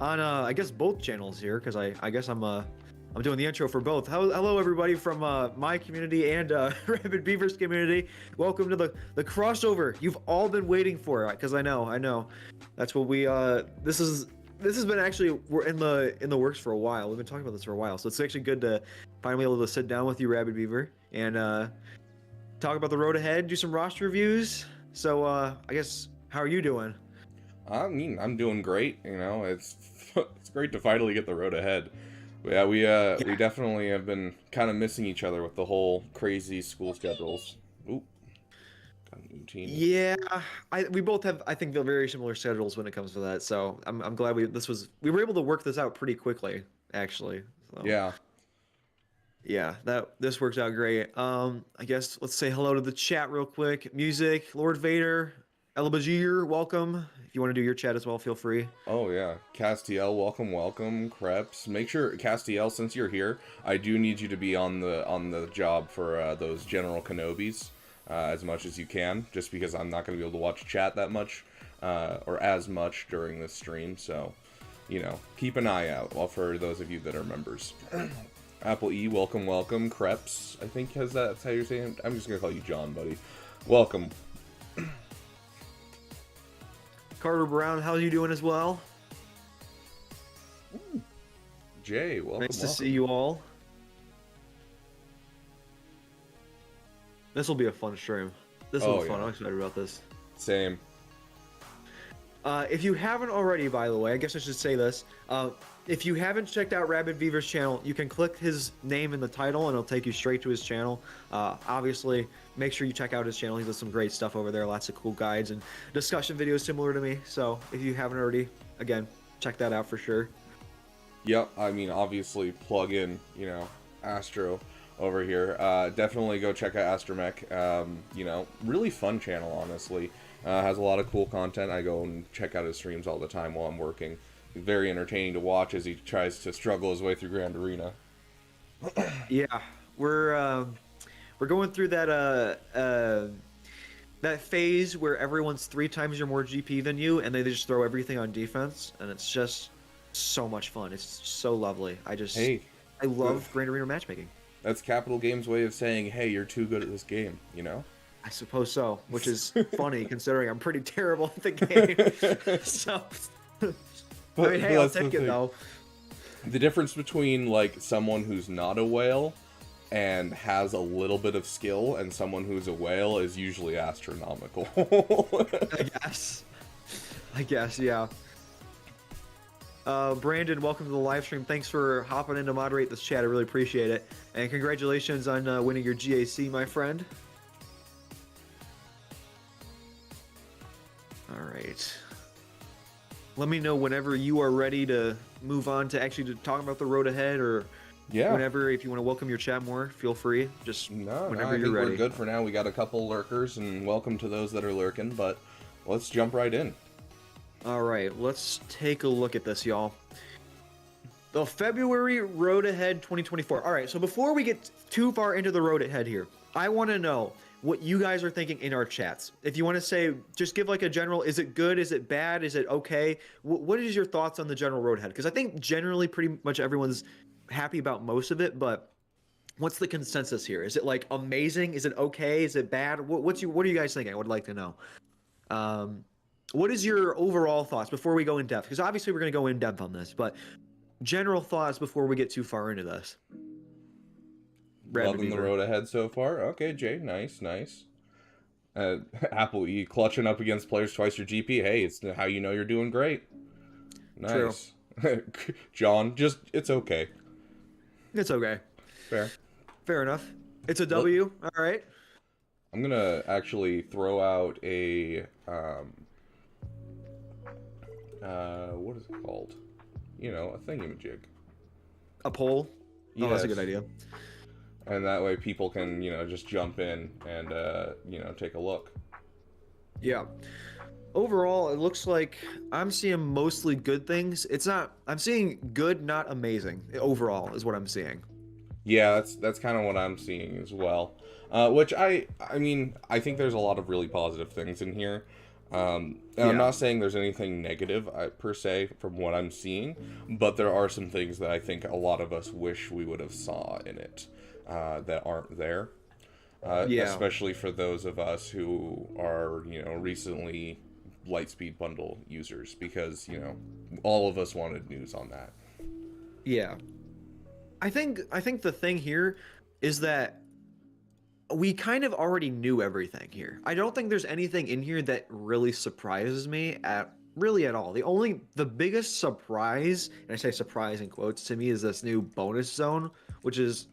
on I guess both channels here because I guess I'm doing the intro for both. Hello everybody from my community and Rabid Beavers community. Welcome to the crossover you've all been waiting for, because I know that's what we this has been actually, we're in the works for a while. We've been talking about this for a while, so it's actually good to finally be able to sit down with you, Rabid Beaver, and talk about the road ahead, do some roster reviews. So I guess, how are you doing? I mean, I'm doing great. It's it's great to finally get the road ahead. Yeah, we definitely have been kind of missing each other with the whole crazy school schedules. Oop, got a new team. Yeah, we both have, I think, very similar schedules when it comes to that. So I'm glad we were able to work this out pretty quickly, actually. So Yeah. yeah, this works out great. I guess let's say hello to the chat real quick. Music, Lord Vader, Elabajir, welcome. If you want to do your chat as well, feel free. Oh yeah, Castiel, welcome. Krebs, make sure Castiel, since you're here, I do need you to be on the job for those General Kenobis as much as you can, just because I'm not going to be able to watch chat that much or as much during this stream. So, keep an eye out. Well, for those of you that are members. Apple E, welcome. Krebs, I think that's how you're saying it. I'm just gonna call you John, buddy. Welcome. Carter Brown, how are you doing as well? Jay, welcome. Nice to see you all. This will be a fun stream. This will be fun. Yeah. I'm excited about this. Same. If you haven't already, by the way, I guess I should say this. If you haven't checked out Rabid Beaver's channel, you can click his name in the title and it'll take you straight to his channel. Obviously, make sure you check out his channel. He does some great stuff over there. Lots of cool guides and discussion videos similar to me. So if you haven't already, again, check that out for sure. Yep, I mean, obviously, plug in, Astro over here. Definitely go check out Astromech. Really fun channel, honestly. Has a lot of cool content. I go and check out his streams all the time while I'm working. He's very entertaining to watch as he tries to struggle his way through Grand Arena. Yeah, we're going through that phase where everyone's 3 times or more GP than you, and they just throw everything on defense, and it's just so much fun. It's so lovely. I love Grand Arena matchmaking. That's Capital Games' way of saying, hey, you're too good at this game, I suppose so, which is funny considering I'm pretty terrible at the game. So, I mean, hey, I'll take it though. The difference between like someone who's not a whale and has a little bit of skill and someone who's a whale is usually astronomical. I guess, yeah. Brandon, welcome to the live stream. Thanks for hopping in to moderate this chat. I really appreciate it. And congratulations on winning your GAC, my friend. All right. Let me know whenever you are ready to move on to actually talk about the road ahead, or whenever, if you want to welcome your chat more, feel free. Just whenever you're ready. We're good for now. We got a couple lurkers, and welcome to those that are lurking, but let's jump right in. All right, let's take a look at this, y'all. The February Road Ahead 2024. All right, so before we get too far into the road ahead here, I want to know what you guys are thinking in our chats. If you want to say, just give like a general, is it good? Is it bad? Is it okay? What is your thoughts on the general road ahead? Because I think generally pretty much everyone's happy about most of it, but what's the consensus here? Is it like amazing? Is it okay? Is it bad? What are you guys thinking? I would like to know. What is your overall thoughts before we go in depth? Because obviously we're going to go in depth on this, but general thoughts before we get too far into this. Loving the road ahead so far. Okay, Jay, nice. Apple E, clutching up against players twice your GP. Hey, it's how you know you're doing great. Nice. John, it's okay. It's okay. Fair enough. It's a W. All right. I'm gonna actually throw out a what is it called? A thingamajig. A poll? Yes. Oh, that's a good idea. And that way people can, just jump in and, take a look. Yeah. Overall, it looks like I'm seeing mostly good things. I'm seeing good, not amazing. Overall, is what I'm seeing. Yeah, that's kind of what I'm seeing as well. Which I think there's a lot of really positive things in here. And I'm Yeah. not saying there's anything negative per se from what I'm seeing, but there are some things that I think a lot of us wish we would have saw in it that aren't there. Yeah. Especially for those of us who are, recently Lightspeed bundle users, because, all of us wanted news on that. Yeah. I think the thing here is that we kind of already knew everything here. I don't think there's anything in here that really surprises me at all. The biggest surprise, and I say surprise in quotes to me, is this new bonus zone, which is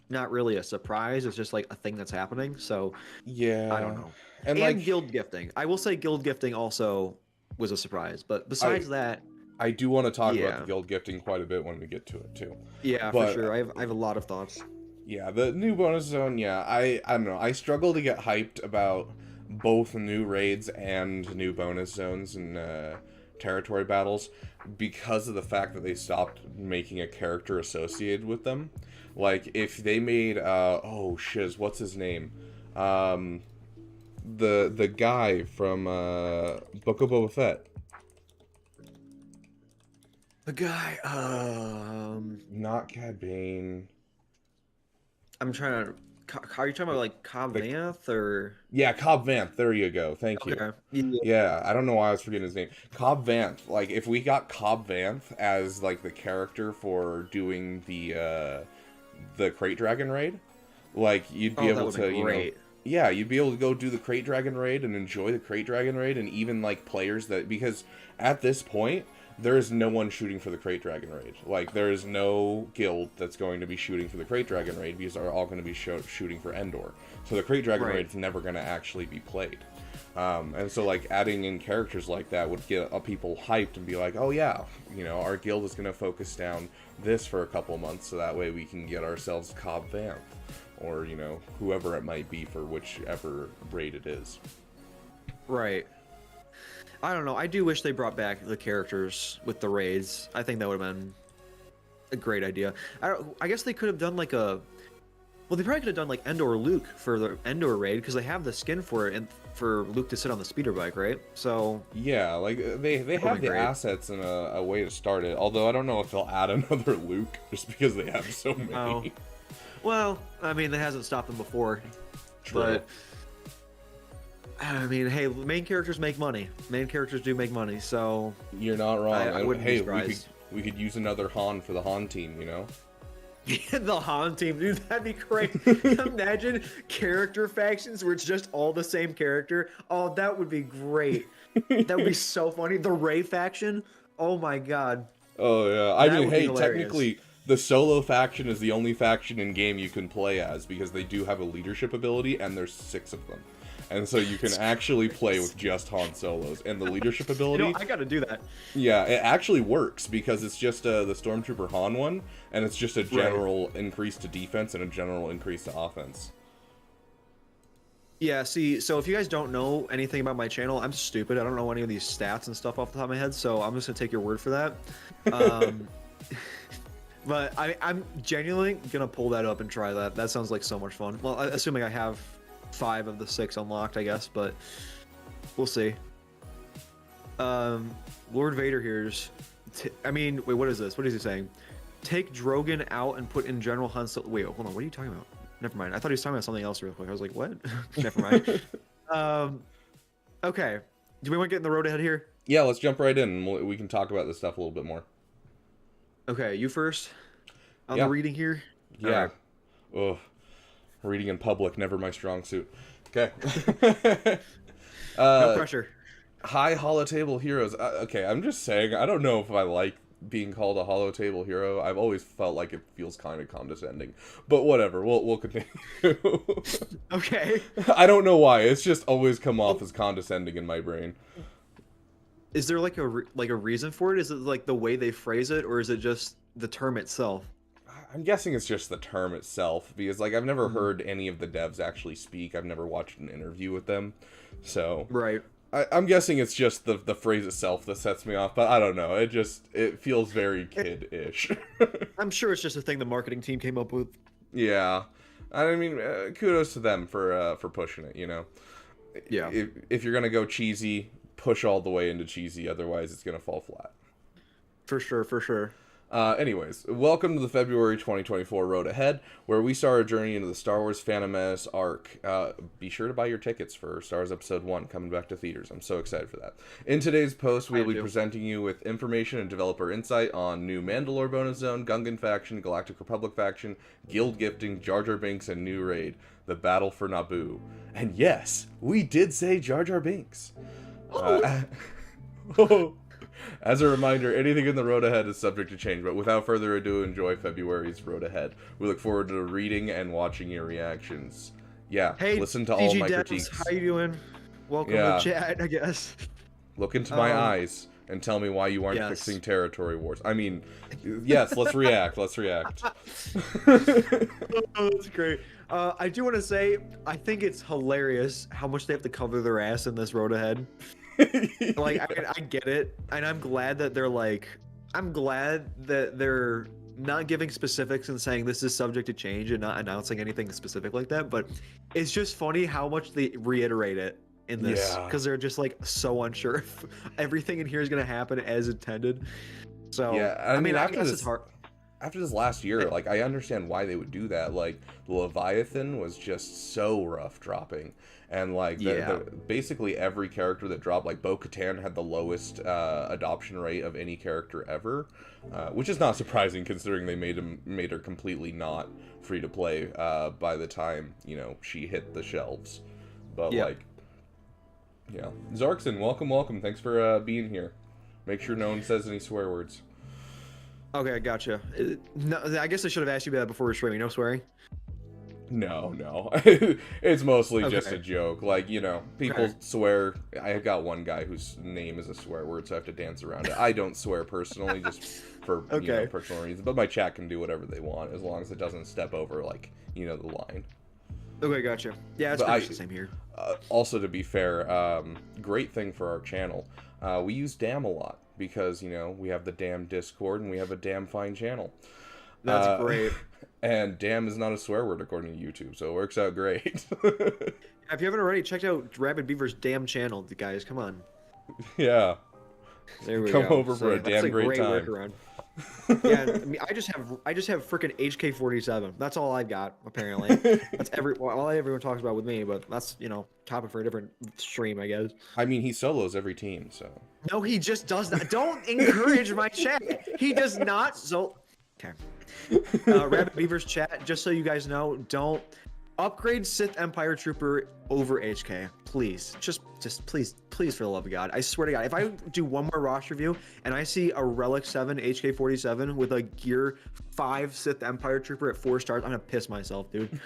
not really a surprise. It's just like a thing that's happening. So I don't Yeah. know. And And like, guild gifting. I will say guild gifting also was a surprise. But I besides that, I do want to talk about the yeah. guild gifting quite a bit when we get to it too. Yeah, for But sure. I have a lot of thoughts. yeah, the new bonus zone, yeah, I don't know. I struggle to get hyped about both new raids and new bonus zones and territory battles because of the fact that they stopped making a character associated with them. Like if they made oh shiz, what's his name? Um the guy from Book of Boba Fett. The guy, Not Cad Bane. I'm trying to. Are you talking about like Cobb The, Vanth or? yeah, Cobb Vanth. There you go. Thank you. Okay. Yeah. Yeah, I don't know why I was forgetting his name. Cobb Vanth. Like, if we got Cobb Vanth as like the character for doing the Crate Dragon raid, like you'd be Oh, that able would to, be great. yeah, you'd be able to go do the Crate Dragon raid and enjoy the Crate Dragon raid, and even like players that because at this point there is no one shooting for the Crate Dragon raid. Like there is no guild that's going to be shooting for the Crate Dragon raid because they're all going to be shooting for Endor. So the Crate Dragon Right. raid is never going to actually be played. And so like adding in characters like that would get people hyped and be like, oh yeah, our guild is going to focus down this for a couple months so that way we can get ourselves Cobb Vanth or whoever it might be for whichever raid it is. Right. I don't know. I do wish they brought back the characters with the raids. I think that would have been a great idea. I guess they could have done like a. Well, they probably could have done like Endor Luke for the Endor raid because they have the skin for it and for Luke to sit on the speeder bike, right? So yeah, like they have the great. assets and a way to start it. Although I don't know if they'll add another Luke just because they have so many. Oh. Well, I mean, that hasn't stopped them before. True. But I mean, hey, main characters make money. Main characters do make money, so You're not wrong. I And, wouldn't be hey, surprised. we could use another Han for the Han team. The Han team, dude, that'd be great. Imagine character factions where it's just all the same character. Oh, that would be great. That would be so funny. The Rey faction. Oh my god. Oh yeah, I That mean, would be hey, hilarious. technically, the solo faction is the only faction in game you can play as because they do have a leadership ability, and there's 6 of them, and so you can actually play with just Han Solos. And the leadership ability, I gotta do that. yeah, it actually works because it's just the Stormtrooper Han one, and it's just a general increase to defense and a general increase to offense. Yeah, see, so if you guys don't know anything about my channel, I'm stupid. I don't know any of these stats and stuff off the top of my head, so I'm just gonna take your word for that. But I'm genuinely gonna pull that up and try that. That sounds like so much fun. Well, assuming I have 5 of the 6 unlocked, I guess, but we'll see. Lord Vader here's. I mean, wait, what is this? What is he saying? Take Drogon out and put in General Hunt's. Wait, hold on. What are you talking about? Never mind. I thought he was talking about something else real quick. I was like, what? Never mind. Okay. Do we want to get in the road ahead here? Yeah, let's jump right in, and we can talk about this stuff a little bit more. Okay, you first on Yeah. the reading here. Yeah. Ugh. Reading in public, never my strong suit. Okay. No pressure. Hi, Holotable Heroes. Okay, I'm just saying, I don't know if I like being called a Holotable Hero. I've always felt like it feels kind of condescending. But whatever, we'll continue. Okay. I don't know why. It's just always come off as condescending in my brain. Is there like a reason for it? Is it like the way they phrase it, or is it just the term itself? I'm guessing it's just the term itself, because like I've never heard any of the devs actually speak. I've never watched an interview with them. So Right. I'm guessing it's just the phrase itself that sets me off, but I don't know. It feels very kid-ish. I'm sure it's just a thing the marketing team came up with. Yeah. I mean, kudos to them for pushing it, Yeah. if you're gonna go cheesy, push all the way into cheesy. Otherwise, it's gonna fall flat. For sure, for sure. Anyways, welcome to the February 2024 Road Ahead, where we start our journey into the Star Wars Phantom Menace arc. Be sure to buy your tickets for Star Wars Episode 1 coming back to theaters. I'm so excited for that. In today's post, we'll be presenting you with information and developer insight on new Mandalore bonus zone, Gungan faction, Galactic Republic faction, guild gifting, Jar Jar Binks, and new raid, the Battle for Naboo. And yes, we did say Jar Jar Binks. As a reminder, anything in the road ahead is subject to change, but without further ado, enjoy February's road ahead. We look forward to reading and watching your reactions. Yeah, Hey, listen to all DG my Devs, critiques. how you doing? Welcome Yeah. to chat, I guess. Look into my eyes and tell me why you aren't Yes. fixing territory wars. I mean, yes, let's react. Let's react. Oh, that's great. I do want to say, I think it's hilarious how much they have to cover their ass in this road ahead. Like, I get it, and I'm glad that they're not giving specifics and saying this is subject to change and not announcing anything specific like that. But it's just funny how much they reiterate it in this, Yeah. because they're just like so unsure if everything in here is gonna happen as intended. So Yeah, I mean, I after guess this, it's hard. after this last year, like, I understand why they would do that. Like, the Leviathan was just so rough dropping. And, like, basically every character that dropped, like, Bo-Katan had the lowest adoption rate of any character ever, which is not surprising considering they made her completely not free to play by the time, you know, she hit the shelves. But, like, yeah. Zarkson, welcome. Thanks for being here. Make sure no one says any swear words. Okay, gotcha. No, I guess I should have asked you that before we were streaming. No swearing. No. It's mostly just a joke. Like, you know, people swear. I got one guy whose name is a swear word, so I have to dance around it. I don't swear personally, just for you know, personal reasons. But my chat can do whatever they want as long as it doesn't step over, like, you know, the line. Okay, gotcha. Yeah, it's pretty much the same here. Also, to be fair, great thing for our channel. We use damn a lot because, you know, we have the damn Discord and we have a damn fine channel. That's great. And damn is not a swear word according to YouTube, so it works out great. If you haven't already, checked out Rabid Beaver's damn channel, guys. Come on. Yeah. There we Come go. over for a damn great time. Workaround. Yeah, I mean, I just have freaking HK47. That's all I've got, apparently. That's all everyone talks about with me, but that's, you know, topic for a different stream, I guess. I mean, he solos every team, so. No, he just does not. Don't encourage my chat. He does not. So, okay. Rabbit Beaver's chat, just so you guys know, don't upgrade Sith Empire Trooper over HK, please. Just please, for the love of God. I swear to God, if I do one more roster review and I see a Relic 7 HK47 with a Gear 5 Sith Empire Trooper at 4 stars, I'm gonna piss myself, dude.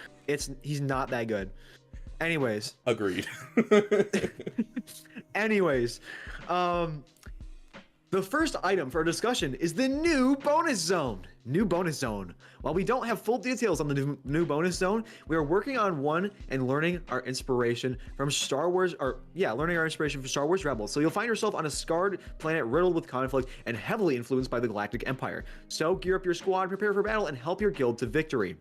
He's not that good. Anyways. Agreed. Anyways, the first item for our discussion is the new bonus zone. New bonus zone. While we don't have full details on the new bonus zone, we are working on one and learning our inspiration from Star Wars, learning our inspiration from Star Wars Rebels. So you'll find yourself on a scarred planet riddled with conflict and heavily influenced by the Galactic Empire. So gear up your squad, prepare for battle, and help your guild to victory.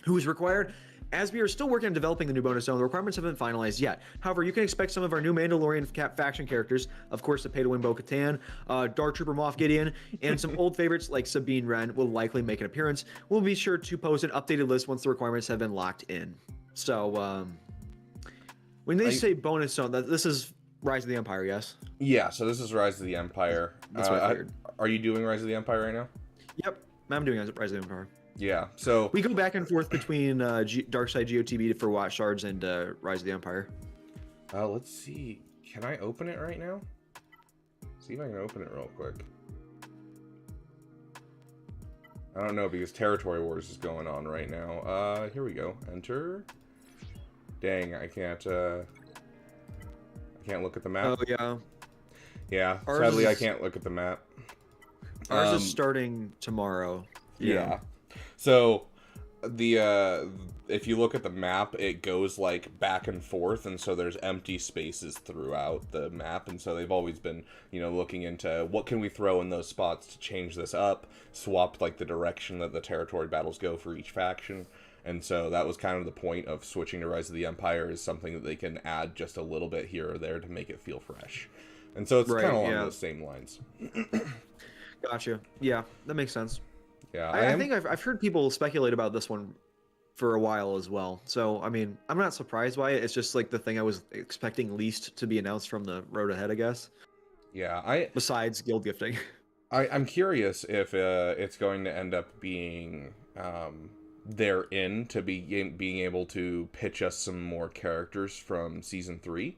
Who is required? As we are still working on developing the new bonus zone, the requirements haven't been finalized yet. However, you can expect some of our new Mandalorian faction characters, of course, the pay-to-win Bo-Katan, Dark Trooper Moff Gideon, and some old favorites like Sabine Wren will likely make an appearance. We'll be sure to post an updated list once the requirements have been locked in. So, when they say bonus zone, this is Rise of the Empire, yes? Yeah, so this is Rise of the Empire. That's what I figured. Are you doing Rise of the Empire right now? Yep, I'm doing Rise of the Empire. Yeah, so we go back and forth between Darkside GOTB for Watch Shards and Rise of the Empire. Let's see. Can I open it right now? See if I can open it real quick. I don't know because Territory Wars is going on right now. Here we go. Enter. Dang, I can't look at the map. Oh yeah. Yeah, sadly I can't look at the map. Ours is starting tomorrow. Yeah. So if you look at the map, it goes like back and forth, and so there's empty spaces throughout the map, and so they've always been, you know, looking into what can we throw in those spots to change this up, swap like the direction that the territory battles go for each faction, And so that was kind of the point of switching to Rise of the Empire, is something that they can add just a little bit here or there to make it feel fresh. And so it's Right, kind of along yeah. those same lines. Gotcha. Yeah, that makes sense. Yeah, I think I've heard people speculate about this one for a while as well. So, I mean, I'm not surprised by it. It's just like the thing I was expecting least to be announced from the road ahead, I guess. yeah, Besides guild gifting. I'm curious if it's going to end up being therein to be being able to pitch us some more characters from season 3,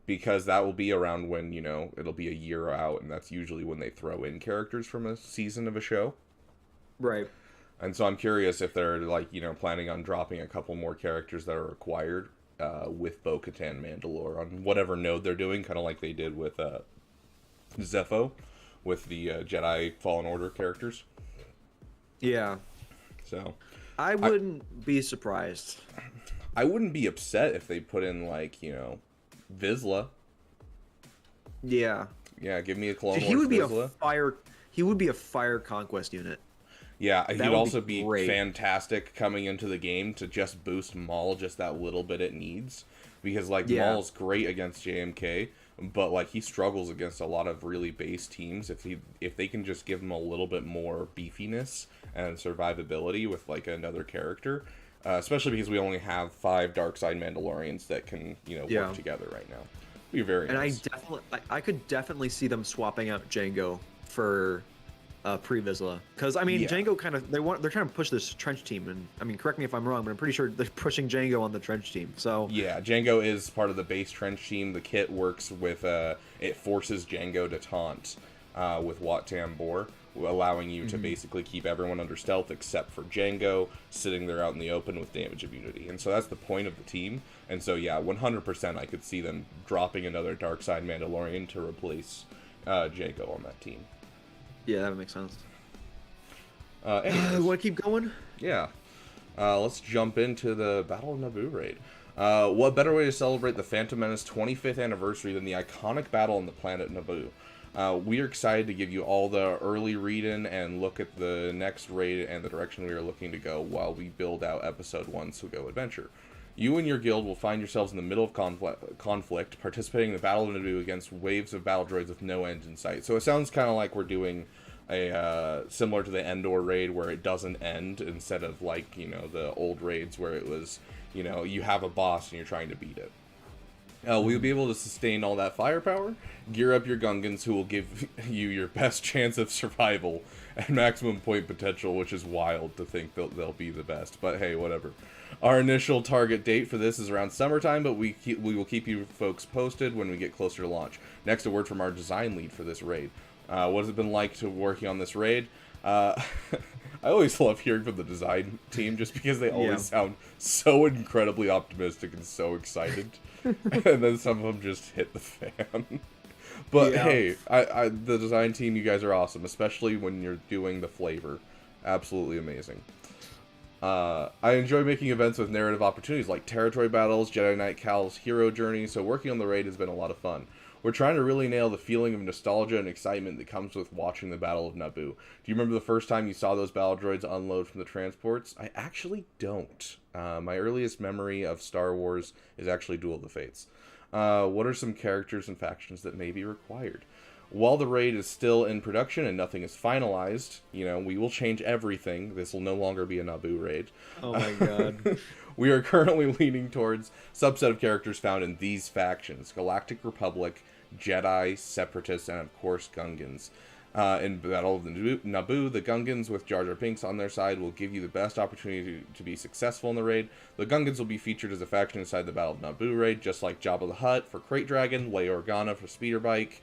because that will be around when, you know, it'll be a year out, and that's usually when they throw in characters from a season of a show. Right. And so I'm curious if they're, like, you know, planning on dropping a couple more characters that are required with Bo-Katan Mandalore on whatever node they're doing, kind of like they did with Zepho, with the Jedi Fallen Order characters. Yeah. So I wouldn't be surprised. I wouldn't be upset if they put in, like, you know, Vizsla. Yeah. Yeah, give me a Clone Dude, Wars he would be Vizsla. a fire. He would be a fire conquest unit. Yeah, That he'd would also be be great. fantastic coming into the game to just boost Maul just that little bit it needs. Because, like, Yeah. Maul's great against JMK, but, like, he struggles against a lot of really base teams. If they can just give him a little bit more beefiness and survivability with, like, another character, especially because we only have 5 Darkside Mandalorians that can, you know, Yeah. work together right now. Be very And nice. I could definitely see them swapping out Django for pre-Vizsla, because I mean Yeah. Django kind of they're trying to push this trench team, and I mean correct me if I'm wrong, but I'm pretty sure they're pushing Django on the trench team. So Yeah, Django is part of the base trench team. The kit works with, it forces Django to taunt with Wat Tambor, allowing you to basically keep everyone under stealth except for Django, sitting there out in the open with damage immunity. And so that's the point of the team. And so, yeah, 100% I could see them dropping another Darkside Mandalorian to replace Django on that team. yeah, that makes sense. Anyways. Want to keep going? Yeah. Let's jump into the Battle of Naboo raid. What better way to celebrate the Phantom Menace 25th anniversary than the iconic battle on the planet Naboo? We are excited to give you all the early read-in and look at the next raid and the direction we are looking to go while we build out Episode 1 So Go Adventure. You and your guild will find yourselves in the middle of conflict, participating in the Battle of Naboo against waves of battle droids with no end in sight. So it sounds kind of like we're doing a similar to the Endor raid where it doesn't end, instead of, like, you know, the old raids where it was, you know, you have a boss and you're trying to beat it. We'll be able to sustain all that firepower, gear up your Gungans, who will give you your best chance of survival and maximum point potential, which is wild to think they'll be the best, but hey, whatever. Our initial target date for this is around summertime, but we will keep you folks posted when we get closer to launch. Next, a word from our design lead for this raid. What has it been like to working on this raid? I always love hearing from the design team, just because they always sound so incredibly optimistic and so excited. And then some of them just hit the fan. But hey, the design team, you guys are awesome, especially when you're doing the flavor. Absolutely amazing. I enjoy making events with narrative opportunities like territory battles, Jedi Knight Cal's hero journey, so working on the raid has been a lot of fun. We're trying to really nail the feeling of nostalgia and excitement that comes with watching the Battle of Naboo. Do you remember the first time you saw those battle droids unload from the transports? I actually don't. My earliest memory of Star Wars is actually Duel of the Fates. What are some characters and factions that may be required? While the raid is still in production and nothing is finalized, you know, we will change everything. This will no longer be a Naboo raid. Oh my god. We are currently leaning towards subset of characters found in these factions: Galactic Republic, Jedi, Separatists, and of course Gungans. In Battle of the Naboo, the Gungans with Jar Jar Binks on their side will give you the best opportunity to be successful in the raid. The Gungans will be featured as a faction inside the Battle of Naboo raid, just like Jabba the Hutt for Crate Dragon, Leia Organa for Speeder Bike.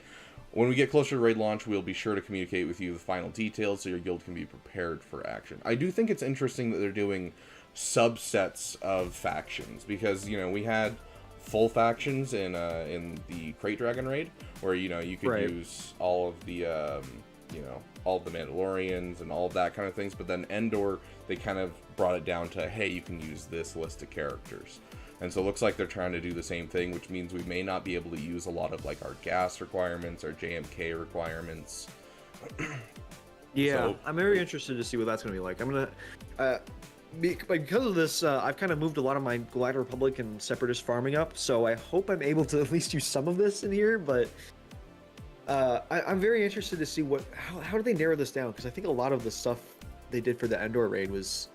When we get closer to raid launch, we'll be sure to communicate with you the final details so your guild can be prepared for action. I do think it's interesting that they're doing subsets of factions, because, you know, we had full factions in the Crate Dragon raid, where, you know, you could use all of the you know, all of the Mandalorians and all of that kind of things, but then Endor, they kind of brought it down to, hey, you can use this list of characters. And so it looks like they're trying to do the same thing, which means we may not be able to use a lot of, like, our gas requirements, our JMK requirements. Yeah, So- I'm very interested to see what that's going to be like. I'm going to because of this, I've kind of moved a lot of my Galactic Republic and Separatist farming up, so I hope I'm able to at least use some of this in here, but I'm very interested to see how do they narrow this down, because I think a lot of the stuff they did for the Endor raid was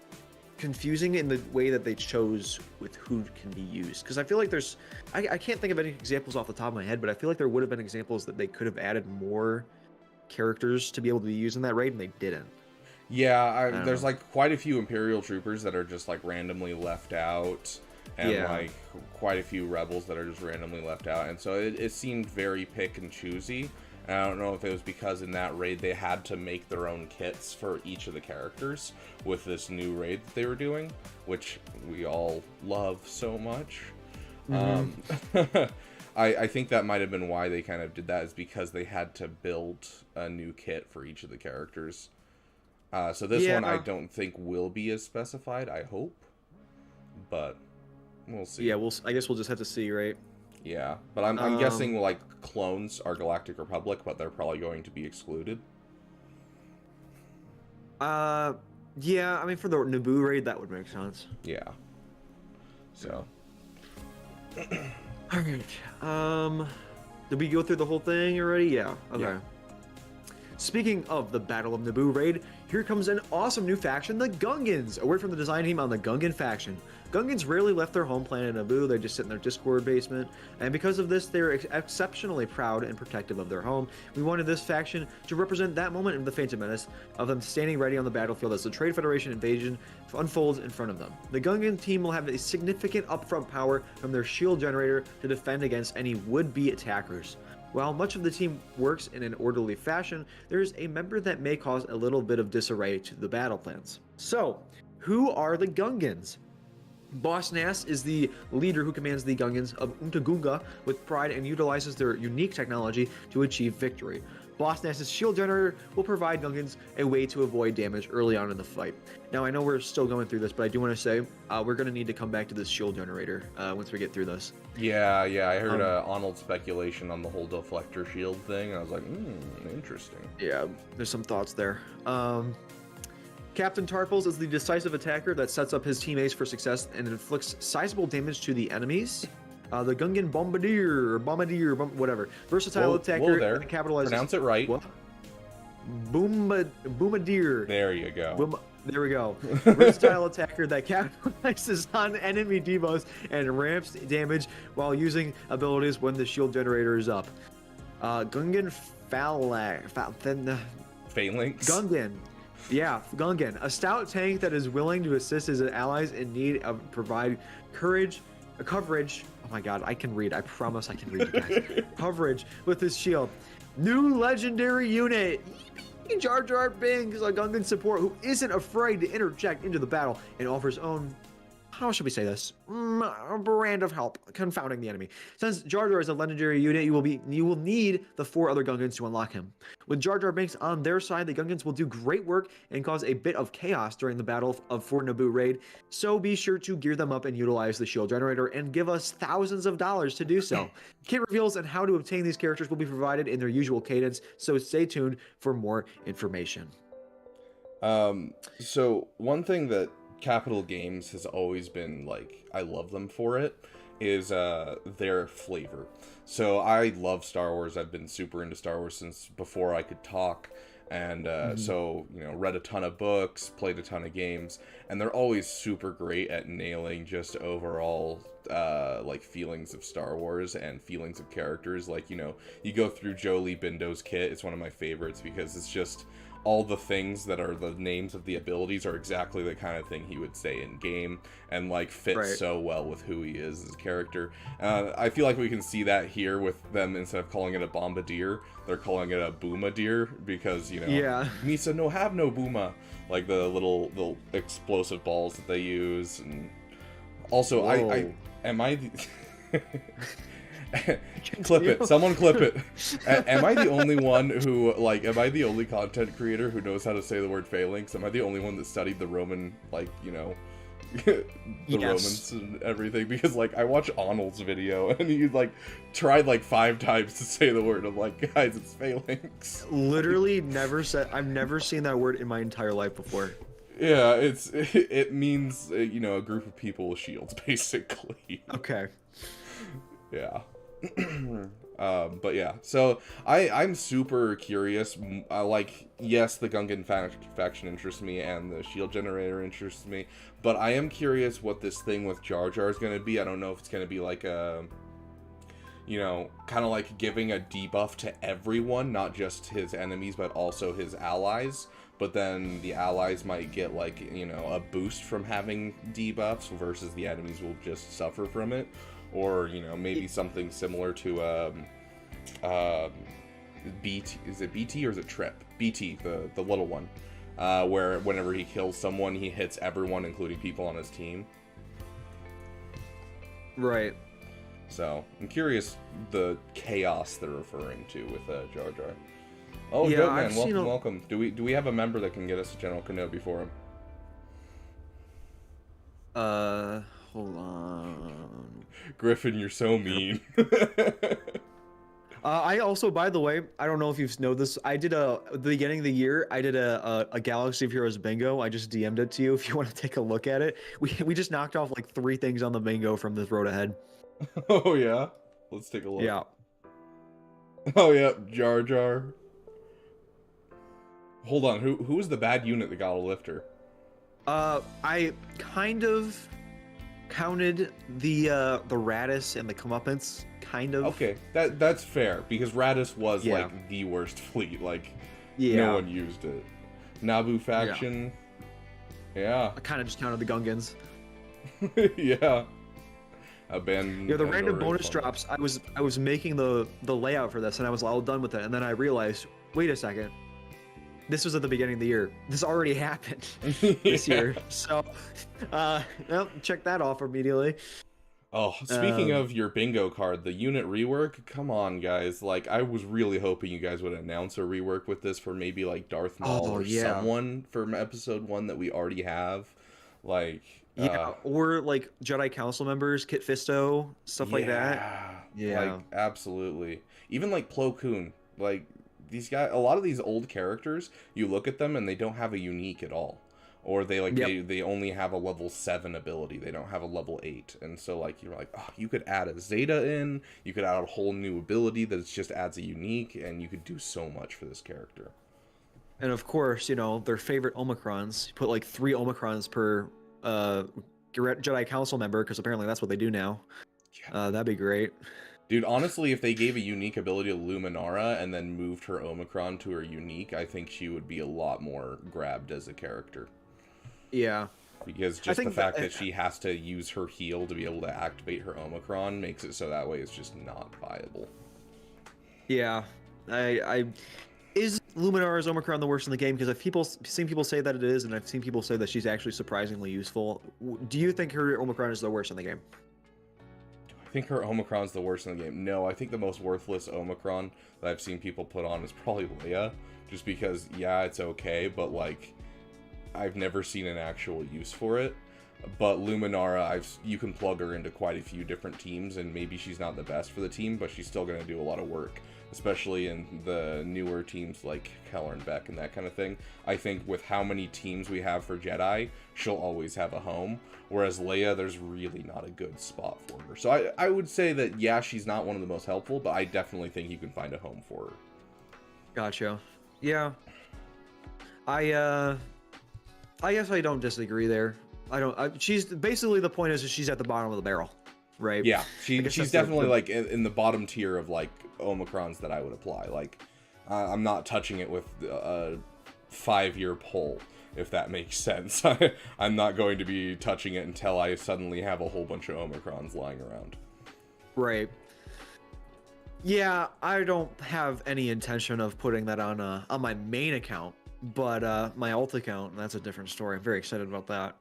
confusing in the way that they chose with who can be used, because I feel like I can't think of any examples off the top of my head, but I feel like there would have been examples that they could have added more characters to be able to be used in that raid, and they didn't. Yeah, there's like quite a few Imperial troopers that are just like randomly left out, and like quite a few rebels that are just randomly left out, and so it seemed very pick and choosy. And I don't know if it was because in that raid they had to make their own kits for each of the characters with this new raid that they were doing, which we all love so much. I think that might have been why they kind of did that, is because they had to build a new kit for each of the characters. So this one I don't think will be as specified, I hope. But we'll see. Yeah, I guess we'll just have to see, right? Yeah, but I'm guessing like clones are Galactic Republic, but they're probably going to be excluded. Yeah, I mean for the Naboo raid that would make sense. Yeah. So. Alright. Did we go through the whole thing already? Yeah. Okay. Yeah. Speaking of the Battle of Naboo raid, here comes an awesome new faction, the Gungans. A word from the design team on the Gungan faction. Gungans rarely left their home planet Naboo, they just sit in their Discord basement, and because of this, they're exceptionally proud and protective of their home. We wanted this faction to represent that moment in the Phantom Menace, of them standing ready on the battlefield as the Trade Federation invasion unfolds in front of them. The Gungan team will have a significant upfront power from their shield generator to defend against any would-be attackers. While much of the team works in an orderly fashion, there is a member that may cause a little bit of disarray to the battle plans. So, who are the Gungans? Boss Nass is the leader who commands the Gungans of Untagunga with pride and utilizes their unique technology to achieve victory. Boss Nass's shield generator will provide Gungans a way to avoid damage early on in the fight. Now, I know we're still going through this, but I do want to say we're going to need to come back to this shield generator once we get through this. Yeah, I heard Arnold's speculation on the whole deflector shield thing, and I was like, interesting. Yeah, there's some thoughts there. Captain Tarpals is the decisive attacker that sets up his teammates for success and inflicts sizable damage to the enemies. The Gungan Bombardier, whatever. Versatile attacker that capitalizes. Pronounce it right. What? Bombardier. There you go. There we go. Versatile attacker that capitalizes on enemy demos and ramps damage while using abilities when the shield generator is up. Gungan Phalanx. Gungan. Yeah, Gungan. A stout tank that is willing to assist his allies in need of provide coverage. Oh my god, I can read. I promise I can read, you guys. Coverage with his shield. New legendary unit. Jar Jar Binks, a Gungan support who isn't afraid to interject into the battle and offers own, how should we say this? A brand of help, confounding the enemy. Since Jar Jar is a legendary unit, you will need the 4 other Gungans to unlock him. With Jar Jar Binks on their side, the Gungans will do great work and cause a bit of chaos during the battle of Fort Naboo raid. So be sure to gear them up and utilize the shield generator and give us thousands of dollars to do so. Kit reveals on how to obtain these characters will be provided in their usual cadence, so stay tuned for more information. So one thing that Capital Games has always been like, I love them for it, is their flavor. So I love Star Wars. I've been super into Star Wars since before I could talk, and so, you know, read a ton of books, played a ton of games, and they're always super great at nailing just overall like feelings of Star Wars and feelings of characters. Like, you know, you go through Jolie Bindo's kit, it's one of my favorites because it's just all the things that are the names of the abilities are exactly the kind of thing he would say in game, and like fits so well with who he is as a character. I feel like we can see that here with them. Instead of calling it a Bombardier, they're calling it a Boomadier, because, you know, Misa no have no Booma, like the little explosive balls that they use. And also, clip it. Someone clip it. Am I the only one who, like, am I the only content creator who knows how to say the word phalanx? Am I the only one that studied the Roman, like, you know, Romans and everything? Because, like, I watch Arnold's video and he, like, tried, like, 5 times to say the word. I'm like, guys, it's phalanx. Literally I've never seen that word in my entire life before. Yeah, it means you know, a group of people with shields, basically. Okay. Yeah. But yeah, so I'm super curious. Like, yes, the Gungan faction interests me, and the shield generator interests me, but I am curious what this thing with Jar Jar is going to be. I don't know if it's going to be like a, you know, kind of like giving a debuff to everyone, not just his enemies, but also his allies. But then the allies might get, like, you know, a boost from having debuffs versus the enemies will just suffer from it. Or, you know, maybe something similar to BT. Is it BT or is it Trip? BT, the little one. Where whenever he kills someone, he hits everyone, including people on his team. Right. So, I'm curious the chaos they're referring to with Jar Jar. Oh, Yeah, Goatman, welcome. Do we have a member that can get us a General Kenobi for him? Hold on. Griffin, you're so mean. I also, by the way, I don't know if you know this. I did at the beginning of the year, I did a Galaxy of Heroes bingo. I just DM'd it to you if you want to take a look at it. We just knocked off like 3 things on the bingo from this road ahead. Oh yeah, let's take a look. Yeah. Oh yeah, Jar Jar. Hold on, who was the bad unit that got a lifter? I kind of counted the Radis and the Comeuppance, kind of. Okay, that's fair, because Radis was Yeah. like the worst fleet. Like, Yeah. no one used it. Naboo faction. Yeah. I kind of just counted the Gungans. Yeah. Abandoned. Yeah, the random Andor bonus is fun. drops. I was making the layout for this, and I was all done with it, and then I realized, wait a second, this was at the beginning of the year. This already happened this Yeah. year, so well, check that off immediately. Oh, speaking Um, of your bingo card, the unit rework, come on, guys. Like, I was really hoping you guys would announce a rework with this for maybe, like, Darth Maul Oh, or yeah. someone from episode 1 that we already have. Like, Yeah, or like Jedi Council members, Kit Fisto, stuff like that. Yeah. Like, absolutely. Even, like, Plo Koon. Like, these guys, a lot of these old characters, you look at them and they don't have a unique at all. Or they like Yep. they only have a level 7 ability. They don't have a level 8. And so like you're like, oh, you could add a Zeta in, you could add a whole new ability that just adds a unique, and you could do so much for this character. And of course, you know, their favorite Omicrons. You put like 3 Omicrons per Jedi Council member, because apparently that's what they do now. Yeah. That'd be great. Dude, honestly, if they gave a unique ability to Luminara and then moved her Omicron to her unique, I think she would be a lot more grabbed as a character. Yeah. Because I just the think fact that- that she has to use her heal to be able to activate her Omicron makes it so that way it's just not viable. Yeah. Is Luminara's Omicron the worst in the game? Because I've seen people say that it is, and I've seen people say that she's actually surprisingly useful. Do you think her Omicron is the worst in the game? I think her Omicron's the worst in the game. No, I think the most worthless Omicron that I've seen people put on is probably Leia. Just because, yeah, it's okay, but like, I've never seen an actual use for it. But Luminara, you can plug her into quite a few different teams, and maybe she's not the best for the team, but she's still going to do a lot of work, especially in the newer teams like Keller and Beck and that kind of thing. I think with how many teams we have for Jedi, she'll always have a home, whereas Leia, there's really not a good spot for her. So I would say that, yeah, she's not one of the most helpful, but I definitely think you can find a home for her. Gotcha. Yeah. I guess I don't disagree there. She's basically, the point is she's at the bottom of the barrel, right? Yeah, I she's guess that's definitely like in the bottom tier of like Omicrons that I would apply. Like, I'm not touching it with a 5-year pull, if that makes sense. I'm not going to be touching it until I suddenly have a whole bunch of Omicrons lying around. Right. Yeah, I don't have any intention of putting that on my main account, but my alt account, that's a different story. I'm very excited about that.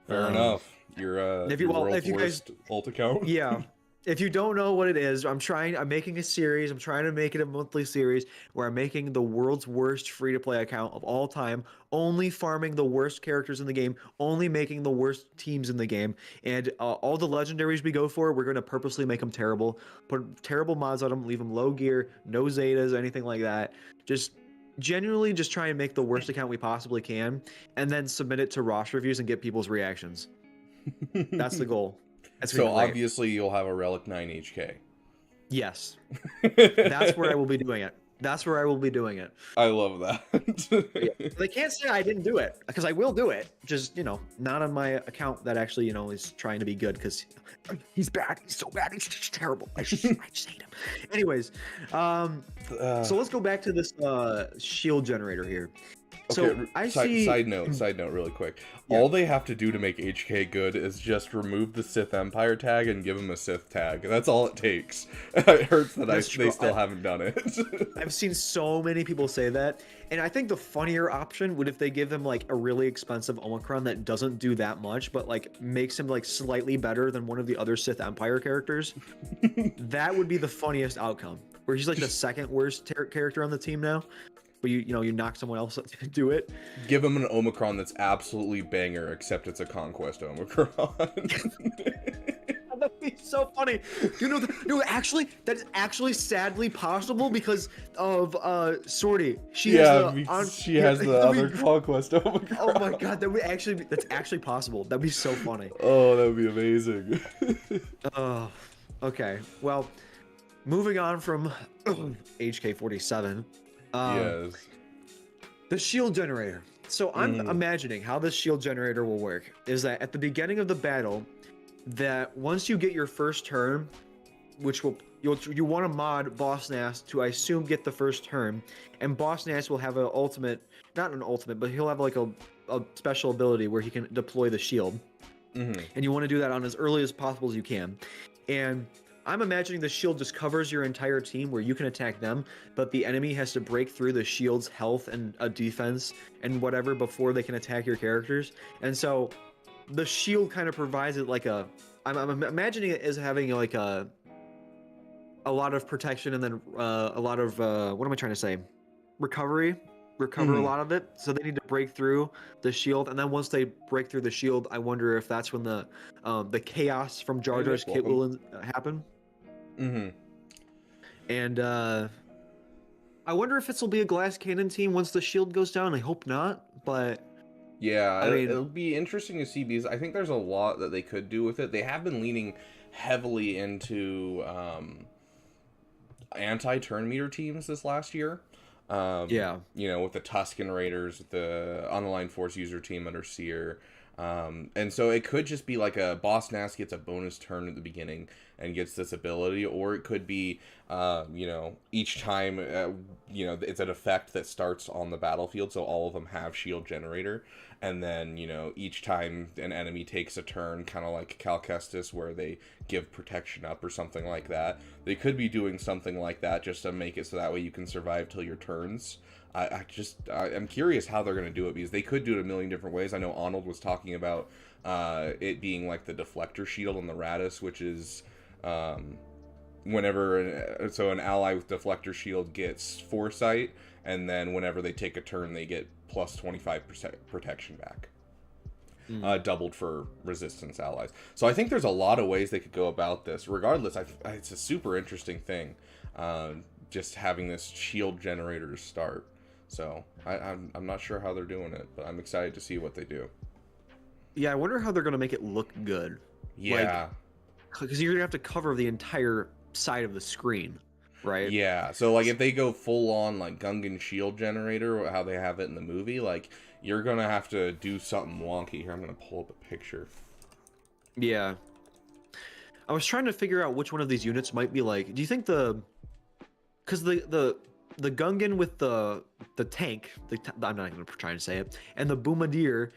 Fair enough. Your if you- well, world's if you guys- worst alt account. Yeah. If you don't know what it is, I'm making a series. I'm trying to make it a monthly series where I'm making the world's worst free-to-play account of all time, only farming the worst characters in the game, only making the worst teams in the game, and all the legendaries we go for, we're going to purposely make them terrible, put terrible mods on them, leave them low gear, no Zetas, anything like that. Just genuinely just try and make the worst account we possibly can, and then submit it to Ross reviews and get people's reactions. That's the goal. That's So gonna be great. obviously you'll have a Relic 9 HK. Yes, that's where I will be doing it. That's where I will be doing it. I love that. Yeah. They can't say I didn't do it because I will do it. Just not on my account that actually is trying to be good because he's bad. He's so bad. He's just terrible. I just hate him. Anyways, so let's go back to this shield generator here. So Okay, I see. side note, really quick. Yeah. All they have to do to make HK good is just remove the Sith Empire tag and give him a Sith tag. That's all it takes. It hurts that That's they true. still haven't done it. I've seen so many people say that, and I think the funnier option would if they give them like a really expensive Omicron that doesn't do that much, but like makes him like slightly better than one of the other Sith Empire characters. That would be the funniest outcome. Where he's like the second worst character on the team now, but you knock someone else to do it. Give him an Omicron that's absolutely banger, except it's a Conquest Omicron. That'd be so funny. Actually, that is actually sadly possible because of Sortie. She has the other Conquest Omicron. Oh my god, that's actually possible. That'd be so funny. Oh, that would be amazing. Oh, okay. Well, moving on from HK47. Yes. The shield generator. So I'm imagining how this shield generator will work is that at the beginning of the battle, that once you get your first turn, which you want to mod Boss Nass to, I assume, get the first turn, and Boss Nass will have an ultimate, not an ultimate, but he'll have like a special ability where he can deploy the shield. And you want to do that on as early as possible as you can. And I'm imagining the shield just covers your entire team where you can attack them, but the enemy has to break through the shield's health and defense and whatever before they can attack your characters. And so the shield kind of provides it like I'm imagining it as having like a lot of protection and then a lot of what am I trying to say? Recover a lot of it. So they need to break through the shield, and then once they break through the shield, I wonder if that's when the chaos from Jar Jar's kit will happen. And I wonder if this will be a glass cannon team once the shield goes down. I hope not, but yeah, I mean, it'll be interesting to see because I think there's a lot that they could do with it. They have been leaning heavily into anti-turn meter teams this last year. yeah, with the Tusken Raiders, the On-the-Line Force user team under Seer. And so it could just be like a Boss Nass gets a bonus turn at the beginning and gets this ability, or it could be, each time, it's an effect that starts on the battlefield, so all of them have shield generator, and then, each time an enemy takes a turn, kind of like Cal Kestis, where they give protection up or something like that. They could be doing something like that just to make it so that way you can survive till your turns. I'm curious how they're going to do it because they could do it a million different ways. I know Arnold was talking about it being like the deflector shield on the Radis, which is whenever an ally with deflector shield gets foresight, and then whenever they take a turn, they get plus 25% protection back. Doubled for resistance allies. So I think there's a lot of ways they could go about this. Regardless, it's a super interesting thing. Just having this shield generator to start. So I'm not sure how they're doing it, but I'm excited to see what they do. Yeah, I wonder how they're gonna make it look good. Yeah, because you're gonna have to cover the entire side of the screen, right? Yeah. So like if they go full on like Gungan shield generator, how they have it in the movie, like you're gonna have to do something wonky. Here, I'm gonna pull up a picture. Yeah. I was trying to figure out which one of these units might be like. Do you think because the Gungan with the tank, I'm not even trying to say it, and the Bombardier,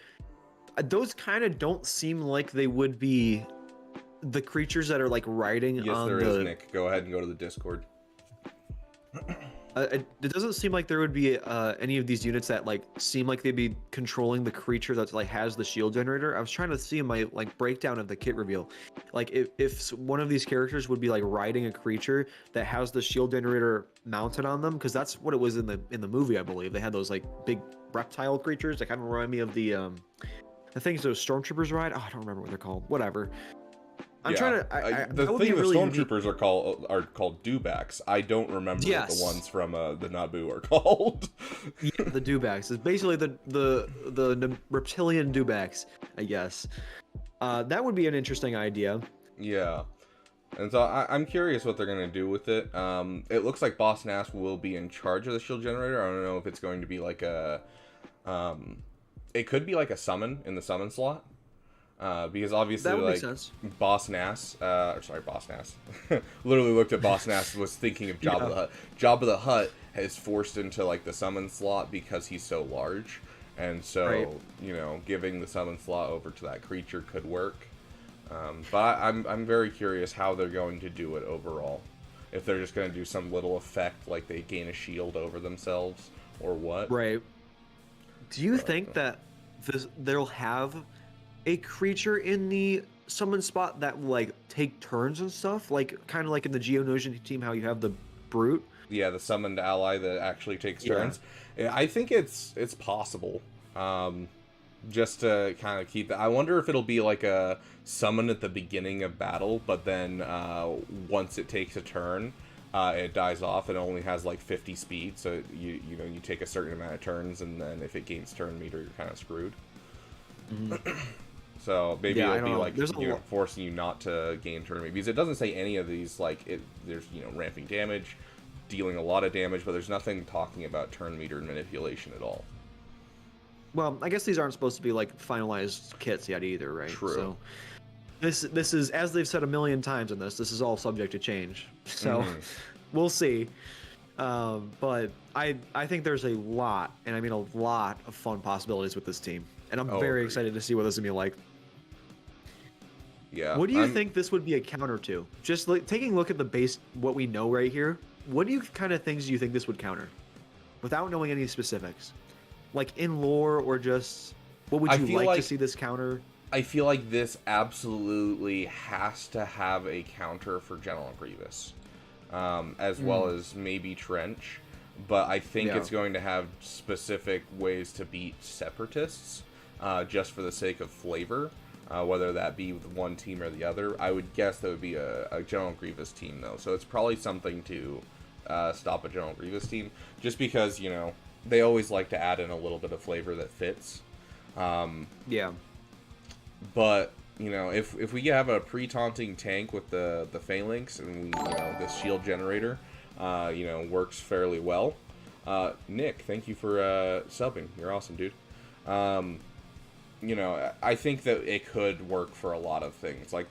those kind of don't seem like they would be the creatures that are like riding yes, on there is, Nick. Go ahead and go to the Discord. It doesn't seem like there would be any of these units that like seem like they'd be controlling the creature that like has the shield generator. I was trying to see my like breakdown of the kit reveal, like if one of these characters would be like riding a creature that has the shield generator mounted on them, because that's what it was in the movie. I believe they had those like big reptile creatures that kind of remind me of the things those stormtroopers ride. Oh, I don't remember what they're called. Whatever. I'm Yeah, trying to. the That would be thing, a the really unique. stormtroopers are called dewbacks. I don't remember what the Yes. ones from the Naboo are called. Yeah, the Dewbacks. It's basically the reptilian Dewbacks, I guess. That would be an interesting idea. Yeah. And so I'm curious what they're going to do with it. It looks like Boss Nass will be in charge of the shield generator. I don't know if it's going to be like a... it could be like a summon in the summon slot. Because obviously, That would like, make sense. Boss Nass... Boss Nass. Literally looked at Boss Nass, was thinking of Jabba the Hutt. Jabba the Hutt is forced into, like, the summon slot because he's so large. And so, Right. you know, giving the summon slot over to that creature could work. But I'm very curious how they're going to do it overall. If they're just going to do some little effect, like they gain a shield over themselves, or what. Right. Do you think that they'll have a creature in the summon spot that will, like, take turns and stuff? Like, kind of like in the Geonosian team, how you have the Brute? Yeah, the summoned ally that actually takes Yeah. turns. Yeah, I think it's possible. Just to kind of keep that. I wonder if it'll be like a summon at the beginning of battle, but then once it takes a turn, it dies off and only has like 50 speed. So you take a certain amount of turns, and then if it gains turn meter, you're kind of screwed. So maybe Yeah, I it'll be don't know. like There's a lot- forcing you not to gain turn meter, because it doesn't say any of these like there's ramping damage, dealing a lot of damage, but there's nothing talking about turn meter manipulation at all. Well, I guess these aren't supposed to be, like, finalized kits yet either, right? True. So this is, as they've said a million times in this is all subject to change. So we'll see. But I think there's a lot, and I mean a lot of fun possibilities with this team. And I'm very agreed. excited to see what this is going to be like. Yeah. What do you think this would be a counter to? Just like taking a look at the base, what we know right here, what kind of things do you think this would counter? Without knowing any specifics. Like in lore, or just what would I you feel like to like- see this counter? I feel like this absolutely has to have a counter for General Grievous, as well as maybe Trench. But I think Yeah. it's going to have specific ways to beat Separatists, just for the sake of flavor, whether that be with one team or the other. I would guess that would be a General Grievous team, though. So it's probably something to stop a General Grievous team, just because, they always like to add in a little bit of flavor that fits. Yeah. But if we have a pre-taunting tank with the phalanx, and this shield generator, works fairly well. Nick, thank you for subbing. You're awesome, dude. I think that it could work for a lot of things. Like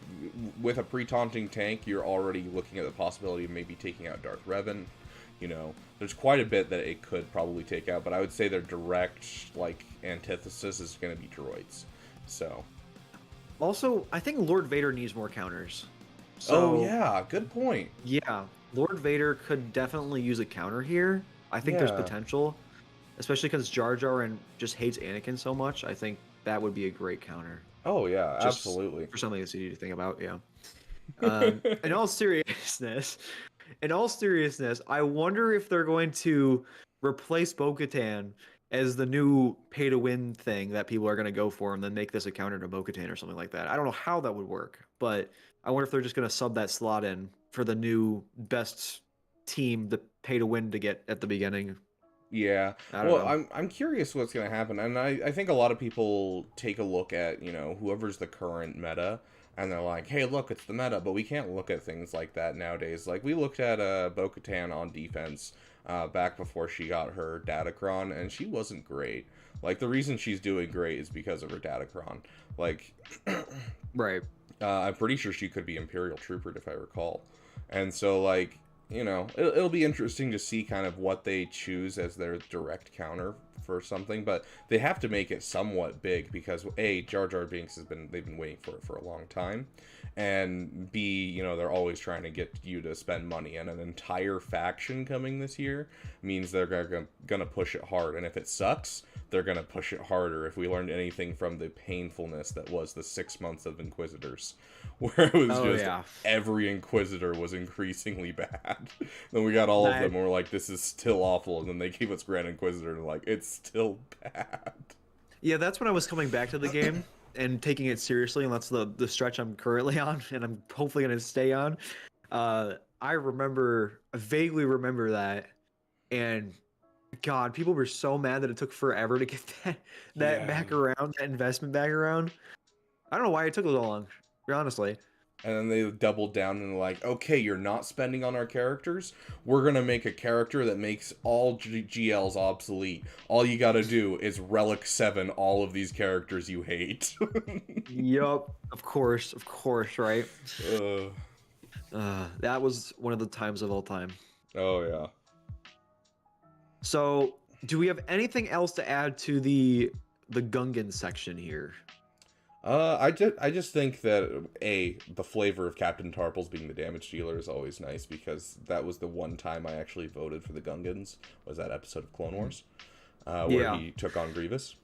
with a pre-taunting tank, you're already looking at the possibility of maybe taking out Darth Revan. There's quite a bit that it could probably take out, but I would say their direct antithesis is going to be droids. So. Also, I think Lord Vader needs more counters. So, Oh yeah, good point. Yeah, Lord Vader could definitely use a counter here. I think there's Yeah. potential, especially because Jar Jar and just hates Anakin so much. I think that would be a great counter. Oh yeah, Just absolutely. For something that's easy to think about. Yeah. In all seriousness, I wonder if they're going to replace Bo-Katan as the new pay-to-win thing that people are going to go for, and then make this a counter to Bo-Katan or something like that. I don't know how that would work, but I wonder if they're just going to sub that slot in for the new best team, the pay-to-win to get at the beginning. Yeah. I don't Well, know. I'm curious what's going to happen. And I think a lot of people take a look at, whoever's the current meta, and they're like, hey, look, it's the meta, but we can't look at things like that nowadays. Like, we looked at Bo-Katan on defense back before she got her Datacron, and she wasn't great. Like, the reason she's doing great is because of her Datacron. Like, Right. I'm pretty sure she could be Imperial Trooper, if I recall. And so, like, it'll be interesting to see kind of what they choose as their direct counter for something, but they have to make it somewhat big, because A, Jar Jar Binks they've been waiting for it for a long time, and B, they're always trying to get you to spend money, and an entire faction coming this year means they're gonna push it hard, and if it sucks, they're gonna push it harder. If we learned anything from the painfulness that was the 6 months of Inquisitors, where it was every Inquisitor was increasingly bad. Then we got all of them, and we're like, this is still awful, and then they gave us Grand Inquisitor, and like, it's still bad. Yeah, that's when I was coming back to the game. and taking it seriously, and that's the stretch I'm currently on, and I'm hopefully gonna stay on. I vaguely remember that, and God, people were so mad that it took forever to get that Yeah. back around, that investment back around. I don't know why it took so long, honestly. And then they doubled down and like, okay, you're not spending on our characters. We're gonna make a character that makes all GLs obsolete. All you gotta do is Relic 7 all of these characters you hate. Yup, of course, right? uh, That was one of the times of all time. oh yeah. So, do we have anything else to add to the Gungan section here? I just think that the flavor of Captain Tarpals being the damage dealer is always nice, because that was the one time I actually voted for the Gungans, was that episode of Clone Wars, where he took on Grievous.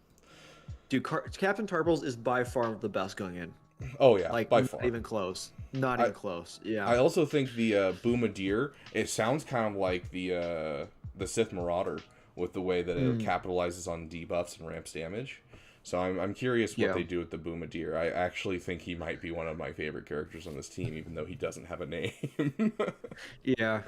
Dude, Captain Tarpals is by far the best Gungan. Oh yeah, Like, by not far. even close. Not even close. Yeah. I also think the Boomadir, it sounds kind of like the Sith Marauder, with the way that it capitalizes on debuffs and ramps damage. So I'm curious what they do with the Boomadir. I actually think he might be one of my favorite characters on this team, even though he doesn't have a name. Yeah.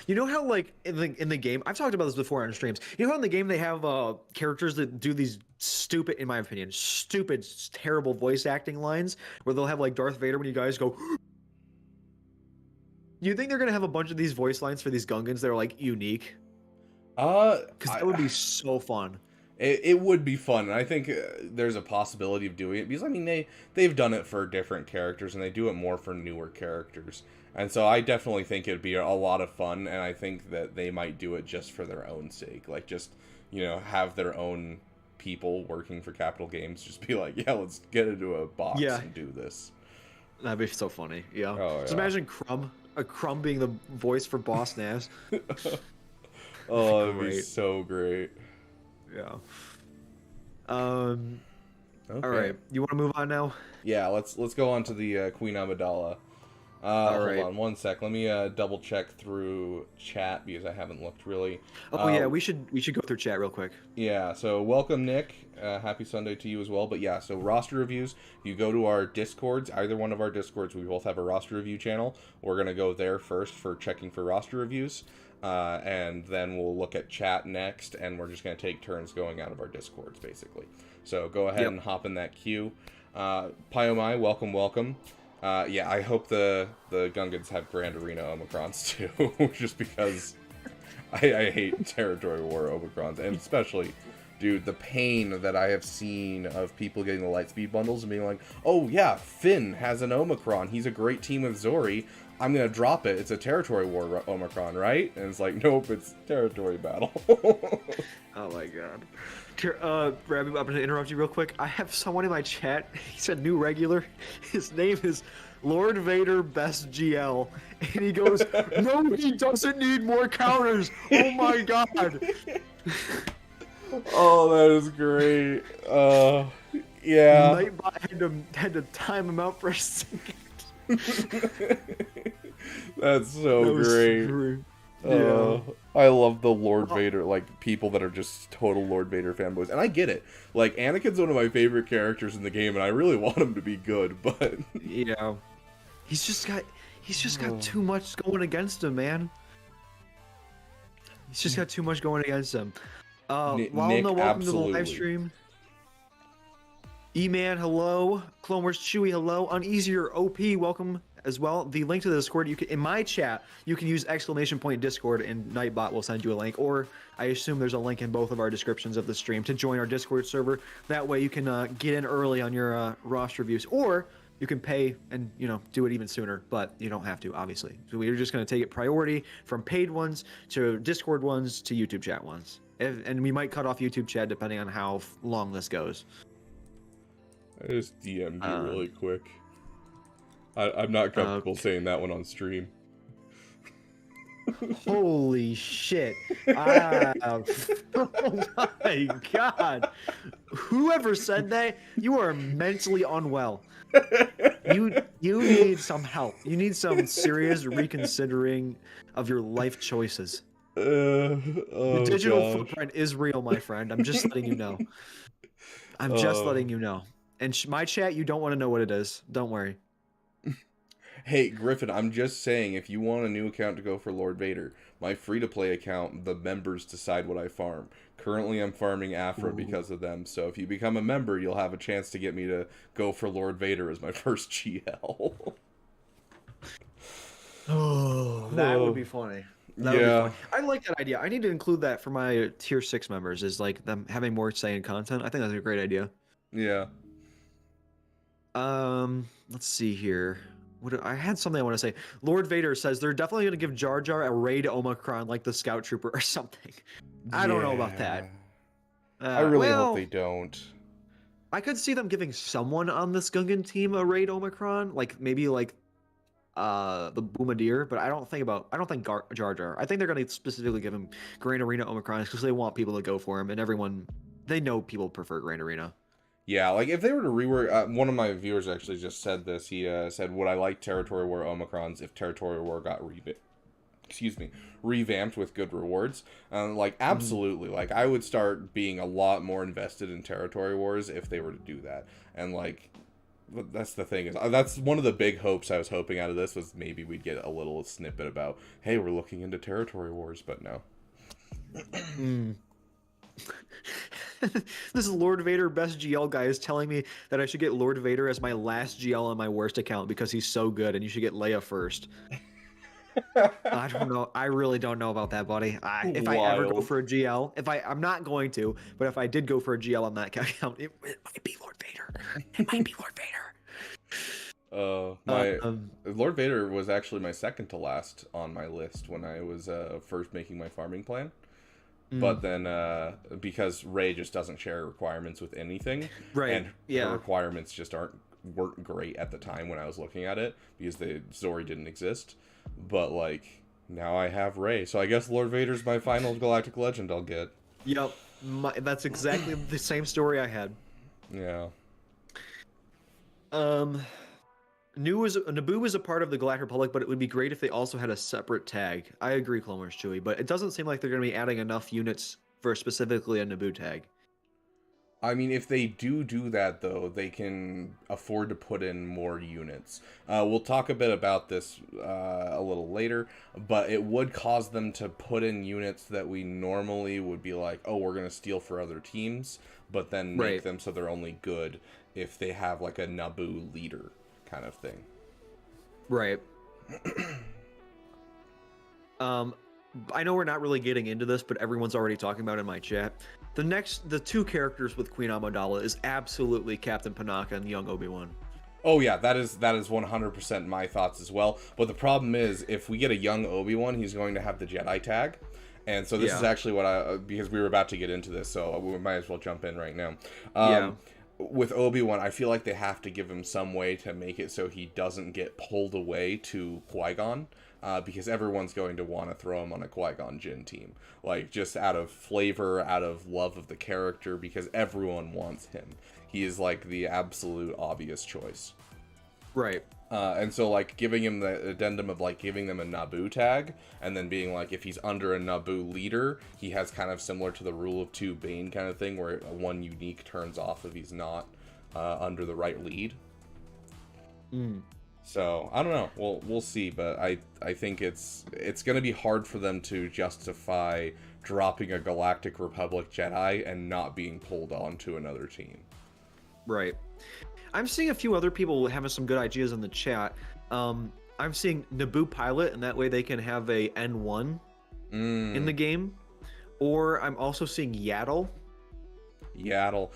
You know how, like, in the game, I've talked about this before on streams. You know how in the game they have characters that do these stupid, in my opinion, stupid, terrible voice acting lines, where they'll have, like, Darth Vader when you guys go. You think they're gonna have a bunch of these voice lines for these Gungans that are, like, unique? Because that would be so fun. It would be fun, and I think there's a possibility of doing it, because I mean they've done it for different characters, and they do it more for newer characters, and so I definitely think it'd be a lot of fun, and I think that they might do it just for their own sake, like just have their own people working for Capital Games, just be like, yeah, let's get into a box and do this. That'd be so funny. Yeah. Oh, Just imagine Crumb being the voice for Boss Nass. Oh, that'd be so great. Yeah. Okay. All right. You want to move on now? Yeah, let's go on to the Queen Amidala. Hold on one sec. Let me double check through chat, because I haven't looked really. Oh yeah, we should go through chat real quick. Yeah. So welcome, Nick. Happy Sunday to you as well. But yeah, so roster reviews. You go to our Discords, either one of our Discords. We both have a roster review channel. We're gonna go there first for checking for roster reviews. And then we'll look at chat next, and we're just going to take turns going out of our Discords, basically. So go ahead and hop in that queue. Pyomai, welcome. Yeah, I hope the Gungans have Grand Arena Omicrons, too, just because I hate Territory War Omicrons, and especially, dude, the pain that I have seen of people getting the Lightspeed bundles and being like, oh yeah, Finn has an Omicron, he's a great team with Zori, I'm gonna drop it. It's a Territory War Omicron, right? And it's like, nope, it's Territory Battle. Oh my god. Rabbi, I'm gonna interrupt you real quick. I have someone in my chat. He's a new regular. His name is Lord Vader Best GL, and he goes, "No, he doesn't need more counters." Oh my god. Oh, that is great. Yeah. Nightbot had to time him out for a second. That's so great. Yeah. I love the Lord Vader, like, people that are just total Lord Vader fanboys. And I get it. Like, Anakin's one of my favorite characters in the game, and I really want him to be good, but... Yeah. He's just got too much going against him, man. He's just got too much going against him. Nick, welcome to the live stream. E-Man, hello. Clone Wars Chewy, hello. Uneasier OP, welcome as well. The link to the Discord, in my chat, you can use !Discord, and Nightbot will send you a link. Or I assume there's a link in both of our descriptions of the stream to join our Discord server. That way you can get in early on your roster reviews, or you can pay and do it even sooner. But you don't have to, obviously. So we're just going to take it priority from paid ones to Discord ones to YouTube chat ones, and we might cut off YouTube chat depending on how long this goes. I just DM'd you really quick. I'm not comfortable saying that one on stream. Holy shit. Oh my god. Whoever said that, you are mentally unwell. You need some help. You need some serious reconsidering of your life choices. The digital footprint is real, my friend. I'm just letting you know. I'm just letting you know. And my chat, you don't want to know what it is. Don't worry. Hey, Griffin, I'm just saying, if you want a new account to go for Lord Vader, my free-to-play account, the members decide what I farm. Currently, I'm farming Afra because of them, so if you become a member, you'll have a chance to get me to go for Lord Vader as my first GL. Oh, that would be funny. That would be Yeah. funny. I like that idea. I need to include that for my tier 6 members, is like them having more say in content. I think that's a great idea. Yeah. Let's see here. I had something I want to say. Lord Vader says they're definitely going to give Jar Jar a raid Omicron like the Scout Trooper or something. I don't know about that. I really well, hope they don't. I could see them giving someone on this Gungan team a raid Omicron, like maybe like the Boomadir, but I don't think Jar Jar. I think they're going to specifically give him Grand Arena Omicron because they want people to go for him, and everyone they know people prefer Grand Arena. Yeah, like if they were to rework, one of my viewers actually just said this. He said, "Would I like Territory War Omicrons if Territory War got revamped with good rewards?" Like absolutely. Like I would start being a lot more invested in Territory Wars if they were to do that. And like that's the thing is that's one of the big hopes I was hoping out of this was maybe we'd get a little snippet about, hey, we're looking into Territory Wars, but no. This is Lord Vader best GL guy is telling me that I should get Lord Vader as my last GL on my worst account because he's so good, and you should get Leia first. I don't know. I really don't know about that, buddy. If I ever go for a GL, I'm not going to, but if I did go for a GL on that account, it might be Lord Vader. It might be Lord Vader. Lord Vader was actually my second to last on my list when I was first making my farming plan. But then, because Rey just doesn't share requirements with anything, right? And her requirements just weren't great at the time when I was looking at it because the Zori didn't exist. But like now I have Rey, so I guess Lord Vader's my final Galactic Legend I'll get. Yep, that's exactly the same story I had. Yeah. Naboo is a part of the Galactic Republic, but it would be great if they also had a separate tag. I agree, Clone Wars Chewie, but it doesn't seem like they're going to be adding enough units for specifically a Naboo tag. I mean, if they do that, though, they can afford to put in more units. We'll talk a bit about this a little later, but it would cause them to put in units that we normally would be like, oh, we're going to steal for other teams, but then make them so they're only good if they have like a Naboo leader kind of thing. Right. I know we're not really getting into this, but everyone's already talking about it in my chat. The two characters with Queen Amidala is absolutely Captain Panaka and young Obi-Wan. Oh yeah, that is 100% my thoughts as well. But the problem is, if we get a young Obi-Wan, he's going to have the Jedi tag. And so this is actually what because we were about to get into this, so we might as well jump in right now. With Obi-Wan, I feel like they have to give him some way to make it so he doesn't get pulled away to Qui-Gon. Because everyone's going to want to throw him on a Qui-Gon Jinn team. Like, just out of flavor, out of love of the character, because everyone wants him. He is, like, the absolute obvious choice. Right. And so, like, giving him the addendum of, like, giving them a Naboo tag, and then being, like, if he's under a Naboo leader, he has kind of similar to the Rule of Two Bane kind of thing, where one unique turns off if he's not under the right lead. So, I don't know. We'll see, but I think it's going to be hard for them to justify dropping a Galactic Republic Jedi and not being pulled on to another team. Right. I'm seeing a few other people having some good ideas in the chat. I'm seeing Naboo Pilot, and that way they can have a N1 in the game. Or I'm also seeing Yaddle. Yaddle.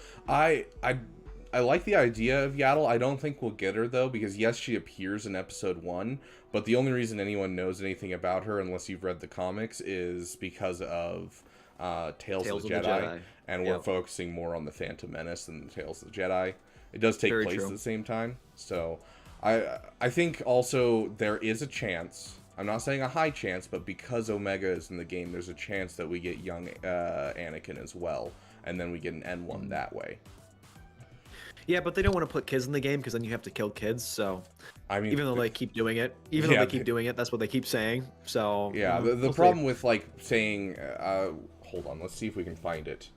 I like the idea of Yaddle. I don't think we'll get her, though, because yes, she appears in episode 1, but the only reason anyone knows anything about her, unless you've read the comics, is because of Tales of the Jedi. And we're focusing more on the Phantom Menace than the Tales of the Jedi. It does take place at the same time. So I think also there is a chance, I'm not saying a high chance, but because Omega is in the game, there's a chance that we get young Anakin as well, and then we get an N1 that way. Yeah, but they don't want to put kids in the game because then you have to kill kids. So, I mean, even though they keep doing it, that's what they keep saying. So, yeah, the problem with like saying, hold on, let's see if we can find it.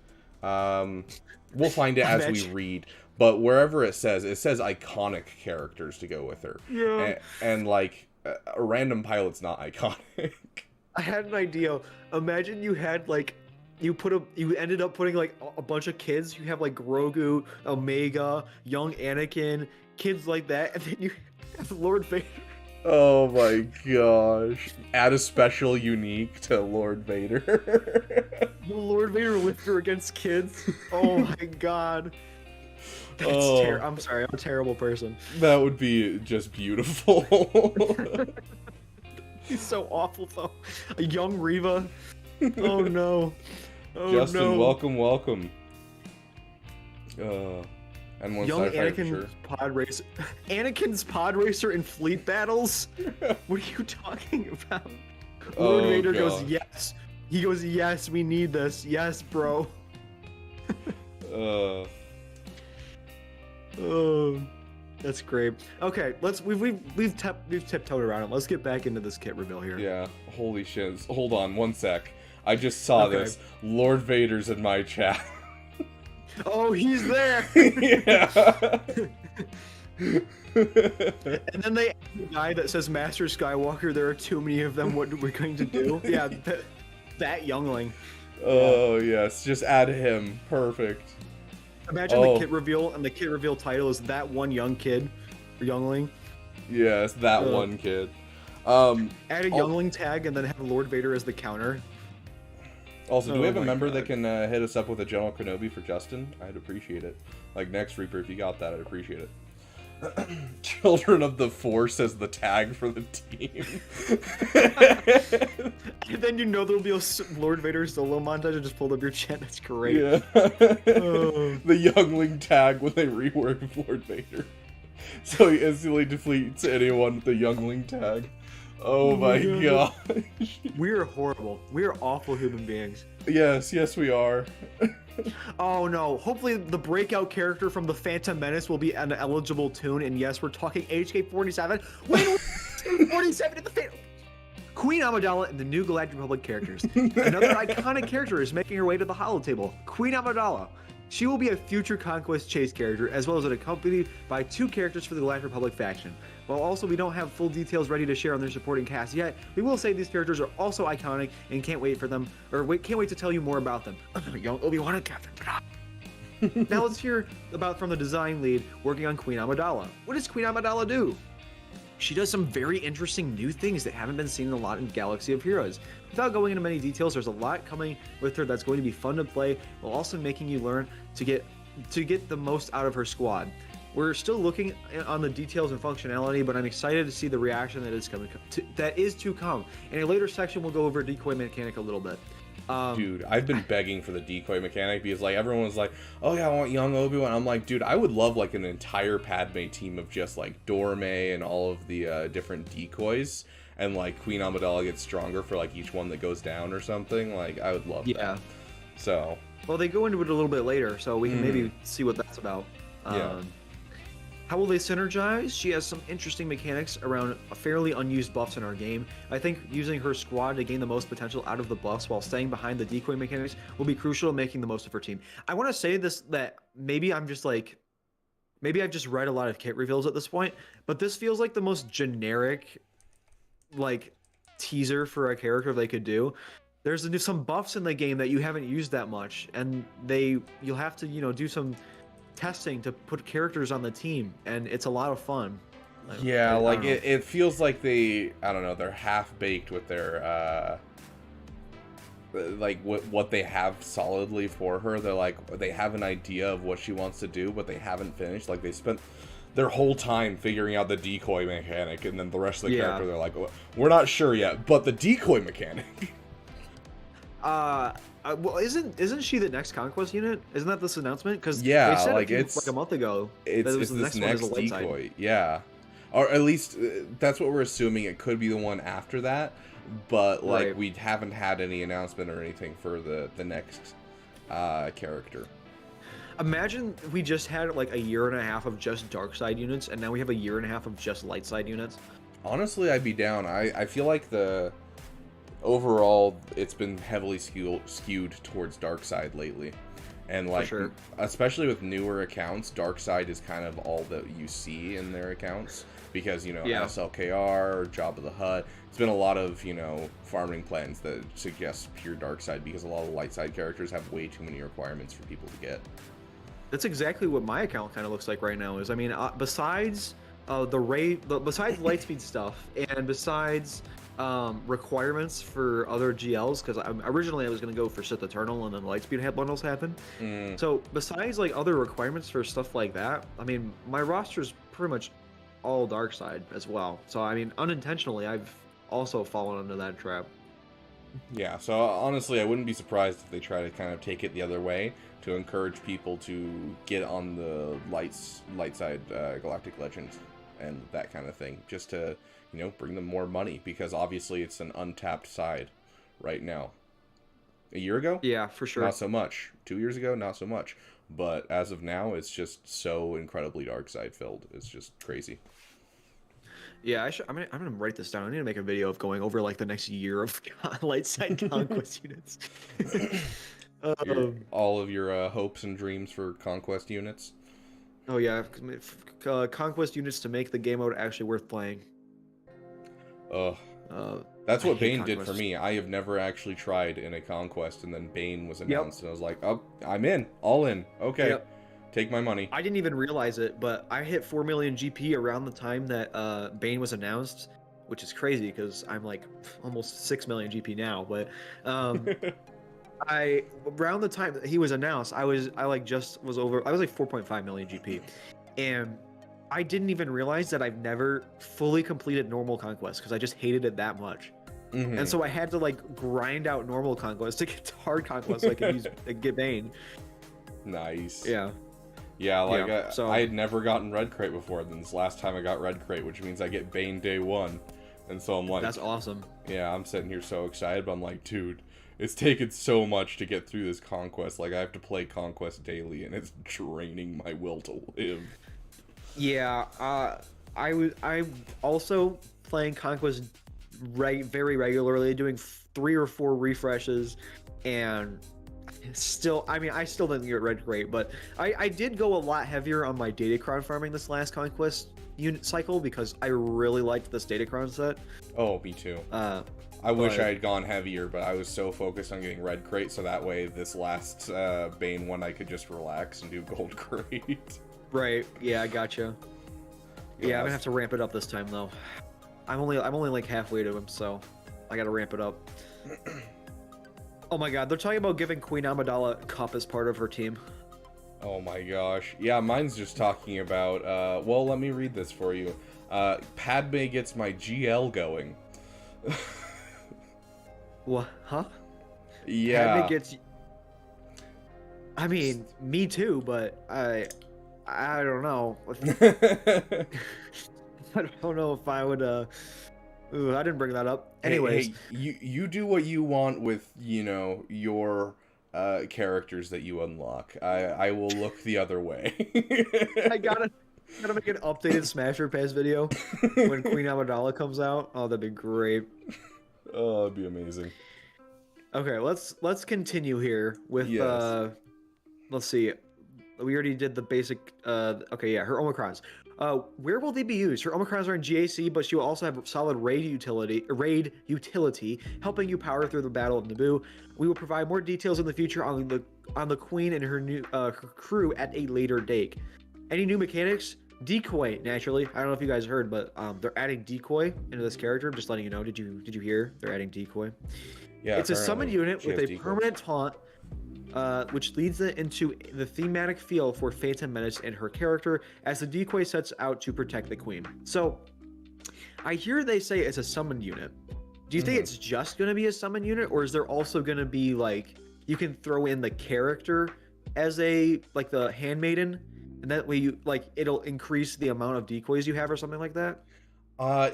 We'll find it as we Imagine- read. But wherever it says iconic characters to go with her. Yeah. And like, a random pilot's not iconic. I had an idea. Imagine you had like you ended up putting like a bunch of kids. You have like Grogu, Omega, young Anakin, kids like that, and then you have Lord Vader. Oh my gosh. Add a special unique to Lord Vader. Lord Vader lifter against kids. Oh my god. That's Oh. I'm sorry, I'm a terrible person. That would be just beautiful. He's so awful though. A young Reva. Oh no. Oh Justin, no. welcome. And one Young sci-fi for Anakin's sure. pod racer. Anakin's pod racer in fleet battles? What are you talking about? Lord Oh, Vader goes, gosh. yes. He goes, yes, we need this. Yes, bro. Oh, that's great. Okay, we've tiptoed around it. Let's get back into this kit reveal here. Yeah, holy shit. Hold on, one sec. I just saw Okay. this. Lord Vader's in my chat. Oh, he's there. Yeah. And then they add the guy that says Master Skywalker. There are too many of them. What we're going to do? Yeah, that youngling. Oh, yes. Just add him. Perfect. Imagine Oh. the kit reveal, and the kit reveal title is that one young kid, or youngling. Yes, that Ugh. one kid. Add a Oh. youngling tag, and then have Lord Vader as the counter. Also, do we Oh have a my member God. that can hit us up with a General Kenobi for Justin? I'd appreciate it. Like, next Reaper, if you got that, I'd appreciate it. Children of the Force as the tag for the team. And then you know there'll be a Lord Vader solo montage. I just pulled up your chat. That's great. Yeah. Oh. The youngling tag when they rework Lord Vader. So he instantly defeats anyone with the youngling tag. Oh my God. gosh. We are horrible. We are awful human beings. Yes, we are. Oh no. Hopefully the breakout character from the Phantom Menace will be an eligible tune. And yes, we're talking HK-47. When HK-47 in the Phantom. Queen Amidala and the new Galactic Republic characters. Another iconic character is making her way to the holotable. Queen Amidala. She will be a future Conquest Chase character, as well as accompanied by 2 characters for the Galactic Republic faction. While also we don't have full details ready to share on their supporting cast yet, we will say these characters are also iconic and can't wait to tell you more about them. Young Obi-Wan and Captain. Now let's hear about from the design lead working on Queen Amidala. What does Queen Amidala do? She does some very interesting new things that haven't been seen a lot in Galaxy of Heroes. Without going into many details, there's a lot coming with her that's going to be fun to play, while also making you learn to get the most out of her squad. We're still looking on the details and functionality, but I'm excited to see the reaction that is to come. In a later section, we'll go over decoy mechanic a little bit. Dude, I've been begging for the decoy mechanic because like everyone was like, "Oh yeah, I want young Obi-Wan." I'm like, dude, I would love like an entire Padme team of just like Dorme and all of the different decoys, and like Queen Amidala gets stronger for like each one that goes down or something. Like I would love that. So Well, they go into it a little bit later, so we can maybe see what that's about. Yeah. How will they synergize? She has some interesting mechanics around fairly unused buffs in our game. I think using her squad to gain the most potential out of the buffs while staying behind the decoy mechanics will be crucial in making the most of her team. I want to say this, that maybe I've just read a lot of kit reveals at this point, but this feels like the most generic, like, teaser for a character they could do. There's some buffs in the game that you haven't used that much, and you'll have to, do some testing to put characters on the team, and it's a lot of fun. yeah, I like don't know. it feels like they're half baked with their like what they have solidly for her. They're like they have an idea of what she wants to do, but they haven't finished. Like they spent their whole time figuring out the decoy mechanic, and then the rest of the character they're like, we're not sure yet, but the decoy mechanic. Well, isn't she the next conquest unit? Isn't that this announcement? Because Yeah, they said like, it's- like a month ago. It's that it was the this next one as next a light side. decoy, yeah, or at least that's what we're assuming. It could be the one after that, but like Right. we haven't had any announcement or anything for the next character. Imagine we just had like a year and a half of just dark side units, and now we have a year and a half of just light side units. Honestly, I'd be down. I feel like overall it's been heavily skewed towards dark side lately, And For like, sure. especially with newer accounts, Darkseid is kind of all that you see in their accounts because Yeah. SLKR, Job of the Hut. It's been a lot of farming plans that suggest pure Darkseid because a lot of light side characters have way too many requirements for people to get. That's exactly what my account kind of looks like right now. Is I mean, besides besides Lightspeed stuff, and besides requirements for other GLs, because originally I was gonna go for Sith Eternal, and then Lightspeed had bundles happen. Mm, So besides like other requirements for stuff like that, I mean, my roster's pretty much all dark side as well. So I mean, unintentionally, I've also fallen into that trap. yeah, so honestly, I wouldn't be surprised if they try to kind of take it the other way to encourage people to get on the light side Galactic Legends and that kind of thing, just to bring them more money because obviously it's an untapped side right now. A year ago, Yeah, for sure. not so much. 2 years ago, not so much. But as of now, it's just so incredibly dark side filled. It's just crazy. Yeah, I'm gonna write this down. I need to make a video of going over like the next year of light side conquest units. um, All of your hopes and dreams for conquest units. oh yeah, conquest units to make the game mode actually worth playing. Ugh. Uh, That's I what hate Bane did for conquest. me. I have never actually tried in a conquest, and then Bane was Yep. announced, and I was like, "Oh, I'm in, all in. Okay, Yep. take my money." I didn't even realize it, but I hit 4 million GP around the time that Bane was announced, which is crazy because I'm like almost 6 million GP now. But I around the time that he was announced, I was like 4.5 million GP, and I didn't even realize that I've never fully completed normal conquest because I just hated it that much. Mhm. And so I had to like grind out normal conquest to get to hard conquest so I could get Bane. Nice. Yeah. Yeah, like Yeah, so- I had never gotten Red Crate before. Then this last time I got Red Crate, which means I get Bane day one, and so I'm like, That's awesome. yeah, I'm sitting here so excited, but I'm like, dude, it's taken so much to get through this conquest. Like I have to play conquest daily, and it's draining my will to live. Yeah, I'm also playing Conquest very regularly, doing 3 or 4 refreshes, and still, I mean, I still didn't get Red Great, but I did go a lot heavier on my Datacron farming this last Conquest unit cycle because I really liked this Datacron set. Oh, me too. I wish I had gone heavier, but I was so focused on getting Red Crate, so that way this last Bane one I could just relax and do Gold Crate. Right, yeah, I gotcha. Yeah, I'm gonna have to ramp it up this time though. I'm only like halfway to him, so I gotta ramp it up. Oh my god, they're talking about giving Queen Amidala Cup as part of her team. Oh my gosh. Yeah, mine's just talking about, well, let me read this for you. Padme gets my GL going. What? Huh? Yeah. Padme gets. I mean, me too, but I don't know. I don't know if I would. Ooh, I didn't bring that up. Anyways, hey, you do what you want with your characters that you unlock. I will look the other way. I gotta make an updated Smasher Pass video when Queen Amidala comes out. Oh, that'd be great. Oh, that'd be amazing. Okay, let's continue here with Yes. let's see. We already did the basic okay, yeah, her Omicrons. Where will they be used? Her Omicrons are in GAC, but she will also have solid raid utility, helping you power through the Battle of Naboo. We will provide more details in the future on the Queen and her new her crew at a later date. Any new mechanics? Decoy, naturally. I don't know if you guys heard, but they're adding decoy into this character. I'm just letting you know. Did you hear? They're adding decoy. Yeah. It's a summoned unit she with has a decoy. permanent taunt, which leads it into the thematic feel for Phantom Menace and her character as the decoy sets out to protect the queen. So, I hear they say it's a summoned unit. Do you think it's just going to be a summoned unit, or is there also going to be like you can throw in the character as a like the handmaiden, and that way you like it'll increase the amount of decoys you have or something like that?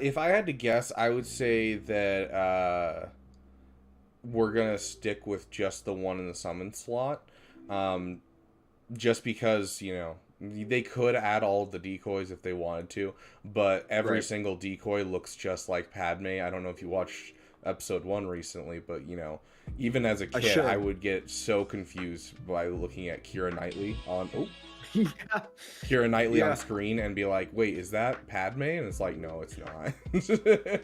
If I had to guess, I would say that we're gonna stick with just the one in the summon slot. Just because, they could add all of the decoys if they wanted to, but every Right. single decoy looks just like Padme. I don't know if you watched episode 1 recently, but even as a I kid, should. I would get so confused by looking at Keira Knightley on Yeah. Keira Knightley Yeah. on screen and be like, wait, is that Padme? And it's like, no, it's not.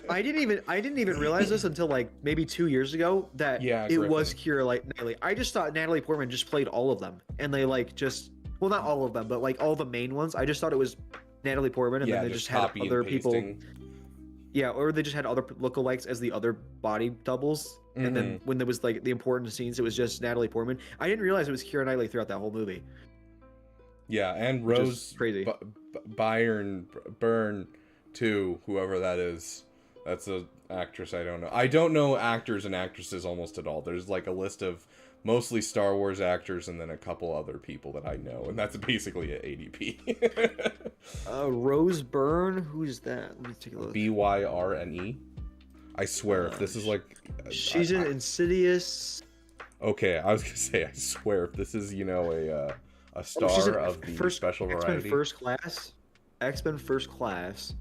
I didn't even realize this until like maybe 2 years ago that Yeah, it was Griffin. Keira Knightley. I just thought Natalie Portman just played all of them, and they like just well, not all of them, but like all the main ones. I just thought it was Natalie Portman, and Yeah, then they just just had copy and other people. pasting. Yeah, or they just had other lookalikes as the other body doubles, and then when there was like the important scenes, it was just Natalie Portman. I didn't realize it was Keira Knightley throughout that whole movie. Yeah, and Which is Rose crazy. Byrne too, whoever that is. That's a actress I don't know. I don't know actors and actresses almost at all. There's like a list of mostly Star Wars actors and then a couple other people that I know, and that's basically at ADP. Rose Byrne, who's that? Let me take a look. Byrne. I swear, if this is like, She's in Insidious. okay, I was gonna say, I swear, if this is a star She's in of the first, special X-Men variety. First Class. X-Men First Class.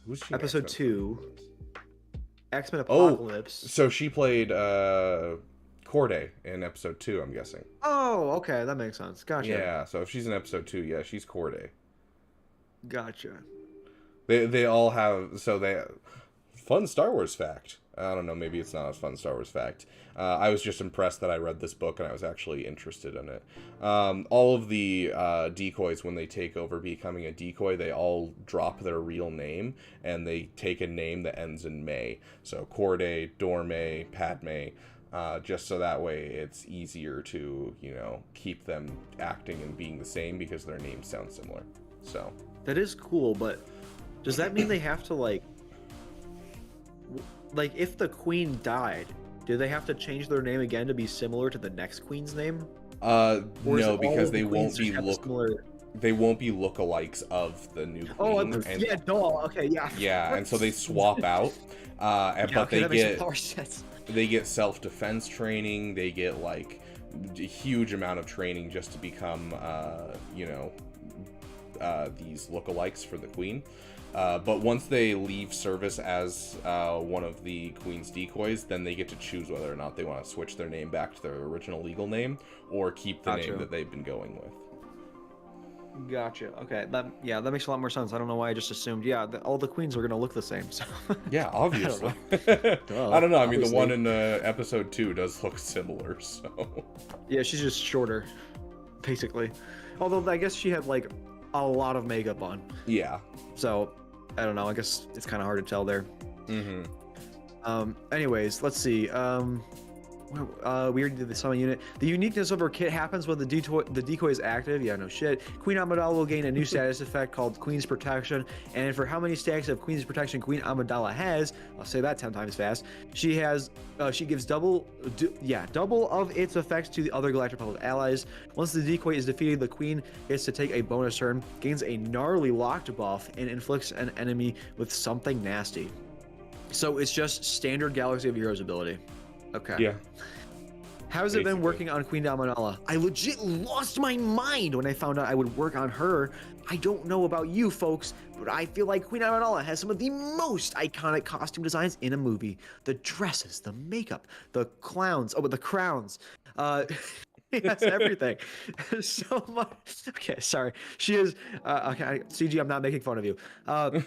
Who's she? in Episode X-Men? 2. X-Men Oh, Apocalypse. So she played Corday in episode 2, I'm guessing. Oh, okay, that makes sense. Gotcha. Yeah, so if she's in episode 2, yeah, she's Corday. Gotcha. They all have fun Star Wars fact. I don't know, maybe it's not a fun Star Wars fact. I was just impressed that I read this book and I was actually interested in it. All of the decoys, when they take over becoming a decoy, they all drop their real name and they take a name that ends in May. So Corday, Dorme, Padme, just so that way it's easier to, keep them acting and being the same because their names sound similar. So That is cool, but does that mean they have to like if the queen died, do they have to change their name again to be similar to the next queen's name? Or is it no, all because of the they won't queens be just have similar... they won't be lookalikes of the new queen. Oh, and, yeah, duh. Okay, yeah. yeah, and so they swap out, Yeah, but okay, that they makes get more sense. they get self-defense training. They get like a huge amount of training just to become, these lookalikes for the queen. But once they leave service as one of the queen's decoys, then they get to choose whether or not they want to switch their name back to their original legal name or keep the name that they've been going with. Gotcha. Okay, that makes a lot more sense. I don't know why I just assumed. Yeah, all the queens are gonna look the same. So Yeah, obviously. Duh, I don't know. I mean, the obviously. one in episode 2 does look similar, so. yeah, she's just shorter, basically. Although I guess she had like a lot of makeup on, Yeah. so I don't know. I guess it's kind of hard to tell there. Mm-hmm. Anyways, let's see. We already did the summon unit. The uniqueness of her kit happens when the decoy is active. Yeah, no shit. Queen Amidala will gain a new status effect called Queen's Protection. And for how many stacks of Queen's Protection Queen Amidala has, I'll say that 10 times fast. She gives double of its effects to the other Galactic Republic allies. Once the decoy is defeated, the Queen gets to take a bonus turn, gains a gnarly locked buff, and inflicts an enemy with something nasty. So it's just standard Galaxy of Heroes ability. Okay. Yeah. How's it been Basically. working on Queen Amidala? I legit lost my mind when I found out I would work on her. I don't know about you folks, but I feel like Queen Amidala has some of the most iconic costume designs in a movie. The dresses, the makeup, the clowns, but the crowns. It has everything. So much. Okay, sorry. She is. Okay, CG. I'm not making fun of you.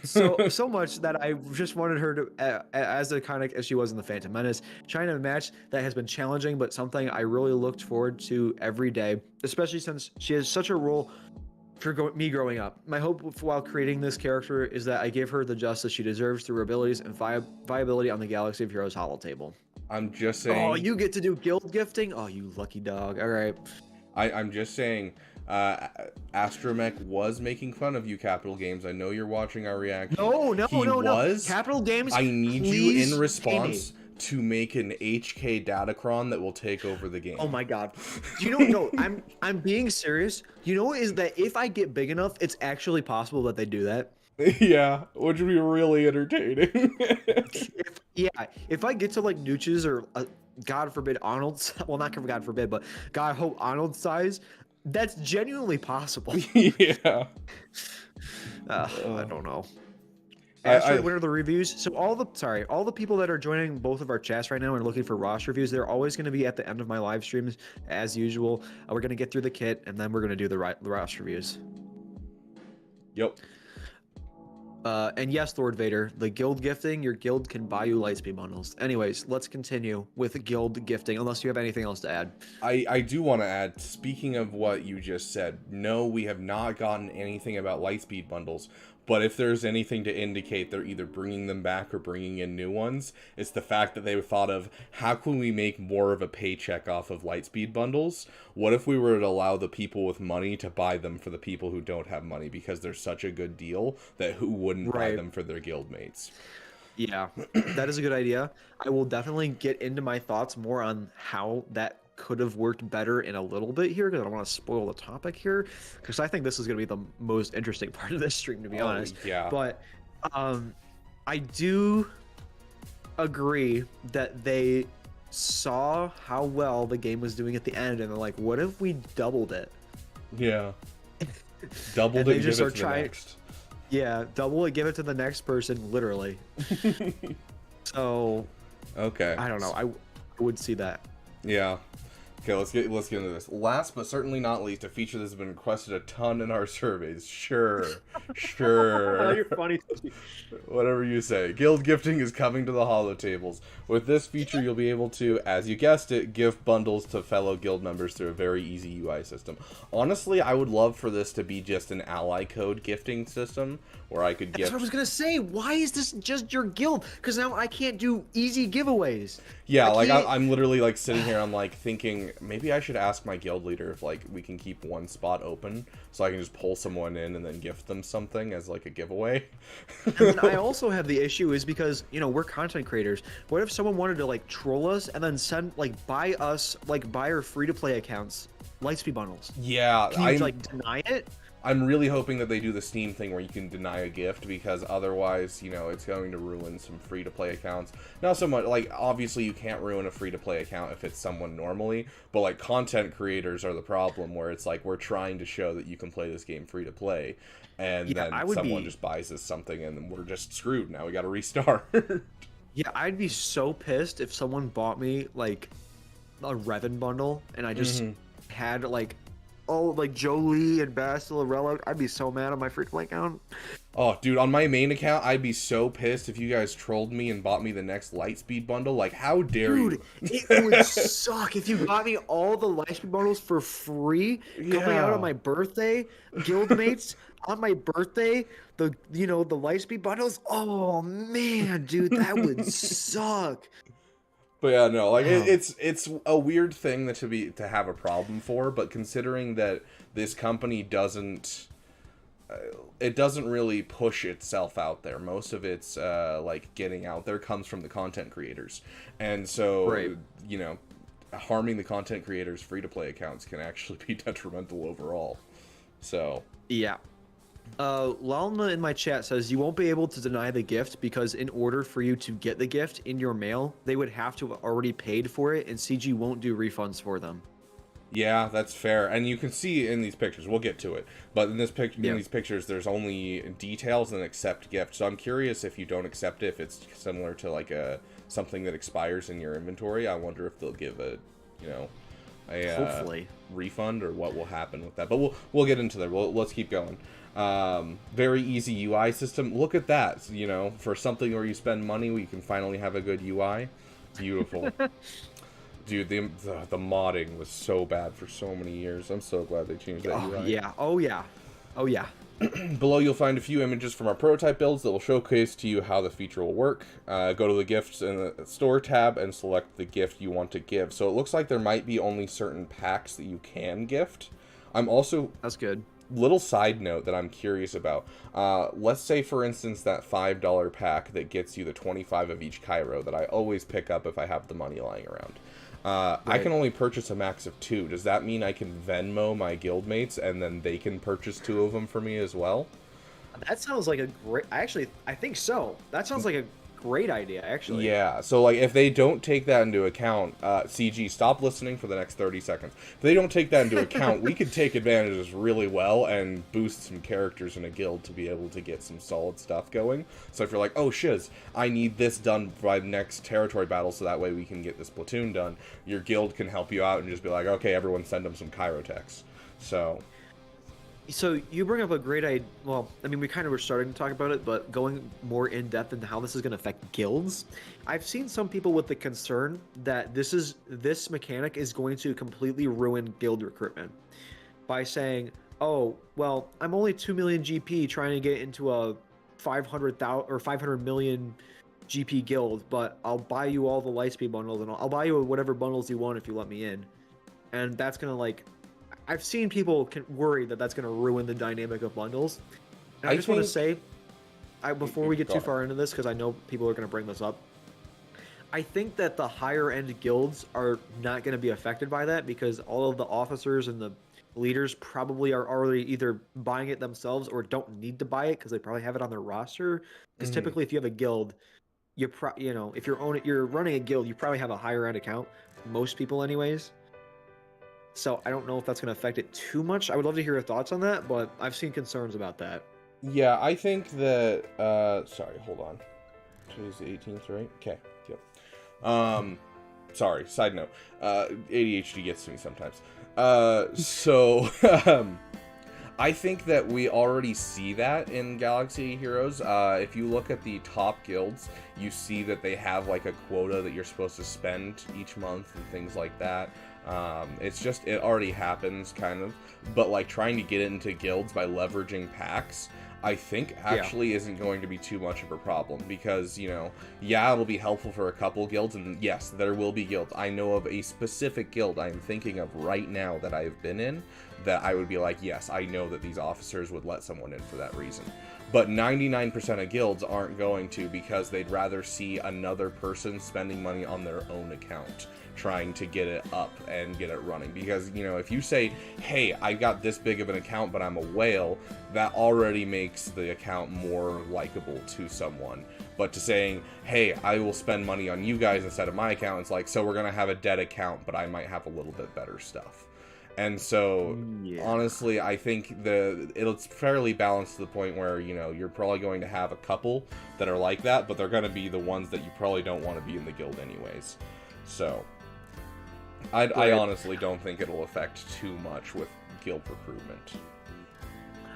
So much that I just wanted her to, as iconic as she was in the Phantom Menace, trying to match that has been challenging, but something I really looked forward to every day, especially since she has such a role for me growing up. My hope while creating this character is that I give her the justice she deserves through her abilities and viability on the Galaxy of Heroes holotable. I'm just saying. Oh, you get to do guild gifting? Oh, you lucky dog. All right. I'm just saying, Astromech was making fun of you, Capital Games. I know you're watching our reaction. No. Was. Capital Games. I need you please in pay response me. to make an HK Datacron that will take over the game. Oh my god. You know, no, I'm being serious. You know is that if I get big enough, it's actually possible that they do that. Yeah, which would be really entertaining. If I get to like Nooch's or God forbid Arnold's, well, not God forbid, but God hope Arnold's size, that's genuinely possible. Yeah. I don't know. Asteroid Winter the reviews. So all the people that are joining both of our chats right now and looking for Ross reviews, they're always going to be at the end of my live streams as usual. We're going to get through the kit and then we're going to do the Ross reviews. Yep. And yes, Lord Vader, the guild gifting, your guild can buy you Lightspeed bundles. Anyways, let's continue with guild gifting, unless you have anything else to add. I do want to add, speaking of what you just said, no, we have not gotten anything about Lightspeed bundles. But if there's anything to indicate they're either bringing them back or bringing in new ones, it's the fact that they thought of, how can we make more of a paycheck off of Lightspeed bundles? What if we were to allow the people with money to buy them for the people who don't have money, because they're such a good deal that who wouldn't buy them for their guild mates? Yeah, that is a good idea. I will definitely get into my thoughts more on how that could have worked better in a little bit here, because I don't want to spoil the topic here, because I think this is going to be the most interesting part of this stream, to be honest. Yeah. But I do agree that they saw how well the game was doing at the end, and they're like, what if we doubled it? Yeah. Doubled it and give it to the next. Yeah, double it, give it to the next person, literally. So, okay. I don't know. I would see that. Yeah. Okay, let's get into this. Last but certainly not least, a feature that's been requested a ton in our surveys. Sure. Oh, you're funny. Whatever you say. Guild gifting is coming to the holotables. With this feature, you'll be able to, as you guessed it, gift bundles to fellow guild members through a very easy UI system. Honestly, I would love for this to be just an ally code gifting system where I could gift... That's what I was gonna say. Why is this just your guild? Because now I can't do easy giveaways. Yeah, like I'm literally like sitting here, I'm like thinking maybe I should ask my guild leader if like we can keep one spot open so I can just pull someone in and then gift them something as like a giveaway. And then I also have the issue is because, you know, we're content creators. What if someone wanted to like troll us and then send buy our free-to-play accounts Lightspeed bundles? Yeah, can you like deny it? I'm really hoping that they do the Steam thing where you can deny a gift, because otherwise, you know, it's going to ruin some free-to-play accounts. Not so much, like, obviously you can't ruin a free-to-play account if it's someone normally, but, like, content creators are the problem, where it's like, we're trying to show that you can play this game free-to-play, and then someone just buys us something, and then we're just screwed. Now we gotta restart. Yeah, I'd be so pissed if someone bought me, like, a Revan bundle, and I just had, like, Jolie and Bastilorella. I'd be so mad on my free-to-play account. Oh, dude, on my main account, I'd be so pissed if you guys trolled me and bought me the next Lightspeed bundle. Like, how dare you? Dude, it would suck if you got me all the Lightspeed bundles for free coming out on my birthday. Guildmates, on my birthday, the Lightspeed bundles. Oh, man, dude, that would suck. But yeah, no, like it's a weird thing to have a problem for, but considering that this company doesn't really push itself out there. Most of its like getting out there comes from the content creators, and so you know, harming the content creators' free-to-play accounts can actually be detrimental overall. So yeah. Lalma in my chat says you won't be able to deny the gift because in order for you to get the gift in your mail, they would have to have already paid for it, and CG won't do refunds for them. Yeah, that's fair. And you can see in these pictures, we'll get to it, but in these pictures, there's only details and accept gift. So I'm curious if you don't accept it, if it's similar to like something that expires in your inventory. I wonder if they'll give a hopefully refund, or what will happen with that. But we'll get into there. Let's keep going. Very easy UI system. Look at that. You know, for something where you spend money, we can finally have a good UI. Beautiful. Dude, the modding was so bad for so many years. I'm so glad they changed that UI. Yeah. Oh yeah. Oh yeah. Below you'll find a few images from our prototype builds that will showcase to you how the feature will work. Go to the gifts in the store tab and select the gift you want to give. So it looks like there might be only certain packs that you can gift. That's good. Little side note that I'm curious about. Let's say, for instance, that $5 pack that gets you the 25 of each Cairo that I always pick up if I have the money lying around. I can only purchase a max of 2. Does that mean I can Venmo my guildmates and then they can purchase 2 of them for me as well? That sounds like a great... I think so. That sounds like a great idea, actually. Yeah, so like if they don't take that into account, CG, stop listening for the next 30 seconds. If they don't take that into account, we could take advantage of this really well and boost some characters in a guild to be able to get some solid stuff going. So if you're like, oh shiz, I need this done by the next territory battle so that way we can get this platoon done, your guild can help you out and just be like, okay, everyone send them some Chirotechs. So you bring up a great idea. Well, I mean, we kind of were starting to talk about it, but going more in depth into how this is going to affect guilds, I've seen some people with the concern that this mechanic is going to completely ruin guild recruitment by saying, "Oh, well, I'm only 2 million GP trying to get into a 500,000 or 500 million GP guild, but I'll buy you all the Lightspeed bundles and I'll buy you whatever bundles you want if you let me in," and that's gonna like I've seen people worry that that's going to ruin the dynamic of bundles. And I just want to say, before we get too far into this, because I know people are going to bring this up, I think that the higher end guilds are not going to be affected by that because all of the officers and the leaders probably are already either buying it themselves or don't need to buy it because they probably have it on their roster. Because typically, if you have a guild, if you're running a guild, you probably have a higher end account. Most people, anyways. So I don't know if that's going to affect it too much. I would love to hear your thoughts on that, but I've seen concerns about that. Yeah, I think that, sorry, hold on. Today's the 18th, right? Okay, yep. Sorry, side note. ADHD gets to me sometimes. I think that we already see that in Galaxy Heroes. If you look at the top guilds, you see that they have like a quota that you're supposed to spend each month and things like that. It already happens kind of, but like trying to get into guilds by leveraging packs, I think actually isn't going to be too much of a problem because, it'll be helpful for a couple guilds, and yes, there will be guilds. I know of a specific guild I'm thinking of right now that I've been in that I would be like, yes, I know that these officers would let someone in for that reason. But 99% of guilds aren't going to because they'd rather see another person spending money on their own account trying to get it up and get it running. Because, if you say, hey, I got this big of an account, but I'm a whale, that already makes the account more likable to someone. But to saying, hey, I will spend money on you guys instead of my account, it's like, so we're going to have a dead account, but I might have a little bit better stuff. And so, honestly, I think it's fairly balanced to the point where, you're probably going to have a couple that are like that, but they're going to be the ones that you probably don't want to be in the guild anyways. So, I honestly don't think it'll affect too much with guild recruitment.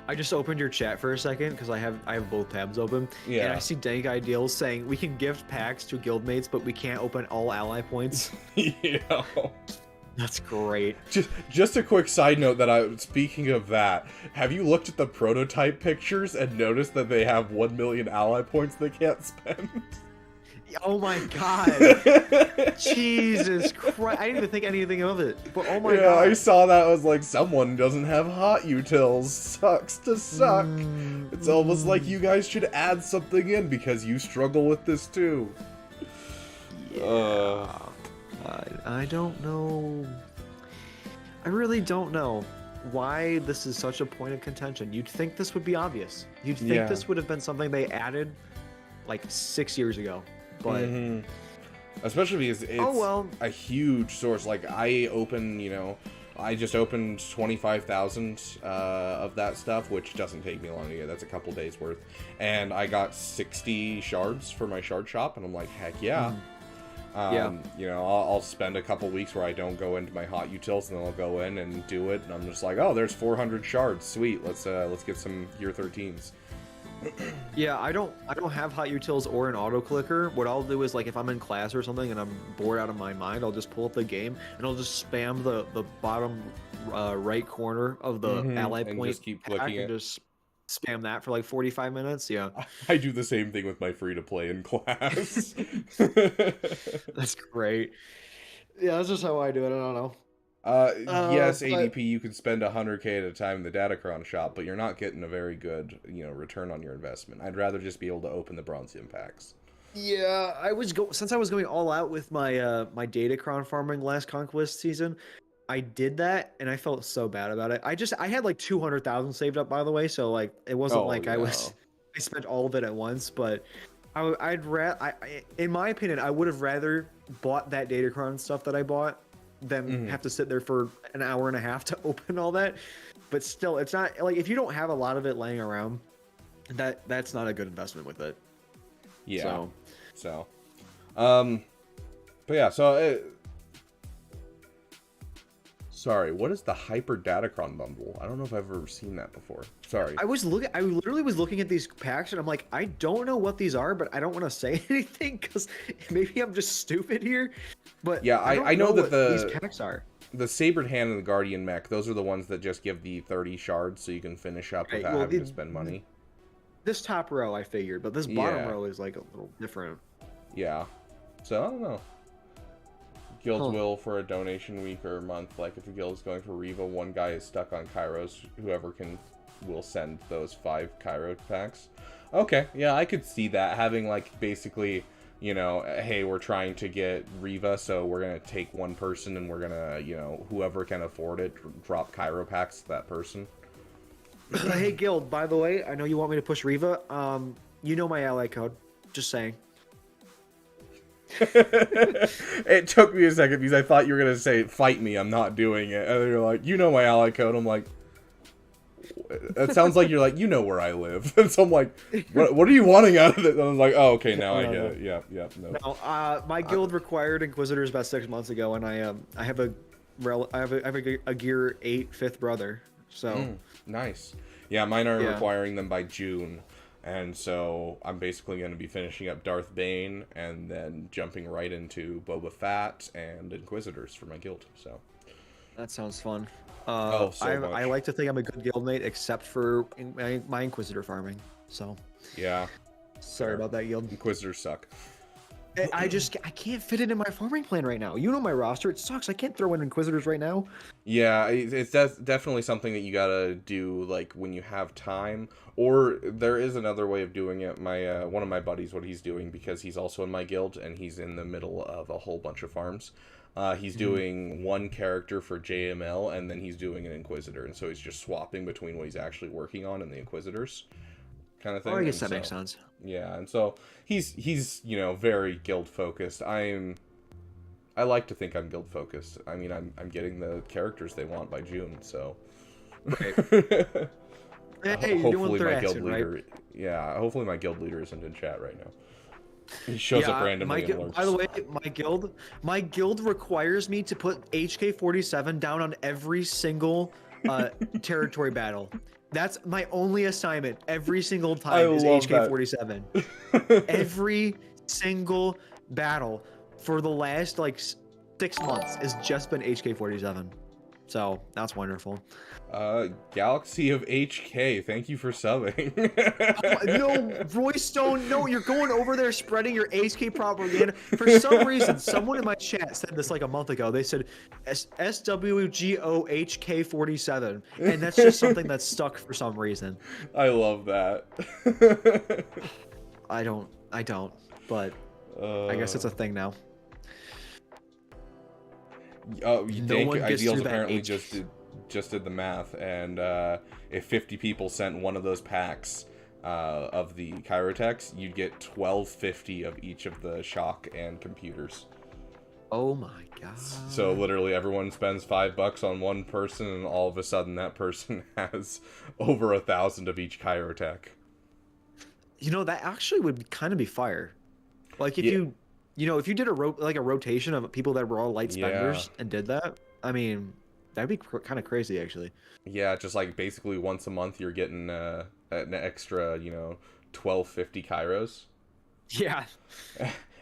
I just opened your chat for a second because I have both tabs open. Yeah. And I see Dank Ideals saying we can gift packs to guildmates, but we can't open all ally points. Yeah. That's great. Just a quick side note speaking of that, have you looked at the prototype pictures and noticed that they have 1 million ally points they can't spend? Oh my god. Jesus Christ. I didn't even think anything of it. But oh my god. Yeah, I saw that. I was like, someone doesn't have hot utils. Sucks to suck. It's almost like you guys should add something in because you struggle with this too. Yeah. I don't know. I really don't know why this is such a point of contention. You'd think this would be obvious. You'd think this would have been something they added like 6 years ago. But especially because it's a huge source. Like I just opened 25,000 of that stuff, which doesn't take me long to get. That's a couple days worth, and I got 60 shards for my shard shop, and I'm like, heck yeah. I'll spend a couple weeks where I don't go into my hot utils, and then I'll go in and do it, and I'm just like, oh, there's 400 shards, sweet. Let's get some year 13s. Yeah, I don't have hot utils or an auto clicker. What I'll do is, like, if I'm in class or something and I'm bored out of my mind, I'll just pull up the game and I'll just spam the bottom right corner of the ally and point just keep clicking it. And just spam that for like 45 minutes. Yeah, I do the same thing with my free to play in class. That's great. Yeah, that's just how I do it. I don't know. Yes, ADP, you can spend 100k at a time in the Datacron shop, but you're not getting a very good, return on your investment. I'd rather just be able to open the Bronzium packs. Yeah, since I was going all out with my my Datacron farming last Conquest season, I did that and I felt so bad about it. I had like 200,000 saved up, by the way, so like it wasn't I spent all of it at once, but In my opinion, I would have rather bought that Datacron stuff that I bought than have to sit there for an hour and a half to open all that. But still, it's not like if you don't have a lot of it laying around, that's not a good investment with it. Yeah. So, but yeah, so sorry, what is the Hyper Datacron bundle? I don't know if I've ever seen that before. Sorry. I literally was looking at these packs and I'm like, I don't know what these are, but I don't want to say anything because maybe I'm just stupid here. But yeah, I know that these packs are. The Sabered Hand and the Guardian Mech, those are the ones that just give the 30 shards so you can finish up without having to spend money. This top row I figured, but this bottom row is like a little different. Yeah. So, I don't know. Guilds will for a donation week or month. Like, if a guild is going for Riva, one guy is stuck on Kairos. Whoever will send those 5 Cairo packs. Okay, yeah, I could see that. Having, like, basically, you know, hey, we're trying to get Riva, so we're going to take one person and we're going to, you know, whoever can afford it, drop Cairo packs to that person. Hey, Guild, by the way, I know you want me to push Riva. You know my ally code. Just saying. It took me a second because I thought you were going to say, fight me, I'm not doing it. And you're like, you know my ally code. I'm like, it sounds like you're like, you know where I live. And so I'm like, what are you wanting out of it? And I was like, oh, okay, now I get it. Yeah, no. No, my guild required Inquisitors about 6 months ago, and I have a Gear 8 fifth brother. So nice. Yeah, mine are requiring them by June. And so I'm basically going to be finishing up Darth Bane and then jumping right into Boba Fett and Inquisitors for my guild. So that sounds fun. So much. I like to think I'm a good guildmate, except for my Inquisitor farming. So yeah, sorry about that, guild. Inquisitors suck. I can't fit it in my farming plan right now. You know my roster; it sucks. I can't throw in Inquisitors right now. Yeah, it's definitely something that you gotta do like when you have time. Or there is another way of doing it. My one of my buddies, what he's doing, because he's also in my guild and he's in the middle of a whole bunch of farms. He's doing one character for JML and then he's doing an Inquisitor, and so he's just swapping between what he's actually working on and the Inquisitors, kind of thing. Oh, I guess that makes sense. Yeah, and so he's you know very guild focused. I like to think I'm guild focused. I mean, I'm getting the characters they want by June, so. Right. Hey, you're doing third action, right? Yeah, hopefully my guild leader isn't in chat right now. He shows up randomly and lurks. By the way, my guild requires me to put HK47 down on every single territory battle. That's my only assignment every single time is HK47. Every single battle for the last like 6 months has just been HK47. So that's wonderful. Galaxy of HK, thank you for subbing. No, Roystone, no, you're going over there spreading your HK propaganda. For some reason, someone in my chat said this like a month ago. They said SWGOHK47, and that's just something that's stuck for some reason. I love that. I don't, but I guess it's a thing now. Ideals apparently just did the math, and if 50 people sent one of those packs of the Chirotechs, you'd get 1250 of each of the shock and computers. Oh my god. So literally everyone spends $5 on one person, and all of a sudden that person has over 1,000 of each Chirotech. You know, that actually would kind of be fire. Like if you if you did a rotation of people that were all light spenders and did that, I mean, that'd be kind of crazy, actually. Yeah, just like basically once a month you're getting an extra, 1250 Kairos. Yeah.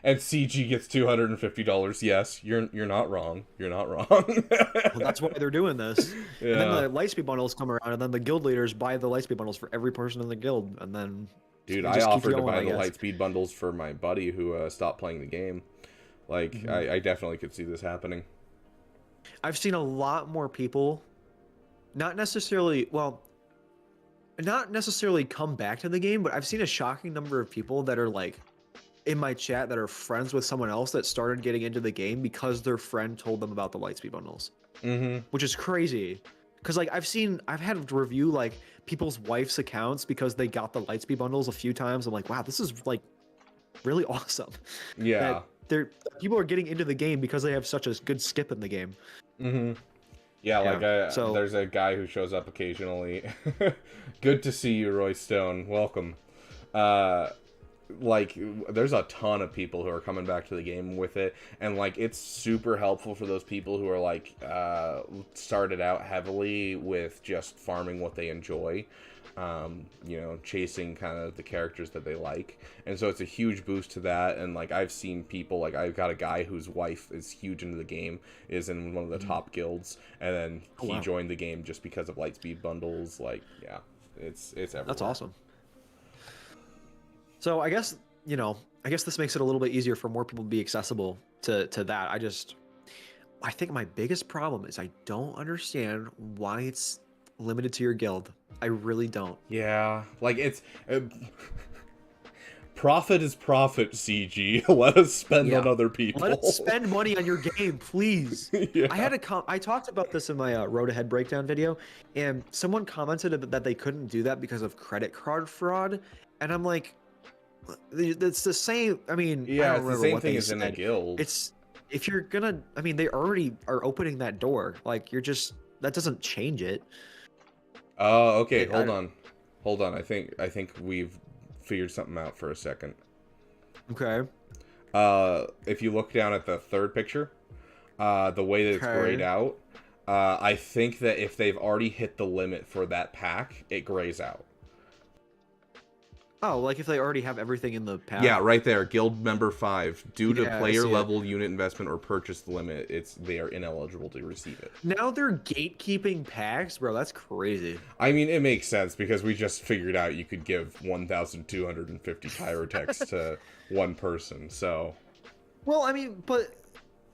And CG gets $250. Yes, you're not wrong. You're not wrong. Well, that's why they're doing this. Yeah. And then the Lightspeed bundles come around, and then the guild leaders buy the Lightspeed bundles for every person in the guild, and then. Dude, I offered to buy the Lightspeed bundles for my buddy who stopped playing the game. Like, I definitely could see this happening. I've seen a lot more people, not necessarily come back to the game, but I've seen a shocking number of people that are like in my chat that are friends with someone else that started getting into the game because their friend told them about the Lightspeed bundles, which is crazy. Because like I've had to review like people's wife's accounts because they got the Lightspeed bundles a few times. I'm like, wow, this is like really awesome. Yeah. That people are getting into the game because they have such a good skip in the game. Mm-hmm. Yeah, like so there's a guy who shows up occasionally. Good to see you, Roy Stone. Welcome. Like there's a ton of people who are coming back to the game with it, and like it's super helpful for those people who are like started out heavily with just farming what they enjoy. You know, chasing kind of the characters that they like. And so it's a huge boost to that. And like I've seen people, like I've got a guy whose wife is huge into the game, is in one of the top guilds, and then he joined the game just because of Lightspeed bundles. Like, yeah, it's everywhere. That's awesome. So I guess, you know, I guess this makes it a little bit easier for more people to be accessible to that. I think my biggest problem is I don't understand why it's limited to your guild. I really don't. Yeah, like it's profit is profit, CG. Let us spend on other people. Let us spend money on your game, please. Yeah. I talked about this in my Road Ahead breakdown video, and someone commented that they couldn't do that because of credit card fraud, and I'm like, it's the same. I mean, yeah, I don't it's the remember same what thing they as in a said. guild. It's if you're gonna, I mean, they already are opening that door. Like you're just that doesn't change it. Oh, okay. Hold on. I think we've figured something out for a second. Okay. If you look down at the third picture, the way that it's grayed out, I think that if they've already hit the limit for that pack, it grays out. Oh, like if they already have everything in the pack? Yeah, right there. Guild member 5. Due to Yeah, player level unit investment or purchase limit, they are ineligible to receive it. Now they're gatekeeping packs? Bro, that's crazy. I mean, it makes sense because we just figured out you could give 1,250 Pyrotechs to one person, so... Well, I mean, but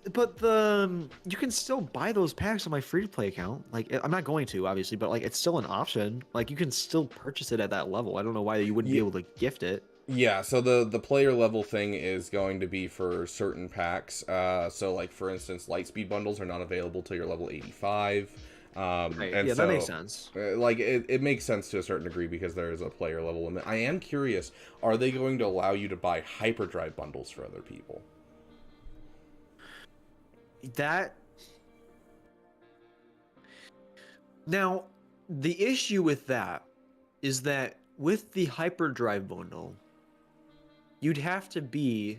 you can still buy those packs on my free-to-play account. Like, I'm not going to, obviously, but like it's still an option. Like, you can still purchase it at that level. I don't know why you wouldn't be able to gift it. Yeah, so the player level thing is going to be for certain packs. So, like, for instance, Lightspeed bundles are not available till you're level 85. Right. And yeah, so, that makes sense. Like, it makes sense to a certain degree because there is a player level limit. I am curious, are they going to allow you to buy hyperdrive bundles for other people? Now, the issue with that is that with the hyperdrive bundle, you'd have to be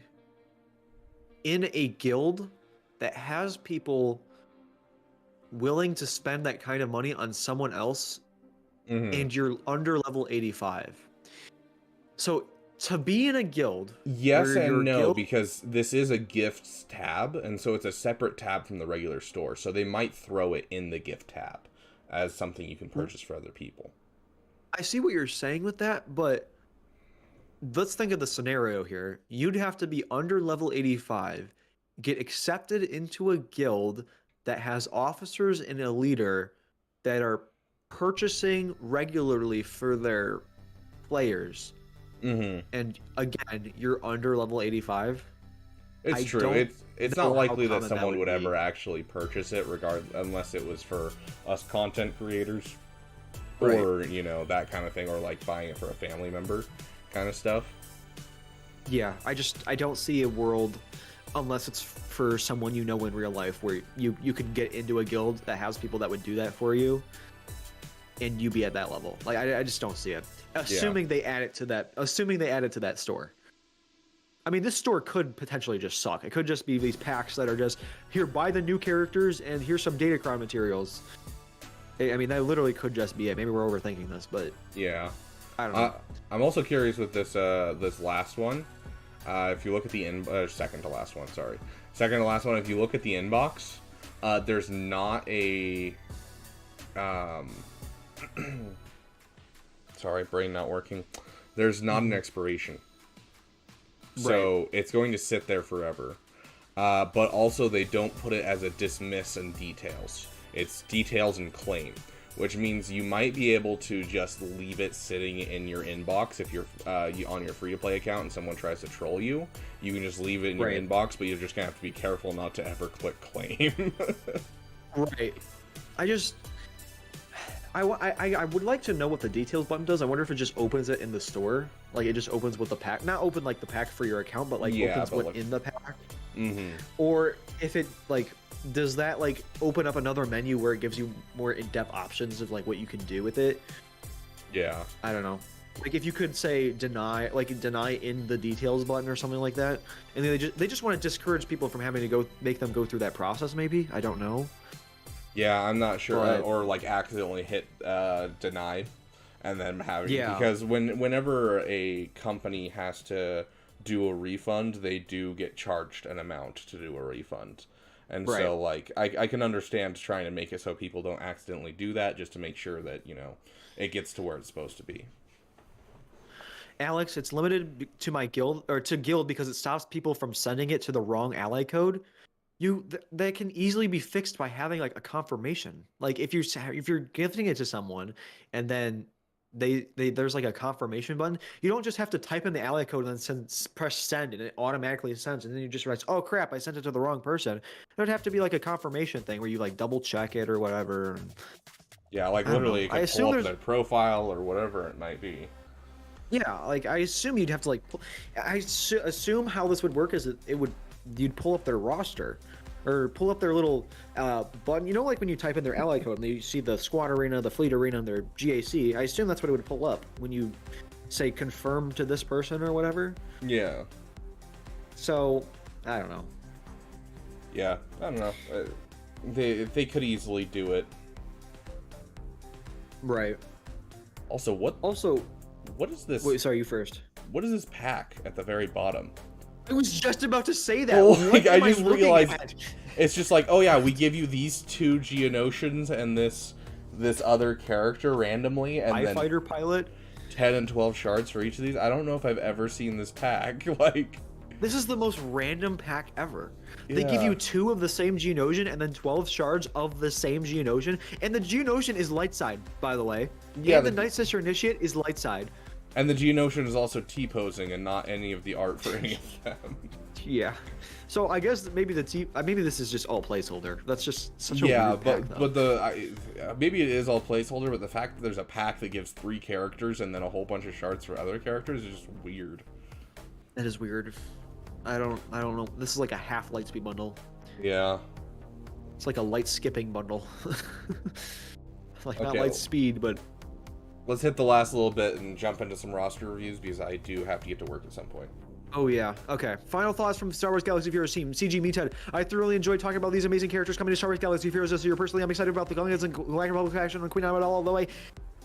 in a guild that has people willing to spend that kind of money on someone else, and you're under level 85. So to be in a guild, yes and no, because this is a gifts tab, and so it's a separate tab from the regular store. So they might throw it in the gift tab as something you can purchase for other people. I see what you're saying with that, but let's think of the scenario here. You'd have to be under level 85, get accepted into a guild that has officers and a leader that are purchasing regularly for their players. And again, you're under level 85. It's true. It's not likely that someone would ever actually purchase it, unless it was for us content creators, or you know, that kind of thing, or like buying it for a family member, kind of stuff. Yeah, I don't see a world, unless it's for someone you know in real life, where you could get into a guild that has people that would do that for you, and you be at that level. Like I just don't see it. Assuming they add it to that store. I mean, this store could potentially just suck. It could just be these packs that are just, here, buy the new characters, and here's some Datacron materials. I mean, that literally could just be it. Maybe we're overthinking this, but... Yeah. I don't know. I'm also curious with this this last one. If you look at the second to last one, if you look at the inbox, there's not a... sorry, brain not working. There's not an expiration. So it's going to sit there forever. But also they don't put it as a dismiss and details. It's details and claim, which means you might be able to just leave it sitting in your inbox if you're on your free-to-play account and someone tries to troll you. You can just leave it in your inbox, but you're just going to have to be careful not to ever click claim. Right. I would like to know what the details button does. I wonder if it just opens it in the store, like it just opens what the pack, not open like the pack for your account, but like Yeah, opens but what like- in the pack, Mm-hmm. or if it like does that like open up another menu where it gives you more in-depth options of like what you can do with it. Yeah. I don't know. Like if you could say deny in the details button or something like that, and they just want to discourage people from having to make them go through that process. Maybe I don't know. Yeah, I'm not sure, But- or like accidentally hit deny, and then having Yeah. because whenever a company has to do a refund, they do get charged an amount to do a refund, and Right. so like I can understand trying to make it so people don't accidentally do that, just to make sure that it gets to where it's supposed to be. Alex, it's limited to my guild or to guild because it stops people from sending it to the wrong ally code. That can easily be fixed by having like a confirmation. Like if you're gifting it to someone and then there's like a confirmation button, you don't just have to type in the ally code and then press send and it automatically sends, and then you just write, oh crap, I sent it to the wrong person. There'd have to be like a confirmation thing where you like double check it or whatever. Yeah, like I don't literally, you know. I can assume pull up there's- their profile or whatever it might be. Yeah, like I assume you'd have to like assume how this would work is you'd pull up their roster or pull up their little button. You know, like when you type in their ally code and you see the squad arena, the fleet arena, and their GAC. I assume that's what it would pull up when you say confirm to this person or whatever. Yeah. So I don't know. Yeah, I don't know. They could easily do it. Right. Also, Also, what is this? wait, sorry, you first. What is this pack at the very bottom? I was just about to say that. Oh, What like, I am just looking realized at? it's just like, oh yeah, we give you these 2 Geonosians and this other character randomly, and TIE then fighter pilot. 10 and 12 shards for each of these. I don't know if I've ever seen this pack. Like, This is the most random pack ever. They give Yeah. you 2 of the same Geonosian and then 12 shards of the same Geonosian. And the Geonosian is light side, by the way. Yeah, And the the- Night Sister Initiate is light side. and the Geonosian is also T-posing and not any of the art for any of them. Yeah. So I guess maybe maybe this is just all placeholder. That's just such a Yeah, weird pack, though. but maybe it is all placeholder, but the fact that there's a pack that gives 3 characters and then a whole bunch of shards for other characters is just weird. That is weird. I don't know. This is like a half light speed bundle. Yeah. It's like a light skipping bundle. Like not Okay. light speed, but Let's hit the last little bit and jump into some roster reviews because I do have to get to work at some point. oh yeah. Okay. Final thoughts from Star Wars Galaxy of Heroes team. CG Meathead. I thoroughly enjoyed talking about these amazing characters coming to Star Wars Galaxy of Heroes this year. Personally, I'm excited about the Gungans and Galactic Republic faction and Queen Amidala all the way.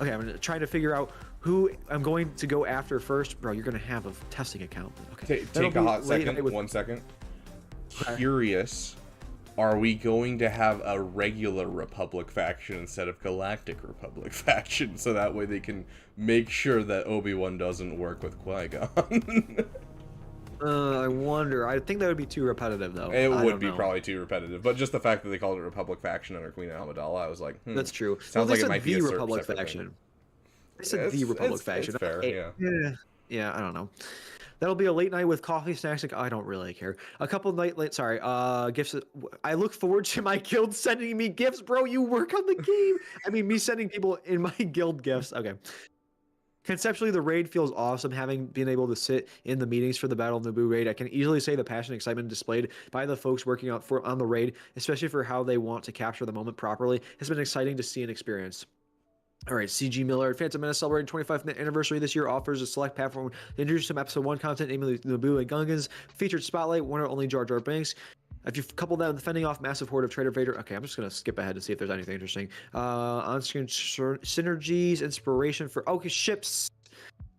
Okay, I'm trying to figure out who I'm going to go after first. Bro, you're gonna have a testing account. Okay. Take a hot second. 1 second. Okay. Curious. Are we going to have a regular Republic faction instead of Galactic Republic faction, so that way they can make sure that Obi-Wan doesn't work with Qui-Gon? I wonder. I think that would be too repetitive, though. It I would don't be know. probably too repetitive, but just the fact that they called it Republic faction under Queen Amidala, I was like, That's true. Sounds they like it said might be the a Republic separate faction. thing. They said It's- the Republic it's faction. fair, Okay. yeah. Yeah, I don't know. That'll be a late night with coffee, snacks. I don't really care. A couple gifts. I look forward to my guild sending me gifts, bro. You work on the game. I mean, me sending people in my guild gifts. Okay. Conceptually, the raid feels awesome. Having been able to sit in the meetings for the Battle of Naboo raid, I can easily say the passion and excitement displayed by the folks working on the raid, especially for how they want to capture the moment properly, has been exciting to see and experience. All right, CG Miller, Phantom Menace celebrating 25th anniversary this year offers a select platform to introduce some Episode 1 content, namely Naboo and Gungans, featured Spotlight, one or only Jar Jar Binks. If you couple that with fending off massive horde of Trader Vader, okay, I'm just gonna skip ahead to see if there's anything interesting. On-screen synergies, inspiration for ships.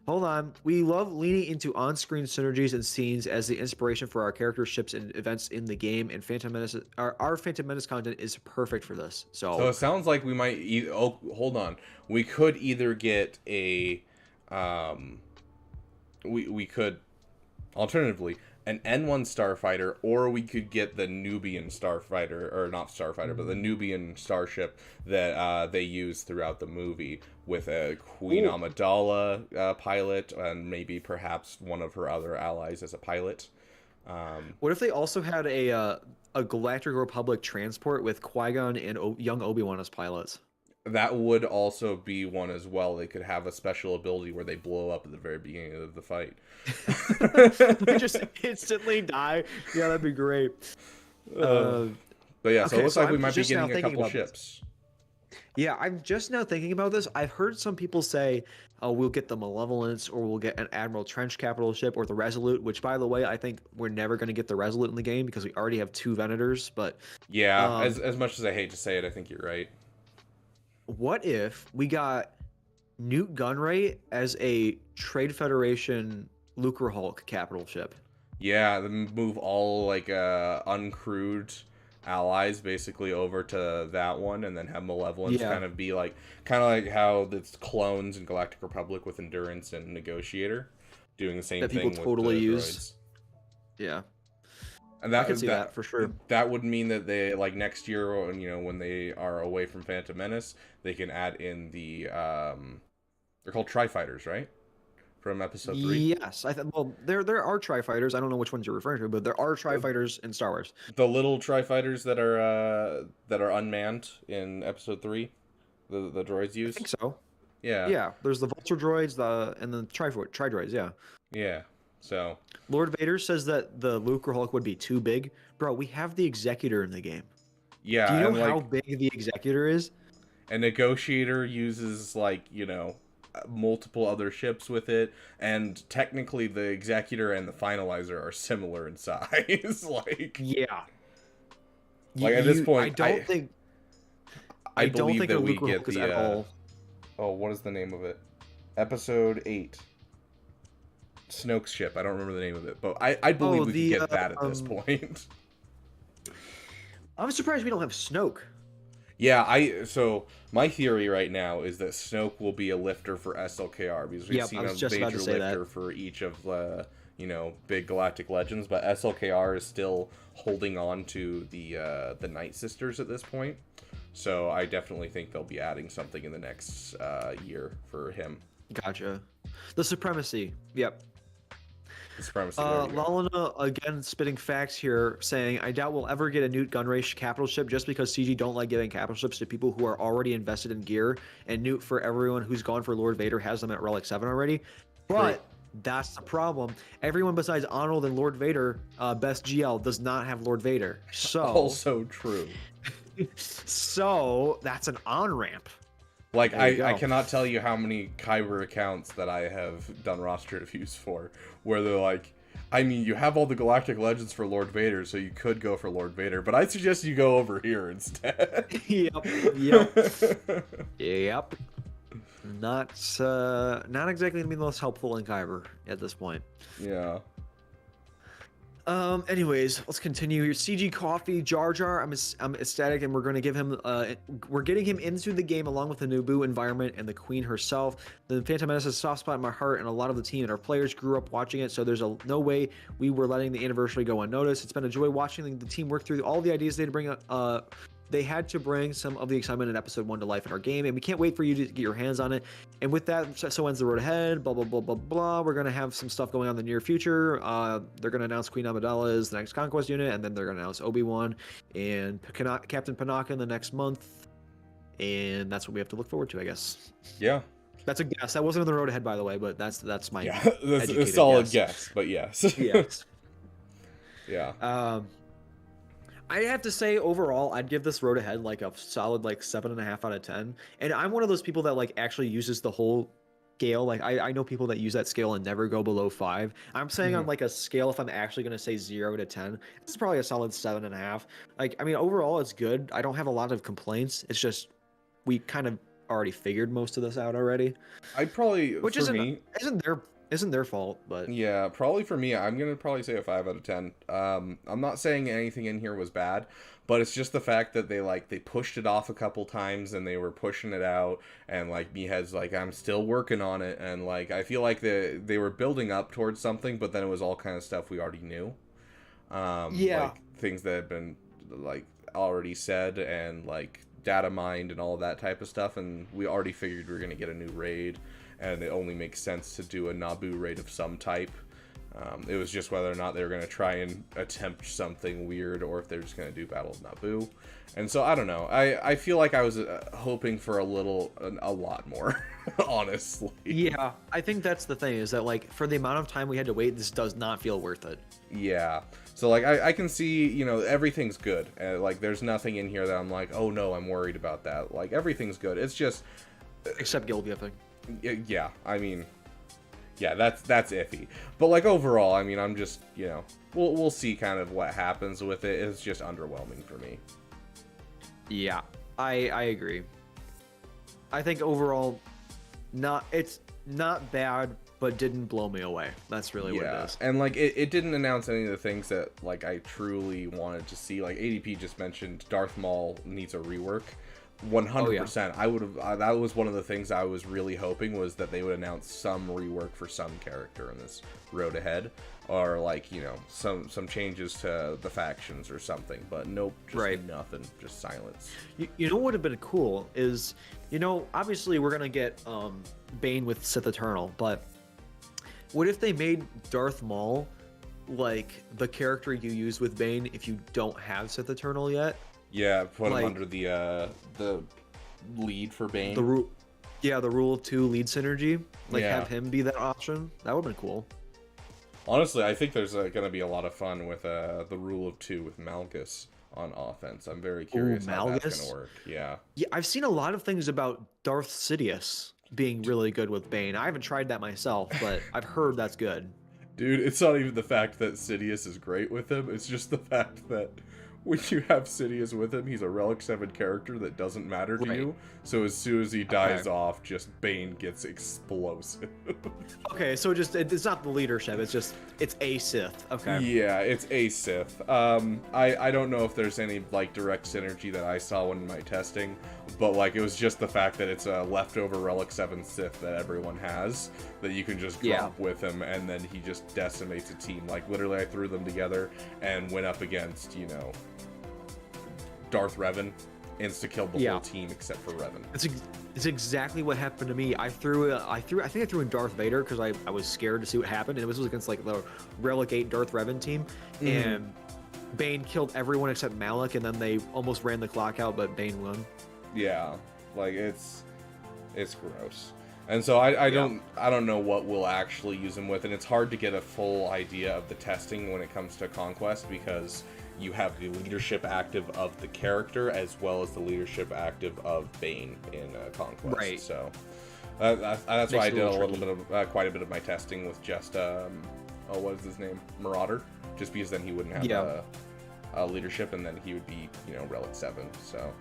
Hold on. We love leaning into on-screen synergies and scenes as the inspiration for our character ships and events in the game, and Phantom Menace, our Phantom Menace content is perfect for this. So it sounds like we might. Hold on. We could either get a, we could, alternatively, an N1 starfighter, or we could get the Nubian starfighter, or not starfighter, but the Nubian starship that they use throughout the movie with a Queen Amidala pilot, and maybe perhaps one of her other allies as a pilot. What if they also had a Galactic Republic transport with Qui-Gon and young Obi-Wan as pilots? That would also be one as well. They could have a special ability where they blow up at the very beginning of the fight. They just instantly die. Yeah, that'd be great. Uh, but yeah, so it Okay, looks so like we I'm might be just now getting a thinking couple about this. ships. Yeah, I'm just now thinking about this. I've heard some people say, "Oh, we'll get the Malevolence, or we'll get an Admiral Trench capital ship, or the Resolute." Which, by the way, I think we're never going to get the Resolute in the game because we already have two Venators. But Yeah, um, as much as I hate to say it, I think you're right. what if we got Newt Gunray as a Trade Federation Lucre Hulk capital ship? Yeah, then move all like uncrewed allies basically over to that one, and then have Malevolence Yeah, kind of like how it's clones in Galactic Republic with Endurance and Negotiator, doing the same that people thing with totally the use. droids. Yeah, And I could see that for sure. that would mean that they like next year, when they are away from Phantom Menace, they can add in the they're called Tri-Fighters, right? From Episode 3. Yes, I think. Well, there are Tri-Fighters. I don't know which ones you're referring to, but there are Tri-Fighters in Star Wars. The little Tri-Fighters that are unmanned in Episode 3, the droids I use. think so. Yeah. Yeah, there's the Vulture droids, and the Tri droids. Yeah, Yeah. So, Lord Vader says that the Lucre Hulk would be too big. Bro, we have the Executor in the game. yeah, Do you know and how like big the Executor is? a Negotiator uses like, multiple other ships with it, and technically the Executor and the Finalizer are similar in size. Yeah. Like, at this point, I don't think. I don't believe think that a we Lucre get Hulk is the at all. oh, what is the name of it? Episode 8. Snoke's ship. I don't remember the name of it, but I believe we the can get that at this point. I'm surprised we don't have Snoke. Yeah, so my theory right now is that Snoke will be a lifter for SLKR, because we've Yep, seen I a was just about major to say lifter that. for each of the big galactic legends, but SLKR is still holding on to the Night Sisters at this point. So I definitely think they'll be adding something in the next year for him. Gotcha. The Supremacy. Yep. The Supremacy. There we go. Lalana again spitting facts here, saying I doubt we'll ever get a Newt Gunray capital ship just because CG don't like giving capital ships to people who are already invested in gear, and Newt, for everyone who's gone for Lord Vader, has them at Relic 7 already. But Right. that's the problem. Everyone besides Arnold and Lord Vader, Best GL, does not have Lord Vader. So Also true. so that's an on-ramp. Like, There you I go. cannot tell you how many Kyber accounts that I have done roster reviews for, where they're like, I mean, you have all the Galactic Legends for Lord Vader, so you could go for Lord Vader, but I suggest you go over here instead. Yep. Not exactly the most helpful in Kyber at this point. Yeah. Anyways, let's continue here. CG Coffee, Jar Jar. I'm ecstatic, and we're going to give him. We're getting him into the game along with the Naboo environment and the Queen herself. The Phantom Menace is a soft spot in my heart, and a lot of the team and our players grew up watching it. So there's no way we were letting the anniversary go unnoticed. It's been a joy watching the team work through all the ideas they had to bring some of the excitement in episode 1 to life in our game, and we can't wait for you to get your hands on it. And with that, so ends the road ahead. Blah blah blah blah blah. We're gonna have some stuff going on in the near future. They're gonna announce Queen Amidala is the next Conquest unit, and then they're gonna announce Obi-Wan and Captain Panaka in the next month, and that's what we have to look forward to, I guess. Yeah. That's a guess. That wasn't on the road ahead, by the way, but that's my Yeah. That's a educated solid guess, but yes. Yes. Yeah. I have to say, overall, I'd give this road ahead like a solid 7.5 out of 10. And I'm one of those people that actually uses the whole scale. Like I know people that use that scale and never go below 5. I'm saying on a scale, if I'm actually gonna say 0 to 10, it's probably a solid 7.5. I mean, overall, it's good. I don't have a lot of complaints. It's just we kind of already figured most of this out already, I'd probably, which for me, isn't their fault, but yeah, probably for me, I'm gonna probably say a 5 out of 10. I'm not saying anything in here was bad, but it's just the fact that they pushed it off a couple times, and they were pushing it out, and Meathead's I'm still working on it, and I feel like they were building up towards something, but then it was all kind of stuff we already knew. Yeah. Things that had been already said, and data mined and all that type of stuff, and we already figured we were gonna get a new raid. And it only makes sense to do a Naboo raid of some type, It was just whether or not they were going to try and attempt something weird, or if they're just going to do Battle of Naboo. And so I don't know. I feel like I was hoping for a lot more, honestly. Yeah, I think that's the thing, is that like for the amount of time we had to wait, this does not feel worth it. Yeah. So like I can see, you know, everything's good. Like there's nothing in here that I'm like, oh no, I'm worried about that. Like everything's good. It's just Except guild gifting. yeah. I mean, yeah, that's iffy. But like overall, I mean, I'm just, you know, we'll see kind of what happens with it. It's just underwhelming for me. Yeah, I agree. I think overall, it's not bad, but didn't blow me away. That's really what it is. And like it didn't announce any of the things that like I truly wanted to see. Like ADP just mentioned Darth Maul needs a rework. 100%. I would have. That was one of the things I was really hoping, was that they would announce some rework for some character in this road ahead, or like, you know, some changes to the factions or something. But nope, just nothing, just silence. You know what would have been cool is, you know, obviously we're gonna get Bane with Sith Eternal, but what if they made Darth Maul like the character you use with Bane if you don't have Sith Eternal yet? Yeah, put him under the lead for Bane. The Rule of Two lead synergy. Like have him be that option. That would have been cool. Honestly, I think there's going to be a lot of fun with the Rule of Two with Malgus on offense. I'm very curious how that's going to work. Yeah. Yeah, I've seen a lot of things about Darth Sidious being really good with Bane. I haven't tried that myself, but I've heard that's good. Dude, it's not even the fact that Sidious is great with him. It's just the fact that when you have Sidious with him, he's a Relic 7 character that doesn't matter to you. So as soon as he dies off, just Bane gets explosive. Okay, so it's not the leadership, it's a Sith. Okay. Yeah, it's a Sith. I don't know if there's any like direct synergy that I saw in my testing, but like it was just the fact that it's a leftover Relic 7 Sith that everyone has that you can just drop with him, and then he just decimates a team. Like literally I threw them together and went up against, you know, Darth Revan, insta-killed the whole team except for Revan. It's exactly what happened to me. I think I threw in Darth Vader because I was scared to see what happened, and it was against like the Relic 8 Darth Revan team, and Bane killed everyone except Malak, and then they almost ran the clock out, but Bane won. Yeah, like it's gross. And so I don't know what we'll actually use him with, and it's hard to get a full idea of the testing when it comes to Conquest, because you have the leadership active of the character as well as the leadership active of Bane in Conquest. Right. So that's why I did a little bit of quite a bit of my testing with just what is his name, Marauder, just because then he wouldn't have a leadership, and then he would be, you know, Relic 7. So.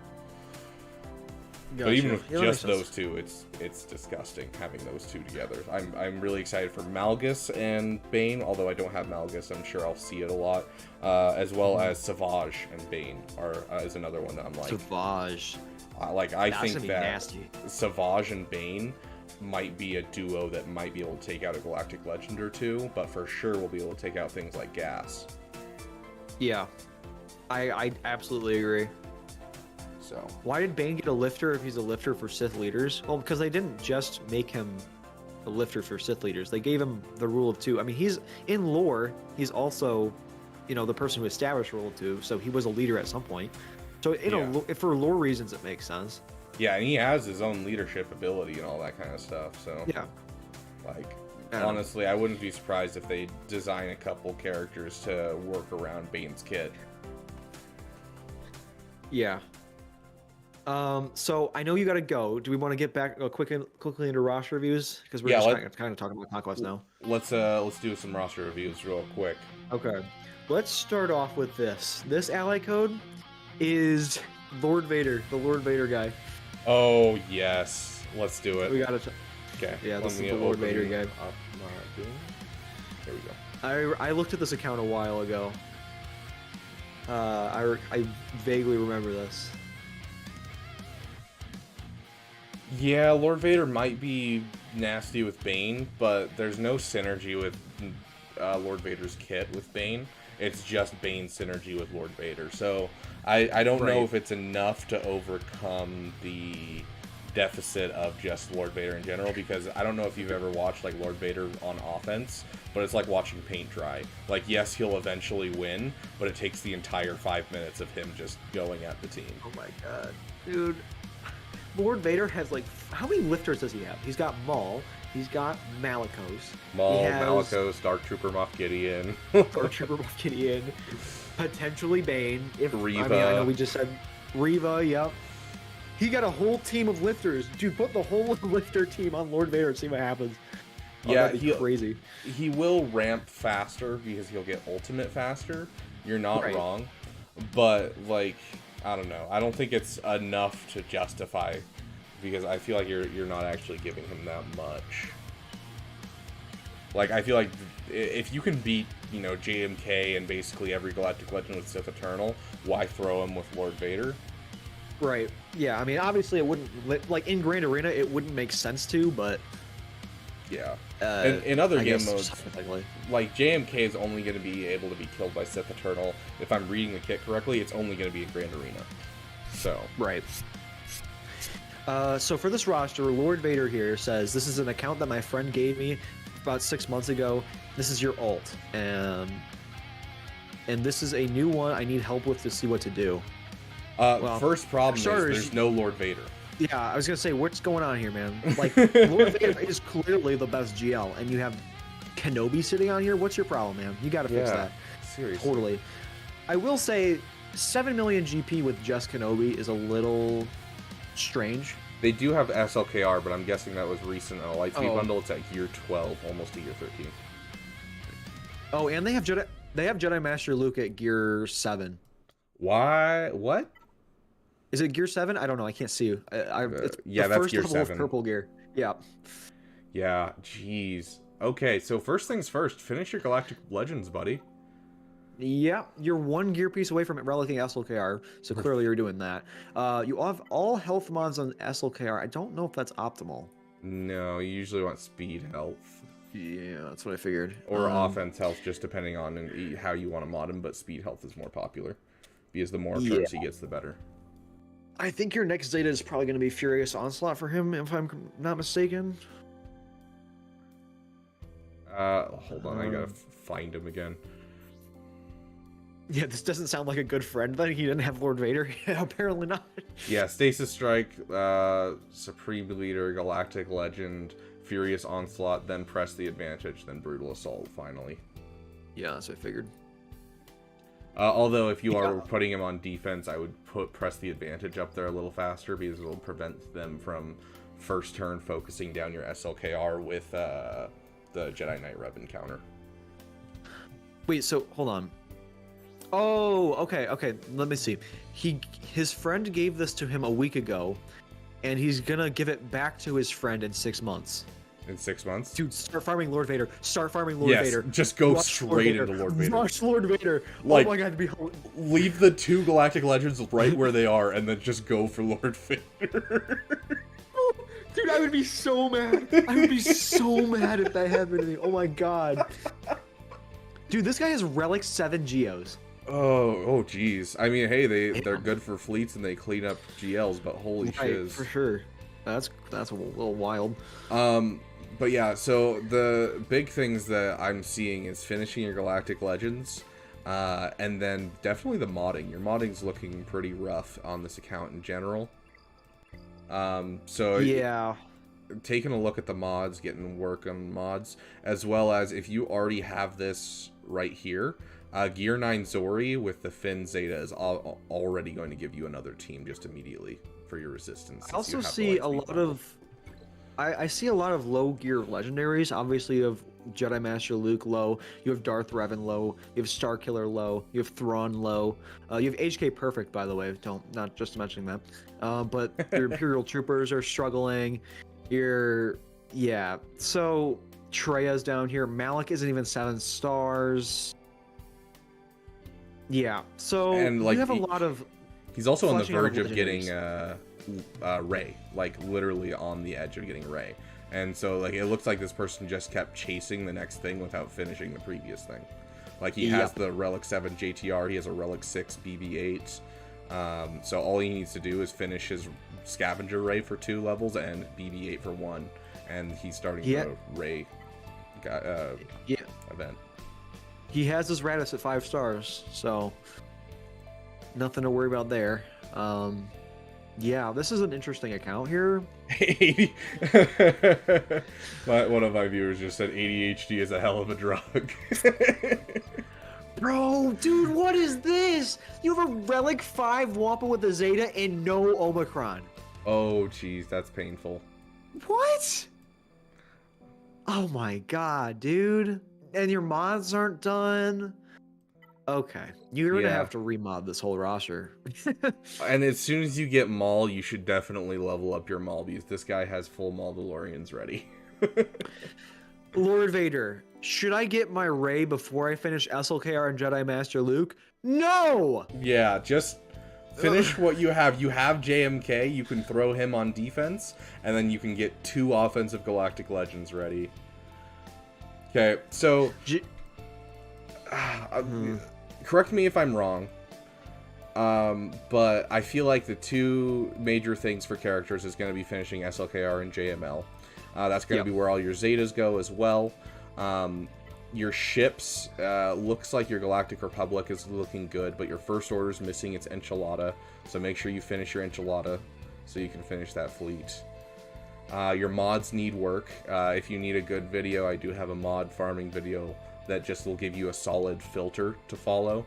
Gotcha. But even with just those two, it's disgusting having those two together. I'm really excited for Malgus and Bane, although I don't have Malgus. I'm sure I'll see it a lot, as well as Savage and Bane is another one that I'm like. Savage. I think that nasty. Savage and Bane might be a duo that might be able to take out a Galactic Legend or two, but for sure we'll be able to take out things like Gas. Yeah, I absolutely agree. So why did Bane get a lifter if he's a lifter for Sith leaders? Well, because they didn't just make him a lifter for Sith leaders. They gave him the Rule of Two. I mean, he's in lore. He's also, you know, the person who established Rule of Two. So he was a leader at some point. So for lore reasons, it makes sense. Yeah, and he has his own leadership ability and all that kind of stuff. So yeah, like honestly, I wouldn't be surprised if they design a couple characters to work around Bane's kit. Yeah. So I know you got to go. Do we want to get back quickly into roster reviews, because we're just kind of talking about Conquest now? Let's do some roster reviews real quick. Okay, let's start off with this. This ally code is Lord Vader, the Lord Vader guy. Oh yes, let's do it. We gotta. Okay. Yeah, this is the Lord Vader guy. There we go. I looked at this account a while ago. I vaguely remember this. Yeah, Lord Vader might be nasty with Bane, but there's no synergy with Lord Vader's kit with Bane. It's just Bane synergy with Lord Vader. So I don't know if it's enough to overcome the deficit of just Lord Vader in general, because I don't know if you've ever watched like Lord Vader on offense, but it's like watching paint dry. Like, yes, he'll eventually win, but it takes the entire 5 minutes of him just going at the team. Oh my god, dude. Lord Vader has like, how many lifters does he have? He's got Maul, he's got Malicos. Maul, Malicos, Dark Trooper Moff Gideon. Dark Trooper Moff Gideon. Potentially Bane. Reva. I mean, I know we just said Reva, yep. He got a whole team of lifters. Dude, put the whole lifter team on Lord Vader and see what happens. Oh, yeah, that'd be crazy. He will ramp faster because he'll get ultimate faster. You're not wrong. But, like, I don't know. I don't think it's enough to justify, because I feel like you're not actually giving him that much. Like, I feel like if you can beat, you know, JMK and basically every Galactic Legend with Sith Eternal, why throw him with Lord Vader? Right. Yeah, I mean, obviously it wouldn't, like, in Grand Arena, it wouldn't make sense to, but... Yeah. In other game modes, like, JMK is only going to be able to be killed by Sith Eternal. If I'm reading the kit correctly, it's only going to be in Grand Arena. So. Right. So for this roster, Lord Vader here says, this is an account that my friend gave me about 6 months ago. This is your ult. And this is a new one I need help with to see what to do. Well, first problem is there's no Lord Vader. Yeah, I was gonna say, what's going on here, man? Like, Lord Vader is clearly the best GL, and you have Kenobi sitting on here. What's your problem, man? You gotta fix that. Seriously. Totally. I will say, 7 million GP with just Kenobi is a little strange. They do have SLKR, but I'm guessing that was recent on a Lightspeed bundle. It's at Gear 12, almost to Gear 13. Oh, and they have Jedi Master Luke at Gear 7. Why? What? Is it Gear 7? I don't know. I can't see you. It's yeah, the that's first Gear level 7. of purple gear. Yeah. Yeah, jeez. Okay, so first things first, finish your Galactic Legends, buddy. Yeah, you're one gear piece away from relicking SLKR, so clearly you're doing that. You have all health mods on SLKR. I don't know if that's optimal. No, you usually want speed health. Yeah, that's what I figured. Or offense health, just depending on how you want to mod him, but speed health is more popular. Because the more turns he gets, the better. I think your next Zeta is probably going to be Furious Onslaught for him, if I'm not mistaken. Hold on, I gotta find him again. Yeah, this doesn't sound like a good friend. Then he didn't have Lord Vader. Apparently not. Yeah, Stasis Strike, Supreme Leader, Galactic Legend, Furious Onslaught, then Press the Advantage, then Brutal Assault, finally. Yeah, that's what I figured. Although, if you are putting him on defense, I would Press the Advantage up there a little faster, because it will prevent them from first turn focusing down your SLKR with the Jedi Knight Rev encounter. Wait, so, hold on. Oh, okay, let me see. His friend gave this to him a week ago, and he's gonna give it back to his friend in 6 months. In 6 months? Dude, start farming Lord Vader. Start farming Lord Vader. Just go straight into Lord Vader. Rush Lord Vader. Like, oh my god, leave the 2 Galactic Legends right where they are, and then just go for Lord Vader. Dude, I would be so mad. I would be so mad if that happened to me. Oh my god. Dude, this guy has Relic 7 Geos. Oh, geez. I mean, hey, they're good for fleets and they clean up GLs, but holy shiz. For sure. That's a little wild. But yeah, so the big things that I'm seeing is finishing your Galactic Legends, and then definitely the modding. Your modding's looking pretty rough on this account in general. So yeah, taking a look at the mods, getting work on mods, as well as if you already have this right here, Gear 9 Zori with the Finn Zeta is already going to give you another team just immediately for your resistance. I also see a lot of... I see a lot of low gear legendaries. Obviously, you have Jedi Master Luke low, you have Darth Revan low, you have Starkiller low, you have Thrawn low, you have HK Perfect, by the way, not just mentioning that. But your Imperial Troopers are struggling. So Treyya's down here. Malik isn't even 7 stars. Yeah, so and, like, you have a lot of... He's also on the verge of getting Rey, like literally on the edge of getting Rey. And so, like, it looks like this person just kept chasing the next thing without finishing the previous thing. Like, he has the Relic 7 JTR, he has a Relic 6 BB-8. So all he needs to do is finish his Scavenger Ray for 2 levels and BB-8 for 1, and he's starting Yeah. the Ray Yeah, event. he has his Raditz at 5 stars, so nothing to worry about there. Yeah, this is an interesting account here. 80. One of my viewers just said ADHD is a hell of a drug. Bro, dude, what is this? You have a Relic 5 Wampa with a Zeta and no Omicron. Oh, jeez, that's painful. What? Oh my god, dude. And your mods aren't done? Okay. You're gonna Yeah. have to remod this whole roster. And as soon as you get Maul, you should definitely level up your Maul, because this guy has full Mauldalorians ready. Lord Vader, should I get my Rey before I finish SLKR and Jedi Master Luke? No! Yeah, just finish what you have. You have JMK, you can throw him on defense, and then you can get 2 offensive Galactic Legends ready. Okay, so... correct me if I'm wrong, but I feel like the 2 major things for characters is going to be finishing SLKR and JML. That's going to be where all your Zetas go as well. Your ships, looks like your Galactic Republic is looking good, but your First Order is missing its Enchilada, so make sure you finish your Enchilada so you can finish that fleet. Your mods need work. If you need a good video, I do have a mod farming video that just will give you a solid filter to follow,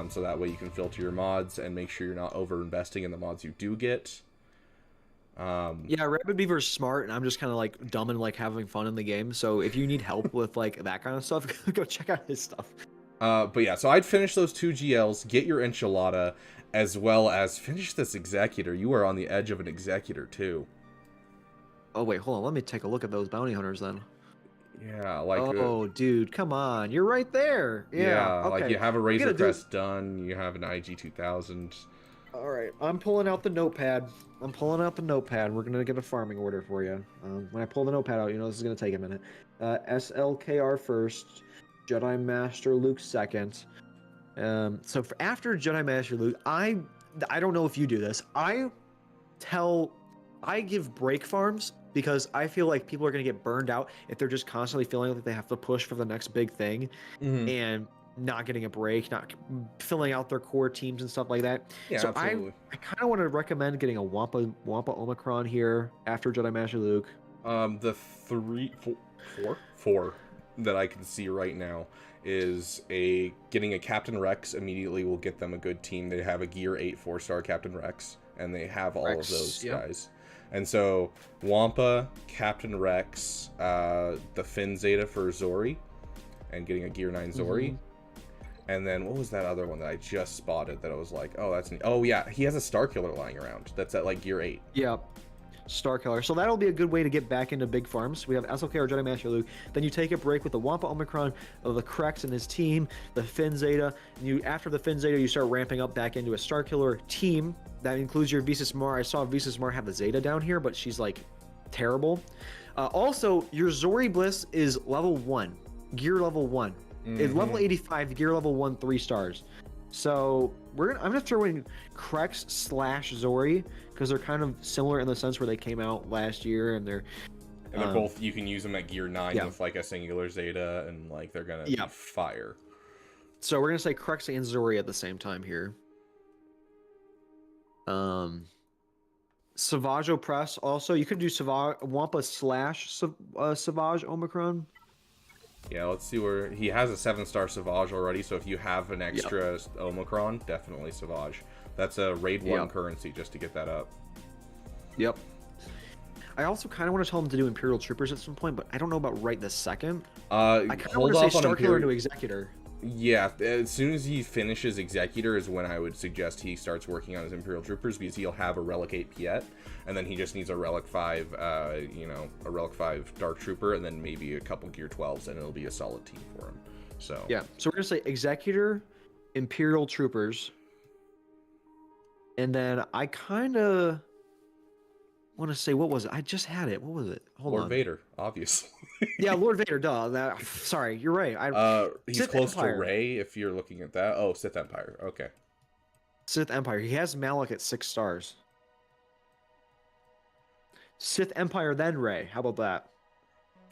so that way you can filter your mods and make sure you're not over investing in the mods you do get. Yeah, Rabbit Beaver's smart, and I'm just kind of like dumb and like having fun in the game. So if you need help with like that kind of stuff, go check out his stuff. But yeah, so I'd finish those 2 GLs, get your Enchilada, as well as finish this Executor. You are on the edge of an Executor too. Oh wait, hold on. Let me take a look at those bounty hunters then. Yeah, like Oh, dude, come on. You're right there. Yeah. Okay. like you have a We Razor gotta do- Crest done, you have an IG 2000. All right, I'm pulling out the notepad. We're gonna get a farming order for you. When I pull the notepad out, you know this is gonna take a minute. SLKR first, Jedi Master Luke second. So for after Jedi Master Luke, I don't know if you do this. I give break farms because I feel like people are gonna get burned out if they're just constantly feeling like they have to push for the next big thing and not getting a break, not filling out their core teams and stuff like that. Yeah, So absolutely. I kind of want to recommend getting a Wampa Omicron here after Jedi Master Luke. The four that I can see right now is getting a Captain Rex immediately will get them a good team. They have a Gear 8 4-star Captain Rex, and they have all Rex, of those yep. guys. And so Wampa, Captain Rex, the Finn Zeta for Zori, and getting a Gear 9 Zori. And then what was that other one that I just spotted that I was like, oh, that's neat. Oh yeah, he has a Star Killer lying around. That's at like Gear 8. Yeah, Star Killer. So that'll be a good way to get back into big farms. We have SLK or Jedi Master Luke. Then you take a break with the Wampa Omicron, the Krex and his team, the Finn Zeta. And after the Finn Zeta, you start ramping up back into a Star Killer team. That includes your Visas Mar. I saw Visas Mar have the Zeta down here, but she's like terrible. Also, your Zori Bliss is level 1, gear level 1. It's level 85, gear level 1, 3 stars. So I'm gonna throw in Krex / Zori because they're kind of similar in the sense where they came out last year and they're both, you can use them at Gear 9 yeah. with like a singular Zeta, and like they're gonna be fire. So we're gonna say Krex and Zori at the same time here. Savage Opress also. You could do Wampa / Savage Omicron. Yeah, let's see where he has a 7-star Savage already. So if you have an extra Omicron, definitely Savage. That's a raid 1 currency just to get that up. Yep. I also kind of want to tell him to do Imperial Troopers at some point, but I don't know about right this second. I kind of want to say Star Killer into Executor. Yeah, as soon as he finishes Executor is when I would suggest he starts working on his Imperial Troopers, because he'll have a Relic 8 Piet, and then he just needs a Relic 5, a Relic 5 Dark Trooper, and then maybe a couple Gear 12s, and it'll be a solid team for him. So yeah, so we're gonna say Executor, Imperial Troopers, and then I kind of want to say, what was it? I just had it. What was it? Hold on. Lord Vader, obviously. Yeah, Lord Vader. Duh. Sorry, you're right. He's Sith close Empire. to Rey if you're looking at that. Oh, Sith Empire. Okay. Sith Empire. He has Malak at 6 stars. Sith Empire, then Rey. How about that?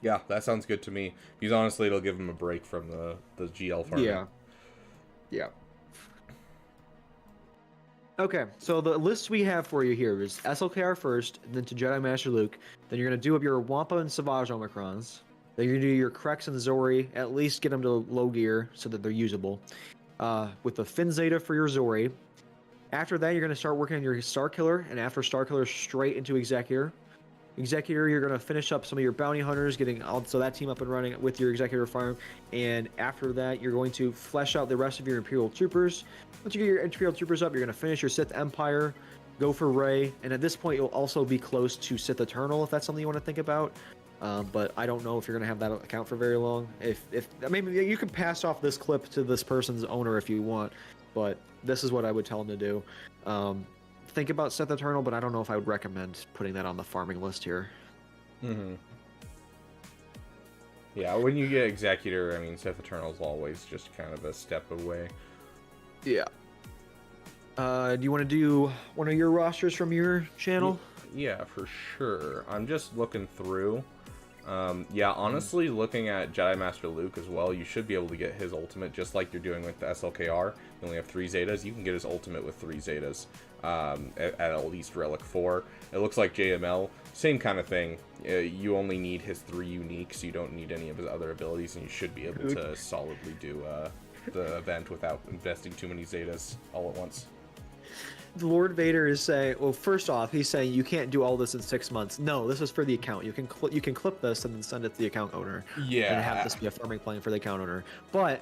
Yeah, that sounds good to me. Because honestly, it'll give him a break from the GL farming. Yeah. Yeah. Okay, so the list we have for you here is SLKR first, then to Jedi Master Luke. Then you're going to do up your Wampa and Savage Omicrons. Then you're going to do your Krex and Zori, at least get them to low gear so that they're usable. With the Finn Zeta for your Zori. After that, you're going to start working on your Star Killer, and after Star Killer, straight into Executor. Executor, you're going to finish up some of your bounty hunters, getting also that team up and running with your Executor farm. And after that, you're going to flesh out the rest of your Imperial Troopers. Once you get your Imperial Troopers up, you're going to finish your Sith Empire, go for Rey, and at this point, you'll also be close to Sith Eternal, if that's something you want to think about. But I don't know if you're going to have that account for very long. If maybe you can pass off this clip to this person's owner if you want, but this is what I would tell him to do. Think about Sith Eternal, but I don't know if I would recommend putting that on the farming list here. Mm-hmm. Yeah, when you get Executor, I mean, Sith Eternal is always just kind of a step away. Yeah. Do you want to do one of your rosters from your channel? Yeah, for sure. I'm just looking through. Yeah, honestly, looking at Jedi Master Luke as well, you should be able to get his ultimate just like you're doing with the SLKR. You only have 3 Zetas. You can get his ultimate with 3 Zetas at least Relic 4. It looks like JML, same kind of thing. You only need his 3 uniques. You don't need any of his other abilities, and you should be able to solidly do the event without investing too many Zetas all at once. Lord Vader is saying, well, first off, he's saying you can't do all this in 6 months. No, this is for the account. You can clip this and then send it to the account owner. Yeah. And have this be a farming plan for the account owner. But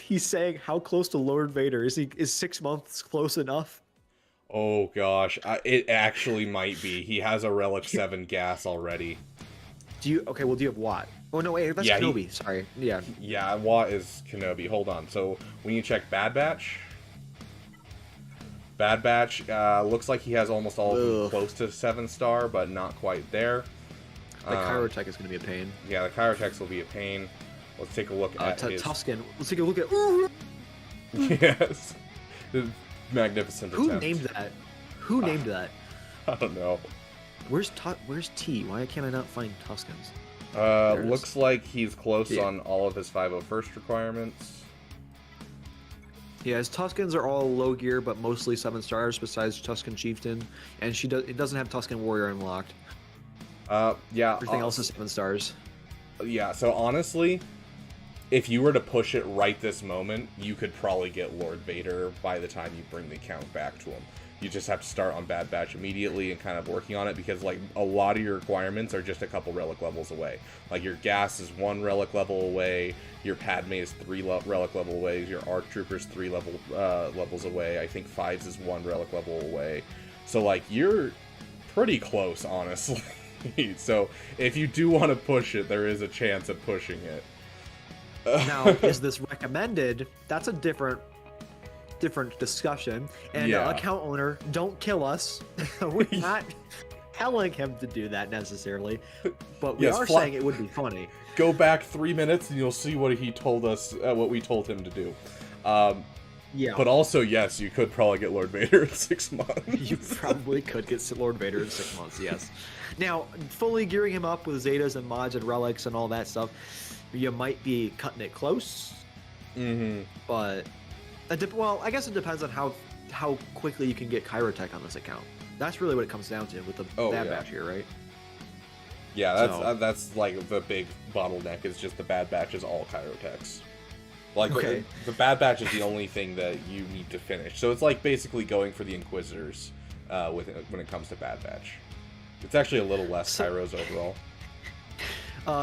he's saying, how close to Lord Vader is he? Is 6 months close enough? Oh gosh, it actually might be. He has a Relic 7 gas already. Do you? Okay, well, do you have Watt? Oh no, wait, that's Kenobi. Sorry. Yeah. Yeah, Watt is Kenobi. Hold on. So when you check Bad Batch. Bad Batch looks like he has almost all of them close to 7-star, but not quite there. The Kyrotech is going to be a pain. Yeah, the Kyrotechs will be a pain. Let's take a look at his... Tusken. Let's take a look at... Yes. Magnificent Who attempt. named that? Who named that? I don't know. Where's T? Why can't I not find Tuskens? Looks like he's close on all of his 501st requirements. Yeah, his Tuskens are all low gear, but mostly 7 stars. Besides Tusken Chieftain, and it doesn't have Tusken Warrior unlocked. Yeah. Everything else is 7 stars. Yeah. So honestly, if you were to push it right this moment, you could probably get Lord Vader by the time you bring the count back to him. You just have to start on Bad Batch immediately and kind of working on it, because like a lot of your requirements are just a couple relic levels away. Like your gas is 1 relic level away, your Padme is 3 relic level away, your ARC Troopers 3 levels away. I think 5s is 1 relic level away. So like you're pretty close, honestly. So if you do want to push it, there is a chance of pushing it. Now, is this recommended? That's a different discussion. And account owner, don't kill us. We're not telling him to do that necessarily, but we are saying it would be funny. Go back 3 minutes and you'll see what he told us, what we told him to do. Yeah. But also, yes, you could probably get Lord Vader in 6 months. You probably could get Lord Vader in 6 months, yes. Now, fully gearing him up with Zetas and mods and relics and all that stuff, you might be cutting it close. Mm-hmm. But well, I guess it depends on how quickly you can get Kyrotech on this account. That's really what it comes down to with the Bad Batch here, right? Yeah, that's like the big bottleneck is just the Bad Batch is all Kyrotechs. Like the Bad Batch is the only thing that you need to finish. So it's like basically going for the Inquisitors when it comes to Bad Batch. It's actually a little less Kyros overall.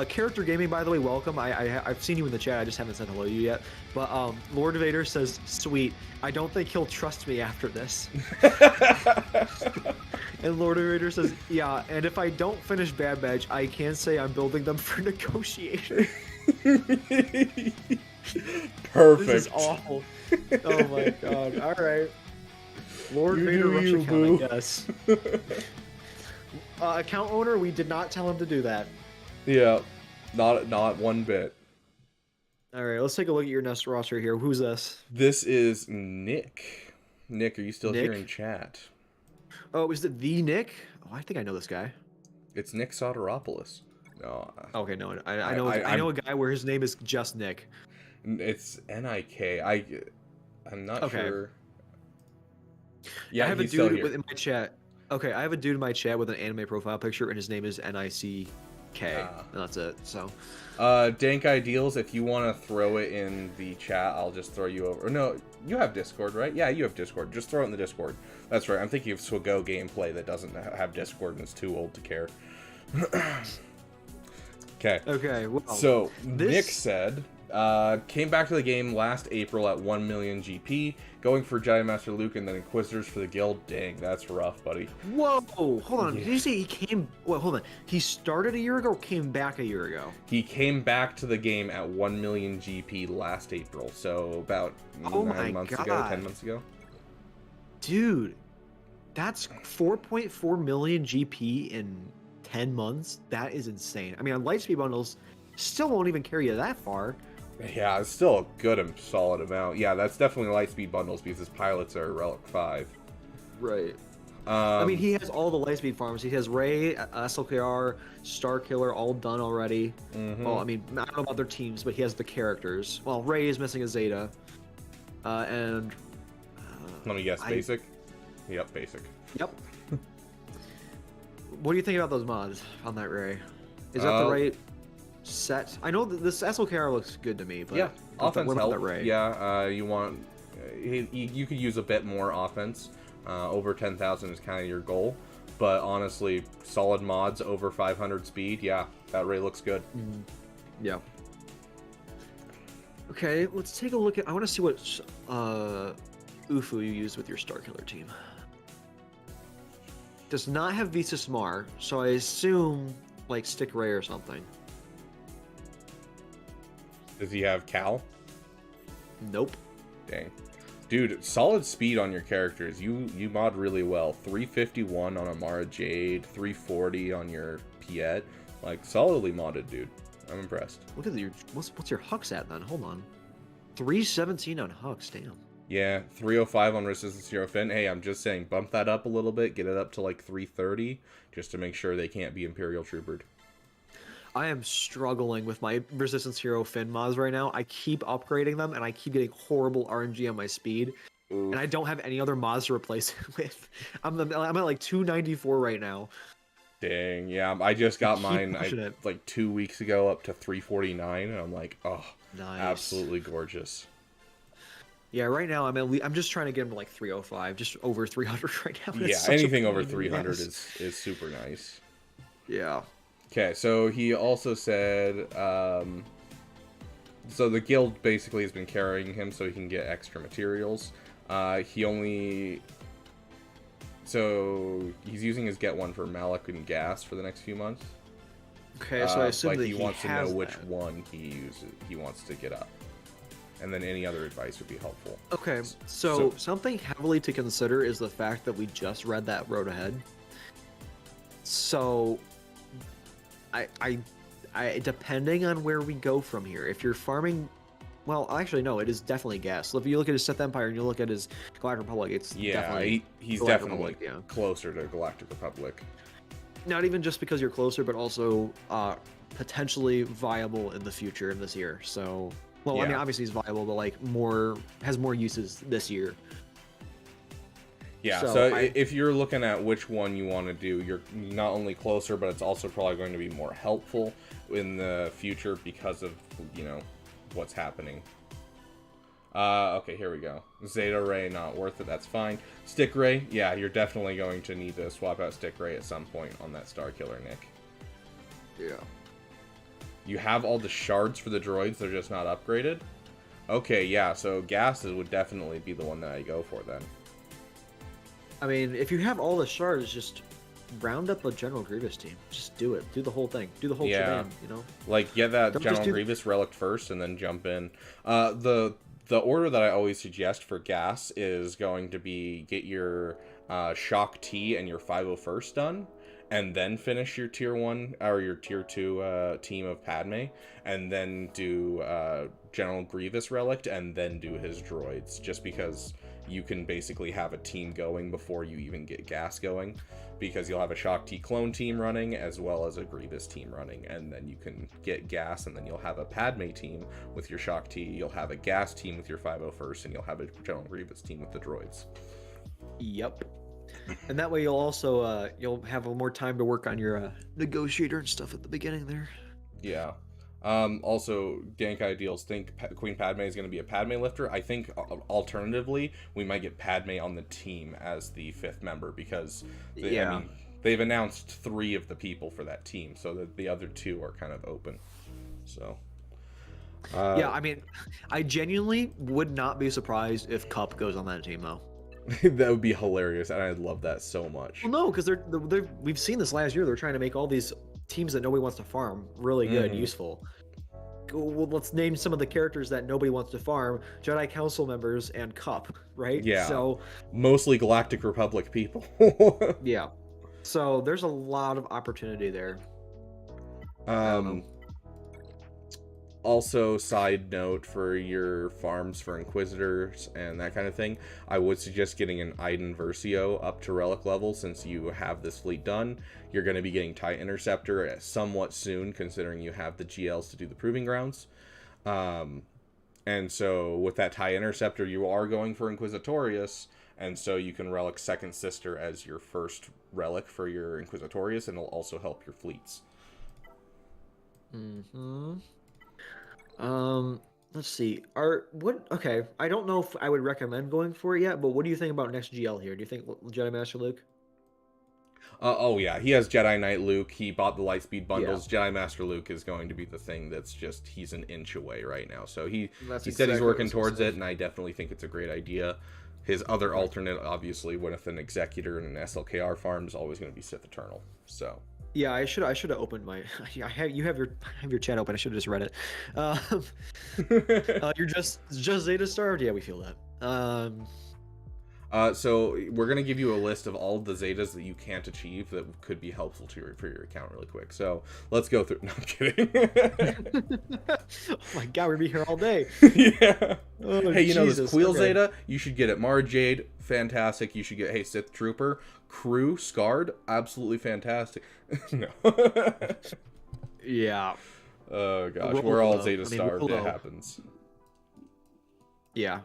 Character Gaming, by the way, welcome. I've seen you in the chat. I just haven't said hello to you yet. But Lord Vader says, "Sweet. I don't think he'll trust me after this." And Lord Vader says, "Yeah. And if I don't finish Bad Batch, I can say I'm building them for negotiation." Perfect. This is awful. Oh my god. All right. Lord Vader rush account, I guess. Account owner, we did not tell him to do that. Yeah, not one bit. All right, let's take a look at your next roster here. Who's this? This is Nick. Nick, are you still here in chat? Oh, is it the Nick? Oh, I think I know this guy. It's Nick Soteropoulos. No, Okay, no, I I'm know a guy where his name is just Nick. it's Nik. I'm not Okay. sure. I Yeah, have a he's still dude here. in my chat. Okay, I have a dude in my chat with an anime profile picture, and his name is Nick, Ah. and that's it. So, Dank Ideals, if you want to throw it in the chat, I'll just throw you over. No, you have Discord, right? Yeah, you have Discord. Just throw it in the Discord. That's right. I'm thinking of Swago Gameplay that doesn't have Discord and is too old to care. Okay. okay, well, So, this Nick said, came back to the game last April at 1 million GP, going for Giant Master Luke and then Inquisitors for the guild. Dang, that's rough, buddy. Whoa, hold on. Yeah. Did you say he came? Wait, hold on. He started a year ago or came back a year ago? He came back to the game at 1 million GP last April, so about Oh 9 my months ago, God. 10 months ago. Dude, that's 4.4 million GP in 10 months. That is insane. I mean, on Lightspeed bundles, still won't even carry you that far. Yeah, it's still a good and solid amount. Yeah, that's definitely Lightspeed bundles because his pilots are Relic 5. Right. I I mean, he has all the Lightspeed farms. He has Ray, SLKR, Starkiller all done already. Well, I mean, I don't know about their teams, but he has the characters. Well, Ray is missing a Zeta. And... let me guess, basic? Yep, basic. Yep. What do you think about those mods on that Ray? Is that the right set? I know that this SLKR looks good to me, but Yeah, offense what about help. that Ray? Yeah, you want... you could use a bit more offense. Over 10,000 is kind of your goal. But honestly, solid mods over 500 speed, yeah, that Ray looks good. Yeah. Okay, let's take a look at... I want to see what Ufu you use with your Starkiller team. Does not have Visas Mar, so I assume, like, Stick Ray or something. Does he have Cal? Nope. Dang. Dude, solid speed on your characters. You mod really well. 351 on Amara Jade, 340 on your Piet. Like, solidly modded, dude. I'm impressed. Look at your... What's your Hux at, then? Hold on. 317 on Hux, damn. Yeah, 305 on Resistance Zero Fin. Hey, I'm just saying, bump that up a little bit. Get it up to like 330, just to make sure they can't be Imperial Troopered. I am struggling with my Resistance Hero Fin mods right now. I keep upgrading them, and I keep getting horrible RNG on my speed. Oof. And I don't have any other mods to replace it with. I'm at like 294 right now. Dang, yeah, I just got Keep mine pushing it. like 2 weeks ago up to 349, and I'm like, oh, Nice. absolutely gorgeous. Yeah, right now I'm just trying to get him to like 305, just over 300 right now. and it's Yeah, such a anything over pain in the 300 ass. is super nice. Yeah. Okay, so he also said, so the guild basically has been carrying him so he can get extra materials. So he's using his Get One for Malik and Gas for the next few months. Okay, so I assume but that he wants to know has which that. one he wants to get up. And then any other advice would be helpful. Okay, so something heavily to consider is the fact that we just read that road ahead. So, I depending on where we go from here, if you're farming, well, actually no, it is definitely gas. So if you look at his Sith Empire and you look at his Galactic Republic, it's Yeah, definitely he's Galactic definitely Republic, yeah. closer to Galactic Republic. Not even just because you're closer, but also potentially viable in the future in this year. So, well, I mean, Yeah. obviously he's viable, but like has more uses this year. Yeah, So so I- if you're looking at which one you want to do, you're not only closer, but it's also probably going to be more helpful in the future because of, what's happening. Okay, here we go. Zeta Ray, not worth it, that's fine. Stick Ray, yeah, you're definitely going to need to swap out Stick Ray at some point on that Starkiller, Nick. Yeah. You have all the shards for the droids, they're just not upgraded? Okay, yeah, so gases would definitely be the one that I go for then. I mean, if you have all the shards, just round up a General Grievous team. Just do it. Do the whole thing. Do the whole Yeah. shebang, Like, get that Don't just General do- Grievous relic first and then jump in. The order that I always suggest for gas is going to be get your Shock T and your 501st done, and then finish your Tier 1 or your Tier 2 team of Padme, and then do General Grievous relic, and then do his droids, just because you can basically have a team going before you even get gas going, because you'll have a Shock T clone team running as well as a Grievous team running, and then you can get gas, and then you'll have a Padme team with your Shock T, you'll have a gas team with your 501st, and you'll have a General Grievous team with the droids. Yep. And that way you'll also you'll have a more time to work on your negotiator and stuff at the beginning there. Yeah. Also, Dank Ideals think Queen Padme is going to be a Padme lifter. I think alternatively, we might get Padme on the team as the 5th member, because I mean, they've announced 3 of the people for that team, so that the other 2 are kind of open. So yeah, I mean, I genuinely would not be surprised if Cup goes on that team though. That would be hilarious, and I'd love that so much. Well, no, because we've seen this last year. They're trying to make all these teams that nobody wants to farm really good, useful. Well, let's name some of the characters that nobody wants to farm: Jedi Council members and Cup, right? Yeah. So mostly Galactic Republic people. yeah. So there's a lot of opportunity there. Also, side note for your farms for Inquisitors and that kind of thing, I would suggest getting an Iden Versio up to Relic level, since you have this fleet done. You're going to be getting TIE Interceptor somewhat soon, considering you have the GLs to do the Proving Grounds. And so with that TIE Interceptor, you are going for Inquisitorius, and so you can Relic Second Sister as your first relic for your Inquisitorius, and it'll also help your fleets. Let's see. Okay, I don't know if I would recommend going for it yet, but what do you think about next GL here? Do you think Jedi Master Luke? Oh yeah, he has Jedi Knight Luke. He bought the Lightspeed bundles. Yeah. Jedi Master Luke is going to be the thing that's just, he's an inch away right now. So he said he's working towards it, and I definitely think it's a great idea. His other alternate, obviously, with an Executor and an SLKR farm, is always going to be Sith Eternal. So. Yeah, I should have opened my. You have your chat open. I should have just read it. You're just Zeta starved. Yeah, we feel that. So we're gonna give you a list of all of the Zetas that you can't achieve that could be helpful for your account really quick. So let's go through. No, I'm kidding. Oh my god, we're gonna be here all day. Yeah. Oh, hey, you know this Queel okay. Zeta? You should get it. Mara Jade, fantastic. You should get Sith Trooper. Crew Scarred, absolutely fantastic. No. Yeah. Oh gosh, we're all Zeta starved. It happens. Yeah.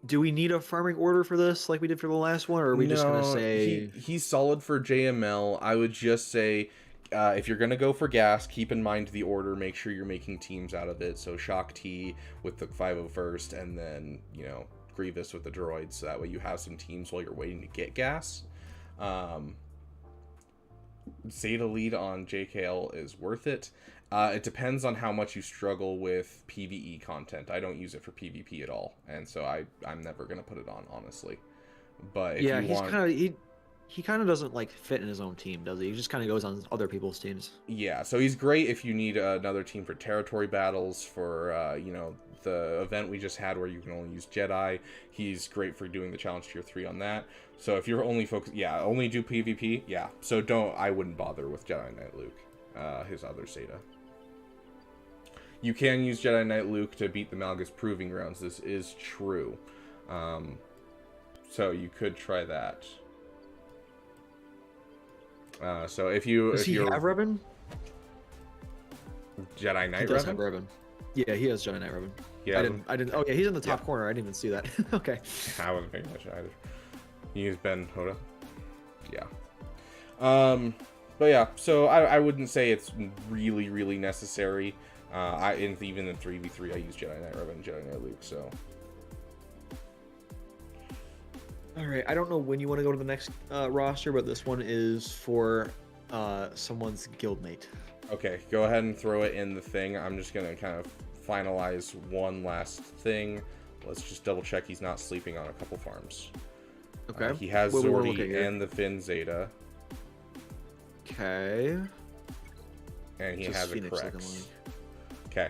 Do we need a farming order for this like we did for the last one, or are we just gonna say he's solid for JML? I would just say, if you're gonna go for gas, keep in mind the order. Make sure you're making teams out of it. So Shock T with the 501st, and then Grievous with the droids. So that way you have some teams while you're waiting to get gas. Zeta lead on JKL is worth it. It depends on how much you struggle with PvE content. I don't use it for PvP at all, and so I'm never gonna put it on, honestly. But if yeah, you he's want... kind of he kind of doesn't like fit in his own team, does he? He just kind of goes on other people's teams. Yeah, so he's great if you need another team for territory battles, for the event we just had where you can only use Jedi. He's great for doing the challenge tier 3 on that. So if you're only focused, only do PvP, so I wouldn't bother with Jedi Knight Luke, his other Zeta. You can use Jedi Knight Luke to beat the Malgus Proving Grounds. This is true. So you could try that. So if you... Does he have Revan? Jedi Knight Revan? He does have Revan. Yeah, he has Jedi Knight Revan. Yeah, I didn't. Oh yeah, he's in the top corner. I didn't even see that. Okay. I wasn't paying attention either. You use Ben Hoda. Yeah. But yeah, so I wouldn't say it's really, really necessary. Even in 3v3, I use Jedi Knight Revan and Jedi Knight Luke, so. All right, I don't know when you want to go to the next roster, but this one is for someone's guildmate. Okay, go ahead and throw it in the thing. I'm just going to kind of finalize one last thing. Let's just double check he's not sleeping on a couple farms. Okay. He has Zordy and the Finn Zeta. Okay. And he has Phoenix a Crex. Okay.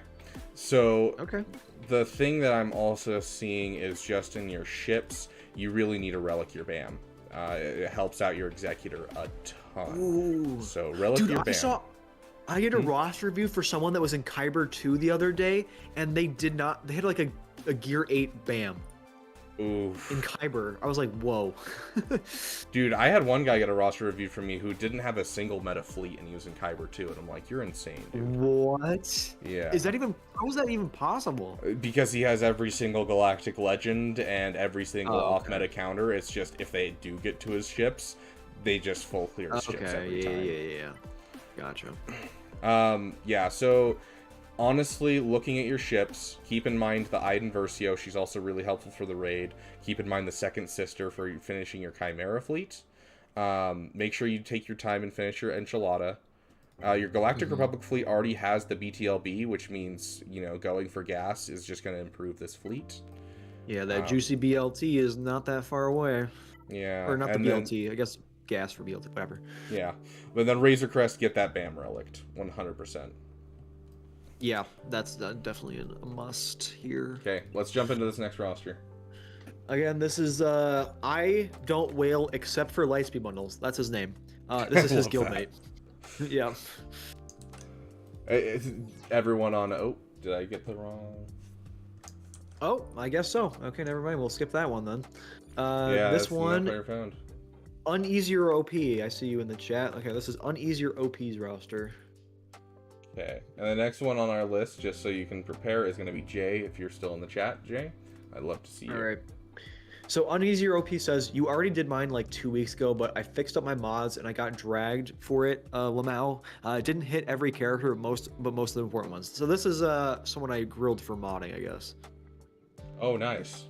So okay. The thing that I'm also seeing is just in your ships, you really need to relic your BAM. It helps out your Executor a ton. Ooh. So relic your BAM. I did a roster review for someone that was in Kyber 2 the other day, and they had like a Gear 8 BAM. Oof. in Kyber. I was like, whoa. Dude, I had one guy get a roster review from me who didn't have a single meta fleet, and he was in Kyber too, and I'm like, you're insane, dude. What? Yeah. Is that even? How is that even possible? Because he has every single galactic legend and every single Oh, off-meta counter. It's just if they do get to his ships, they just full clear his ships every time. Yeah. Gotcha. Yeah, so honestly, looking at your ships, keep in mind the Iden Versio. She's also really helpful for the raid. Keep in mind the second sister for finishing your Chimera fleet. Make sure you take your time and finish your Enchilada. Your Galactic Republic fleet already has the BTLB, which means, you know, going for gas is just going to improve this fleet. Yeah, that juicy BLT is not that far away. Yeah. Or not the and then- BLT. I guess gas for BLT, whatever. Yeah. But then Razor Crest, get that BAM relict. 100%. Yeah, that's definitely a must here. Okay, let's jump into this next roster. Again, this is I don't whale except for Lightspeed bundles. That's his name. This is his Love guildmate. Yeah. Everyone on... Oh, did I get the wrong... Oh, I guess so. Okay, never mind. We'll skip that one then. Yeah, this that's the one, player found. Uneasier OP. I see you in the chat. Okay, this is Uneasier OP's roster. Okay, and the next one on our list, just so you can prepare, is going to be Jay, if you're still in the chat, Jay. I'd love to see you. All right. So Uneasier OP says, you already did mine like 2 weeks ago, but I fixed up my mods and I got dragged for it, Lamau. Didn't hit every character, but most of the important ones. So this is someone I grilled for modding, I guess. Oh, nice.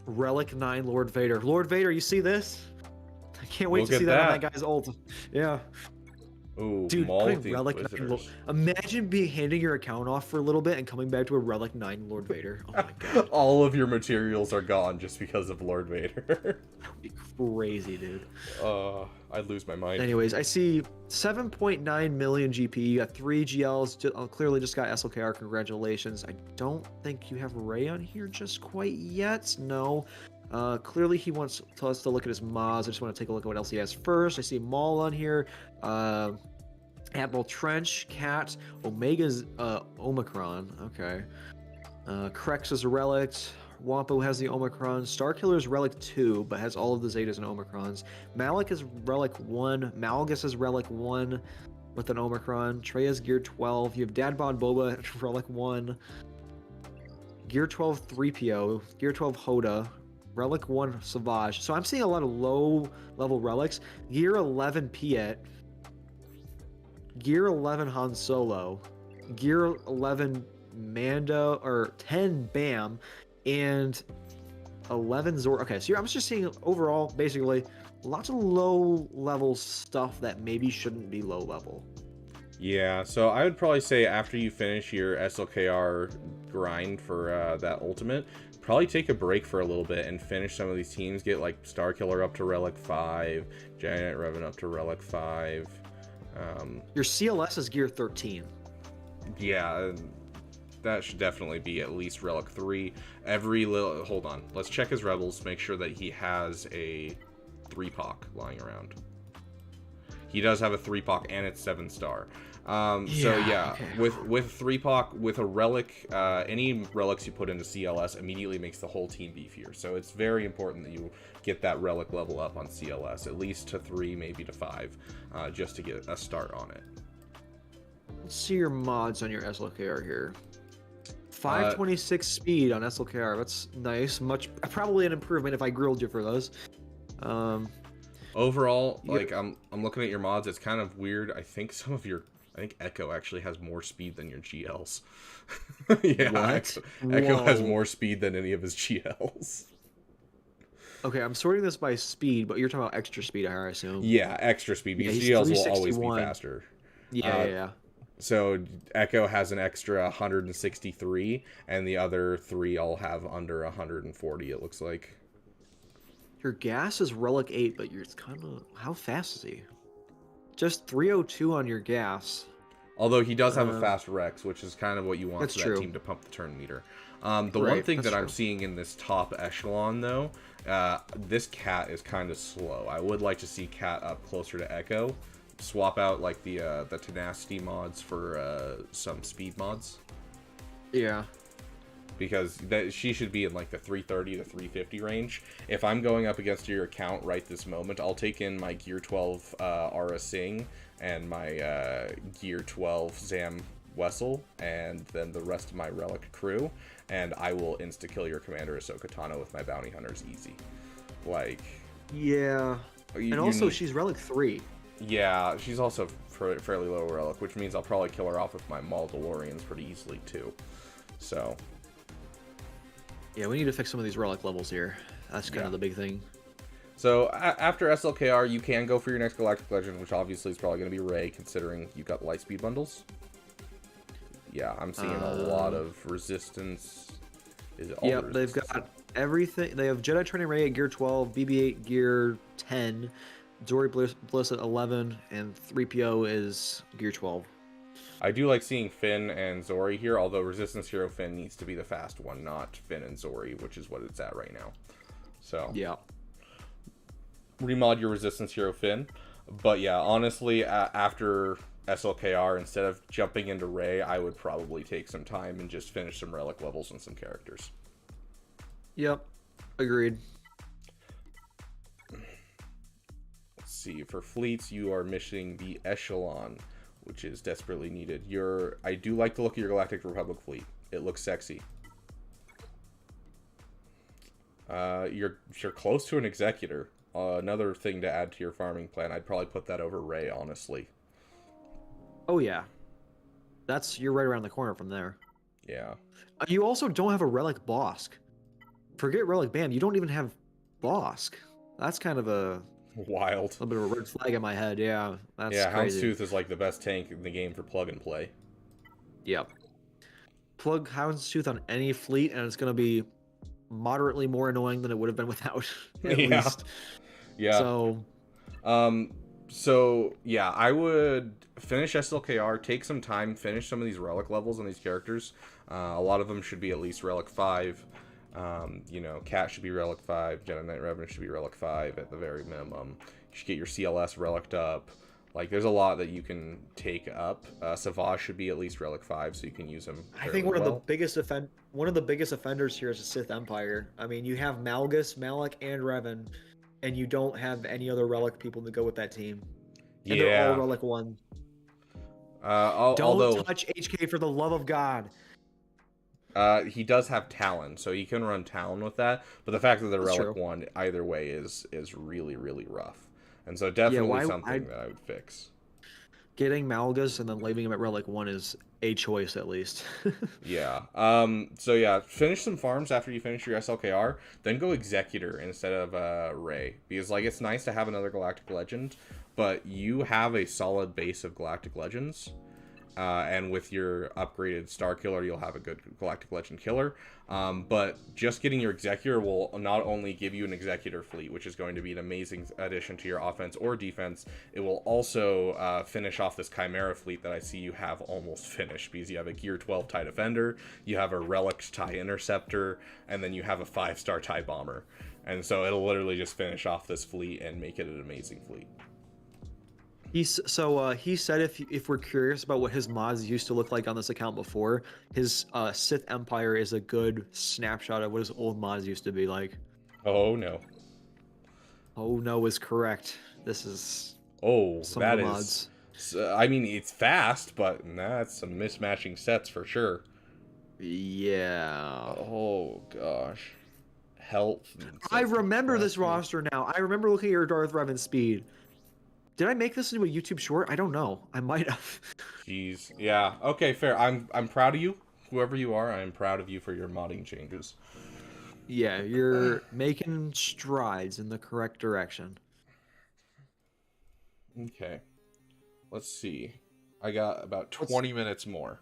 Relic 9 Lord Vader. Lord Vader, you see this? I can't wait Look to at see that on that. that guy's ult. Yeah. Ooh, Dude, Maul putting the Relic 9 Inquisitors. Imagine handing your account off for a little bit and coming back to a Relic 9 Lord Vader. Oh my god. All of your materials are gone just because of Lord Vader. That would be crazy, dude. I'd lose my mind. Anyways, I see 7.9 million GP. You got 3 GLs. Clearly just got SLKR. Congratulations. I don't think you have Ray on here just quite yet. No. Clearly he wants us to look at his mods. I just want to take a look at what else he has first. I see Maul on here. Admiral Trench, Cat, Omega's Omicron. Okay. Krex is a relic. Wampo has the Omicron. Starkiller is Relic 2, but has all of the Zetas and Omicrons. Malik is Relic 1. Malgus is Relic 1 with an Omicron. Treya's Gear 12. You have Dadbod Boba at Relic 1. Gear 12 3PO. Gear 12 Hoda. Relic 1 Savage. So I'm seeing a lot of low-level relics. Gear 11 Piet. Gear 11 Han Solo. Gear 11 Mando, or 10 Bam. And 11 Zor. Okay, so I'm just seeing overall, basically, lots of low-level stuff that maybe shouldn't be low-level. Yeah, so I would probably say after you finish your SLKR grind for that ultimate, probably take a break for a little bit and finish some of these teams. Get like Starkiller up to Relic 5, Giant Revan up to Relic 5. Your CLS is Gear 13. Yeah, that should definitely be at least Relic 3. Hold on, let's check his Rebels, make sure that he has a 3-POC lying around. He does have a 3-POC and it's 7-star. So yeah, okay. with 3-POC, with a relic, any relics you put into CLS immediately makes the whole team beefier. So it's very important that you get that relic level up on CLS, at least to 3, maybe to 5, just to get a start on it. Let's see your mods on your SLKR here. 526 speed on SLKR. That's nice. Probably an improvement if I grilled you for those. Overall, like I'm looking at your mods, it's kind of weird. I think Echo actually has more speed than your GLs. Yeah, What? Echo has Whoa. more speed than any of his GLs. Okay, I'm sorting this by speed, but you're talking about extra speed, I assume. Yeah, extra speed because he's GLs will always be 361. faster. Yeah. So Echo has an extra 163, and the other 3 all have under 140. It looks like. Your gas is Relic 8, but it's kind of... How fast is he? Just 302 on your gas. Although he does have a fast Rex, which is kind of what you want That's for that true. team to pump the turn meter. The one Right, thing that's that I'm true. seeing in this top echelon, though, this Cat is kind of slow. I would like to see Cat up closer to Echo. Swap out like the tenacity mods for some speed mods. Yeah. because she should be in like the 330 to 350 range. If I'm going up against your account right this moment, I'll take in my Gear 12 Ara Singh and my Gear 12 Zam Wessel, and then the rest of my Relic crew, and I will insta-kill your Commander Ahsoka Tano with my Bounty Hunters easy. Like... Yeah. And also, she's Relic 3. Yeah, she's also fairly low Relic, which means I'll probably kill her off with my Mandalorians pretty easily, too. So... Yeah, we need to fix some of these Relic levels here. That's kind of the big thing. So, after SLKR, you can go for your next Galactic Legend, which obviously is probably going to be Rey, considering you've got Lightspeed bundles. Yeah, I'm seeing a lot of Resistance. Yep, they've got everything. They have Jedi Training Rey at Gear 12, BB-8 Gear 10, Zorii Bliss at 11, and 3PO is Gear 12. I do like seeing Finn and Zorii here, although Resistance Hero Finn needs to be the fast one, not Finn and Zorii, which is what it's at right now. So, yeah. Remod your Resistance Hero Finn. But yeah, honestly, after SLKR, instead of jumping into Rey, I would probably take some time and just finish some Relic levels and some characters. Yep, agreed. Let's see, for fleets, you are missing the Echelon, which is desperately needed. I do like the look of your Galactic Republic fleet. It looks sexy. You're close to an Executor. Another thing to add to your farming plan. I'd probably put that over Rey, honestly. Oh yeah, you're right around the corner from there. Yeah. You also don't have a Relic Bossk. Forget Relic Bam. You don't even have Bossk. That's kind of a wild. A bit of a red flag in my head. Yeah, that's crazy. Houndstooth is like the best tank in the game for plug and play. Yep. Plug Houndstooth on any fleet, and it's going to be moderately more annoying than it would have been without. At least. Yeah. So yeah, I would finish SLKR, take some time, finish some of these Relic levels on these characters. A lot of them should be at least Relic 5. Cat should be Relic 5, Jedi Knight Revenant should be Relic 5 at the very minimum. You should get your CLS Relic'd up. Like, there's a lot that you can take up. Savage should be at least Relic 5, so you can use him. I think one of the biggest offenders here is the Sith Empire. I mean, you have Malgus, Malak, and Revan, and you don't have any other Relic people to go with that team. And they're all Relic 1. Don't touch HK for the love of God. He does have Talon, so he can run Talon with that. But the fact that the Relic 1 either way is really, really rough. And so definitely something that I would fix. Getting Malgus and then leaving him at Relic 1 is a choice, at least. Yeah. So yeah, finish some farms after you finish your SLKR. Then go Executor instead of Rey. Because, like, it's nice to have another Galactic Legend, but you have a solid base of Galactic Legends. And with your upgraded Star Killer, you'll have a good Galactic Legend killer. But just getting your Executor will not only give you an Executor fleet, which is going to be an amazing addition to your offense or defense, it will also finish off this Chimera fleet that I see you have almost finished, because you have a Gear 12 TIE Defender, you have a Relic TIE Interceptor, and then you have a 5-star TIE Bomber. And so it'll literally just finish off this fleet and make it an amazing fleet. He said if we're curious about what his mods used to look like on this account before, his Sith Empire is a good snapshot of what his old mods used to be like. Oh no. Oh no is correct. This is some that mods. I mean, it's fast, but that's some mismatching sets for sure. Yeah. Oh gosh. Health. I remember this roster now. I remember looking at your Darth Revan speed. Did I make this into a YouTube short? I don't know. I might have. Jeez. Yeah. Okay, fair. I'm proud of you. Whoever you are, I am proud of you for your modding changes. Yeah, you're making strides in the correct direction. Okay. Let's see. I got about 20 minutes more.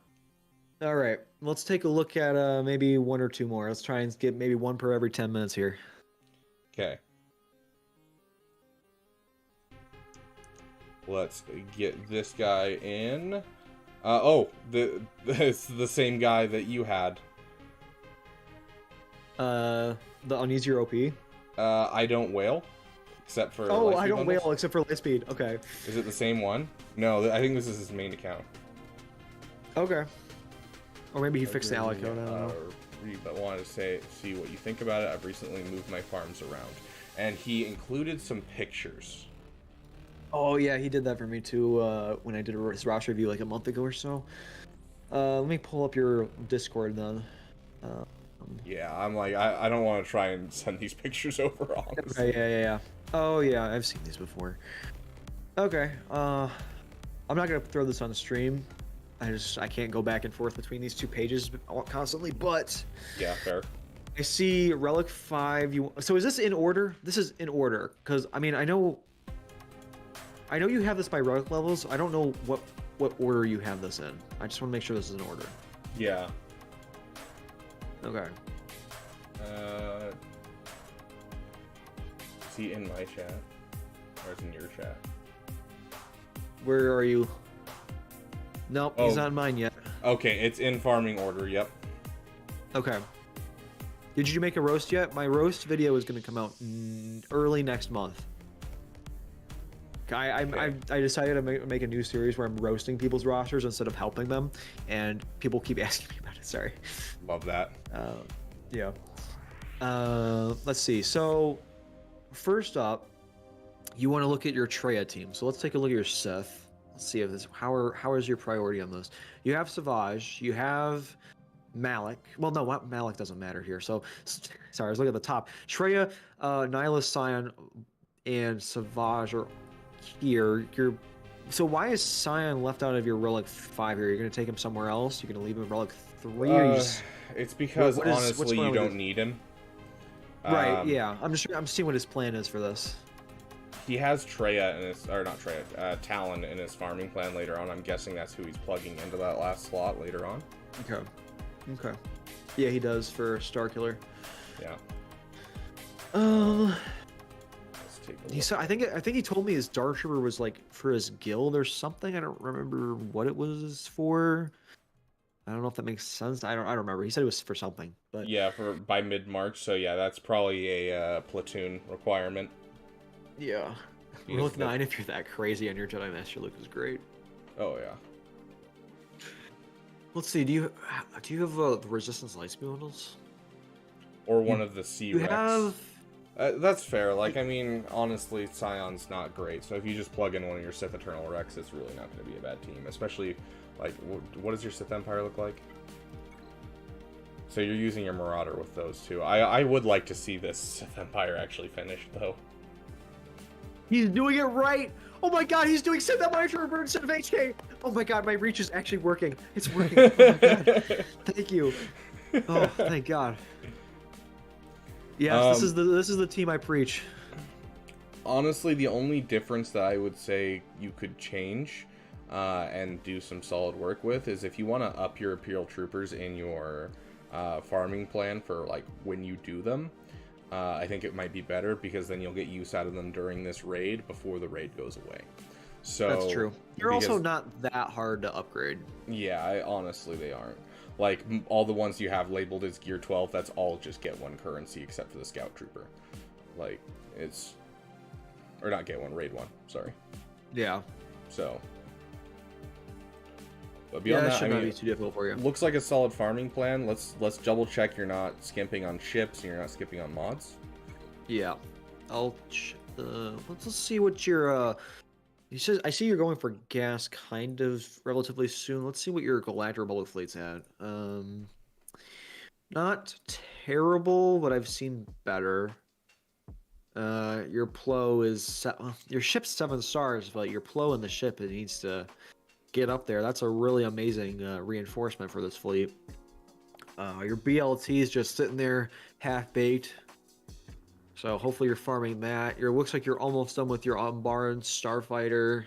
All right. Let's take a look at maybe one or two more. Let's try and get maybe one per every 10 minutes here. Okay. Let's get this guy in. It's the same guy that you had. The Uneasier OP? I don't whale, except for. Oh, I don't whale except for Lightspeed. Okay. Is it the same one? No, I think this is his main account. Okay. Or maybe he fixed the ally code. I don't know. read, but wanted to see what you think about it. I've recently moved my farms around, and he included some pictures. Oh yeah, he did that for me too. When I did his roster review like a month ago or so. Let me pull up your Discord then. Yeah, I'm like, I don't want to try and send these pictures over, honestly. Yeah. Oh yeah, I've seen these before. Okay. I'm not gonna throw this on the stream. I can't go back and forth between these two pages constantly. But Yeah, fair. I see Relic 5. So is this in order? This is in order because I mean I know you have this by relic levels. I don't know what order you have this in. I just want to make sure this is in order. Yeah. Okay. Is he in my chat? Or is he in your chat? Where are you? Nope, he's not in mine yet. Okay, it's in farming order, yep. Okay. Did you make a roast yet? My roast video is going to come out early next month. I decided to make a new series where I'm roasting people's rosters instead of helping them, and people keep asking me about it. Sorry. Love that. Yeah. Let's see. So, first up, you want to look at your Treya team. So let's take a look at your Sith. Let's see if this how is your priority on those. You have Savage. You have Malik. Well, no, Malik doesn't matter here. So, sorry, I was looking at the top. Treya, Nihilus, Scion, and Savage are here. So why is Scion left out of your Relic 5 here? You're going to take him somewhere else? You're going to leave him in Relic 3? It's because, honestly, you don't need him. Right, yeah. I'm seeing what his plan is for this. He has Treya in his, or not Treya, Talon in his farming plan later on. I'm guessing that's who he's plugging into that last slot later on. Okay. Yeah, he does for Starkiller. Yeah. Let's take a he said, I think he told me his Dark Trooper was like for his guild or something. I don't remember what it was for. I don't know if that makes sense. I don't remember. He said it was for something, but yeah, by mid-March. So yeah, that's probably a platoon requirement. Yeah. Relic 9, if you're that crazy on your Jedi Master Luke, is great. Oh yeah. Let's see. Do you have the Resistance Lightspeed bundles? Or one of the C-Rex? You have. That's fair. Like, I mean, honestly, Scion's not great. So if you just plug in one of your Sith Eternal Rex, it's really not going to be a bad team. Especially, like, what does your Sith Empire look like? So you're using your Marauder with those two. I would like to see this Sith Empire actually finished, though. He's doing it right! Oh my god, he's doing Sith Empire Trooper instead of HK! Oh my god, my reach is actually working. It's working. Oh my god. Thank you. Oh, thank god. Yes, this is the team I preach. Honestly, the only difference that I would say you could change and do some solid work with is if you want to up your Imperial Troopers in your farming plan for like when you do them. I think it might be better because then you'll get use out of them during this raid before the raid goes away. So that's true. You're also not that hard to upgrade. Yeah, honestly, they aren't. Like, all the ones you have labeled as Gear 12, that's all just get one currency except for the Scout Trooper. Like, it's... Or not get one, raid one, sorry. Yeah. So... But beyond that, should not be too difficult for you. Looks like a solid farming plan. Let's double check you're not skimping on ships and you're not skipping on mods. Yeah. Let's see what your... He says, I see you're going for gas kind of relatively soon. Let's see what your Galactic Republic fleet's at. Not terrible, but I've seen better. Your Plo is... your ship's 7 stars, but your Plo in the ship, it needs to get up there. That's a really amazing reinforcement for this fleet. Your BLT is just sitting there half-baked. So hopefully you're farming that. It looks like you're almost done with your Umbaran Starfighter.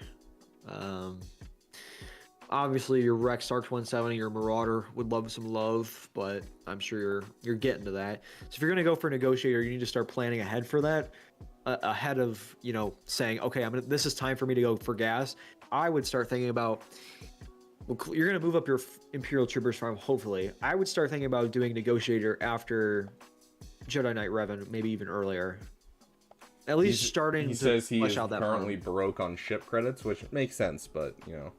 Obviously your Rex Stark 170, your Marauder would love some love, but I'm sure you're getting to that. So if you're gonna go for Negotiator, you need to start planning ahead for that. Ahead of, you know, saying, okay, this is time for me to go for gas. I would start thinking about, well, you're gonna move up your Imperial Troopers farm, hopefully. I would start thinking about doing Negotiator after Jedi Knight Revan, maybe even earlier. At least starting to flesh out that farm. He is currently broke on ship credits, which makes sense, but, you know,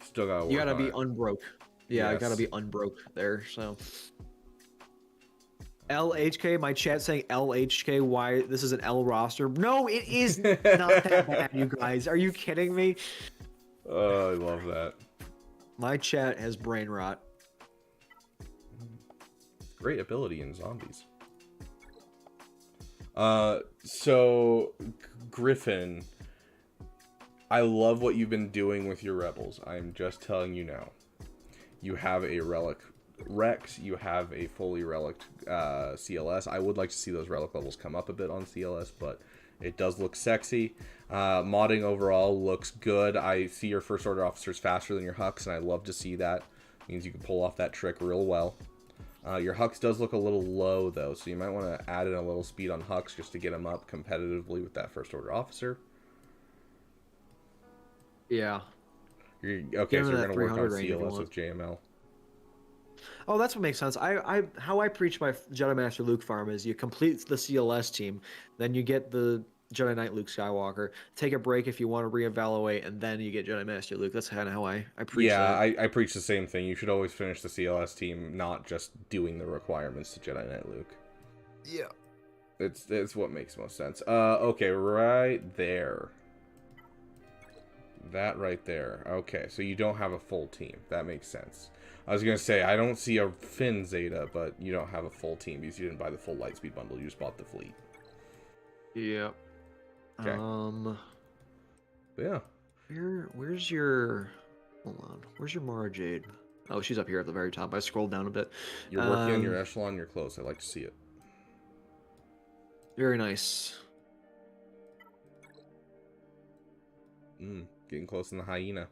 still gotta work You gotta on be it. unbroke. Yeah, Yes. I gotta be unbroke there, so... LHK, my chat saying LHK, why this is an L roster. No, it is not that bad, you guys. Are you kidding me? Oh, I love that. My chat has brain rot. Great ability in zombies. So Griffin, I love what you've been doing with your rebels. I'm just telling you now. You have a relic Rex, you have a fully relic CLS. I would like to see those relic levels come up a bit on CLS, but it does look sexy. Modding overall looks good. I see your first order officers faster than your Hux, and I love to see that. Means you can pull off that trick real well. Your Hux does look a little low, though, so you might want to add in a little speed on Hux just to get him up competitively with that first order officer. Yeah. Okay, so you're going to work on CLS with JML. Oh, that's what makes sense. How I preach my Jedi Master Luke farm is you complete the CLS team, then you get the Jedi Knight Luke Skywalker, take a break if you want to reevaluate, and then you get Jedi Master Luke. That's kind of how I preach that. I preach the same thing. You should always finish the CLS team, not just doing the requirements to Jedi Knight Luke. Yeah. It's what makes most sense. Okay, right there. That right there. Okay, so you don't have a full team. That makes sense. I was going to say, I don't see a Finn Zeta, but you don't have a full team because you didn't buy the full Lightspeed bundle. You just bought the fleet. Yep. Okay. Yeah. Where's your... Hold on. Where's your Mara Jade? Oh, she's up here at the very top. I scrolled down a bit. You're working on your echelon. You're close. I like to see it. Very nice. Getting close in the hyena.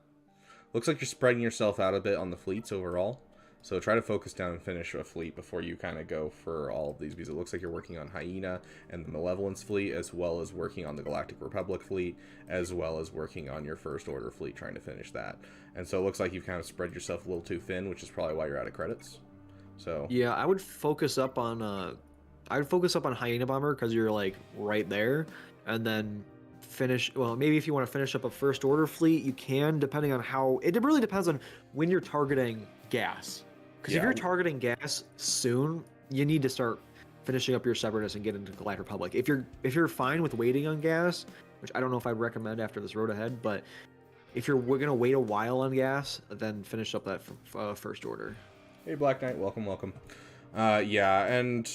Looks like you're spreading yourself out a bit on the fleets overall. So try to focus down and finish a fleet before you kind of go for all of these, because it looks like you're working on Hyena and the Malevolence fleet, as well as working on the Galactic Republic fleet, as well as working on your First Order fleet, trying to finish that. And so it looks like you've kind of spread yourself a little too thin, which is probably why you're out of credits. So yeah, I would focus up on Hyena Bomber because you're like right there, and then finish. Well, maybe if you want to finish up a First Order fleet, you can, depending on how. It really depends on when you're targeting gas. Because if you're targeting gas soon, you need to start finishing up your Separatist and get into Galactic Republic. If you're fine with waiting on gas, which I don't know if I'd recommend after this road ahead, but if we're gonna wait a while on gas, then finish up that First Order. Hey, Black Knight, welcome. Yeah, and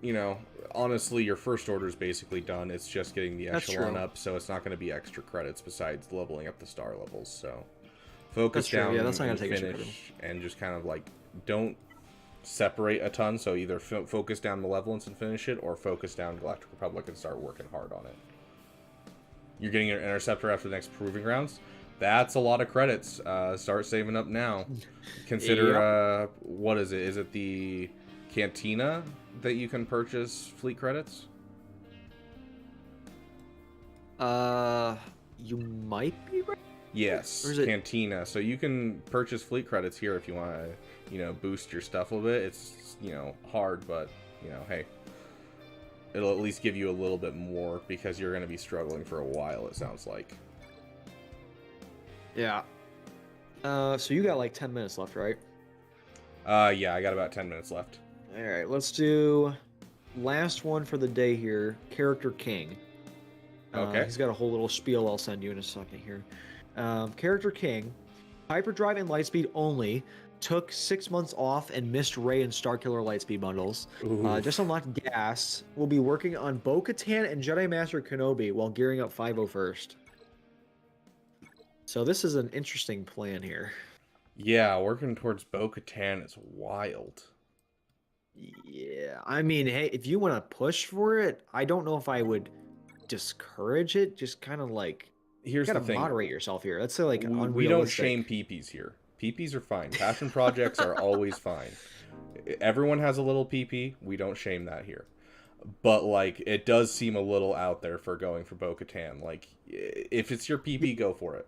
you know, honestly, your First Order is basically done. It's just getting the echelon up, so it's not going to be extra credits besides leveling up the star levels. So focus down that's not gonna take finish, and just kind of like don't separate a ton. So either focus down Malevolence and finish it, or focus down Galactic Republic and start working hard on it. You're getting your Interceptor after the next Proving Grounds. That's a lot of credits. Start saving up now. Consider, what is it? Is it the Cantina that you can purchase fleet credits? You might be right. Yes, Cantina. So you can purchase fleet credits here if you want to, boost your stuff a little bit. It's, hard, but, hey. It'll at least give you a little bit more because you're going to be struggling for a while, it sounds like. Yeah. So you got like 10 minutes left, right? Yeah, I got about 10 minutes left. All right, let's do last one for the day here. Character King. Okay. He's got a whole little spiel I'll send you in a second here. Character King, Hyperdrive and Lightspeed only. Took 6 months off and missed Rey and Starkiller Lightspeed bundles. Just unlocked gas. Will be working on Bo-Katan and Jedi Master Kenobi while gearing up 501st. So this is an interesting plan here. Yeah, working towards Bo-Katan is wild. Yeah, I mean, hey, if you want to push for it, I don't know if I would discourage it. Just kind of like, here's you the gotta thing. moderate yourself here. That's like unrealistic. We don't shame peepees here. Peepees are fine. Passion projects are always fine. Everyone has a little peepee. We don't shame that here. But, like, it does seem a little out there for going for Bo-Katan. Like, if it's your peepee, go for it.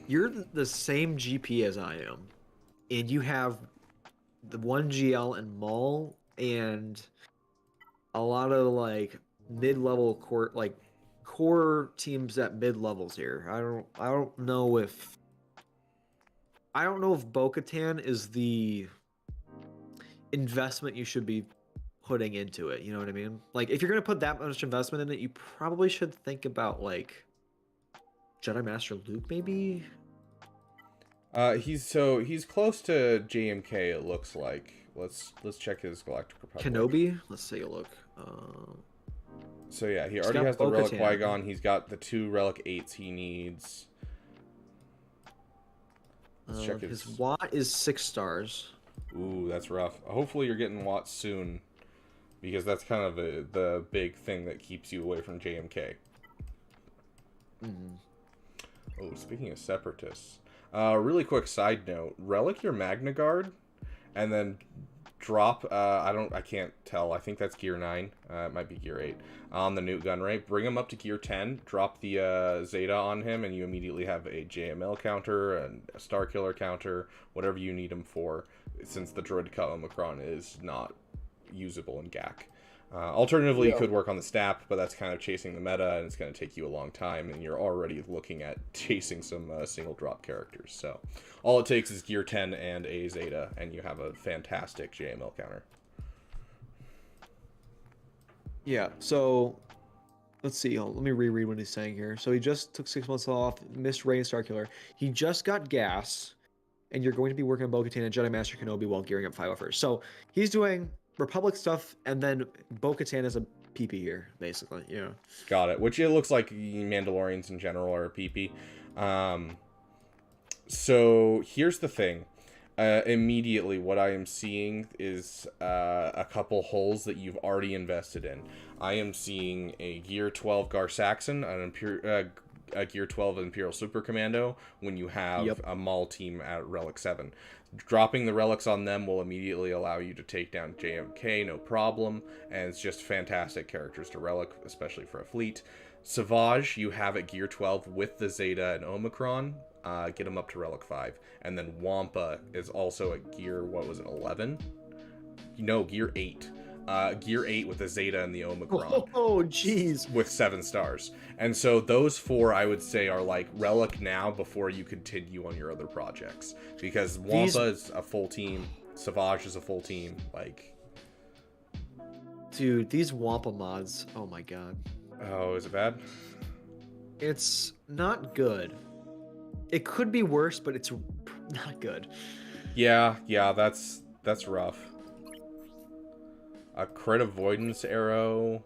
You're the same GP as I am. And you have the 1GL and Maul and a lot of, like, mid-level core teams at mid-levels here. I don't know if Bo-Katan is the investment you should be putting into it. You know what I mean? Like, if you're gonna put that much investment in it, you probably should think about like Jedi Master Luke, maybe. He's close to JMK. It looks like. Let's check his Galactic Republic. Kenobi. Let's take a look. So yeah, he He's already got has the Relic Bo-Katan. Qui-Gon. He's got the 2 Relic 8s he needs. Let's check His Watt is 6 stars. Ooh, that's rough. Hopefully you're getting Watts soon, because that's kind of the big thing that keeps you away from JMK. Mm-hmm. Oh, speaking of Separatists, really quick side note: Relic your Magna Guard, and then drop. I can't tell. I think that's Gear 9. It might be Gear 8 on the Newt Gunray. Bring him up to Gear 10. Drop the Zeta on him, and you immediately have a JML counter and a Star Killer counter, whatever you need him for. Since the Droideka Omicron is not usable in GAC. Alternatively, you could work on the STAP, but that's kind of chasing the meta, and it's going to take you a long time, and you're already looking at chasing some single drop characters. So all it takes is Gear 10 and a Zeta, and you have a fantastic JML counter. Yeah, so let's see. Let me reread what he's saying here. So he just took 6 months off, missed Rey and Starkiller. He just got gas, and you're going to be working on Bo-Katan and Jedi Master Kenobi while gearing up 501st. So he's doing Republic stuff, and then Bo-Katan is a PP here, basically. Yeah. Got it. Which it looks like Mandalorians in general are a PP. So here's the thing. Immediately, what I am seeing is a couple holes that you've already invested in. I am seeing a Gear 12 Gar Saxon, a Gear 12 Imperial Super Commando, when you have a Maul team at Relic 7. Dropping the relics on them will immediately allow you to take down JMK, no problem, and it's just fantastic characters to Relic, especially for a fleet. Savage, you have at Gear 12 with the Zeta and Omicron. Get them up to Relic 5. And then Wampa is also at Gear, 11? No, Gear 8. Gear 8 with the Zeta and the Omicron. Oh, jeez. With 7 stars. And so those 4, I would say, are like Relic now before you continue on your other projects. Because Wampa is a full team. Savage is a full team. Like, dude, these Wampa mods, oh my god. Oh, is it bad? It's not good. It could be worse, but it's not good. Yeah, that's rough. A crit avoidance arrow,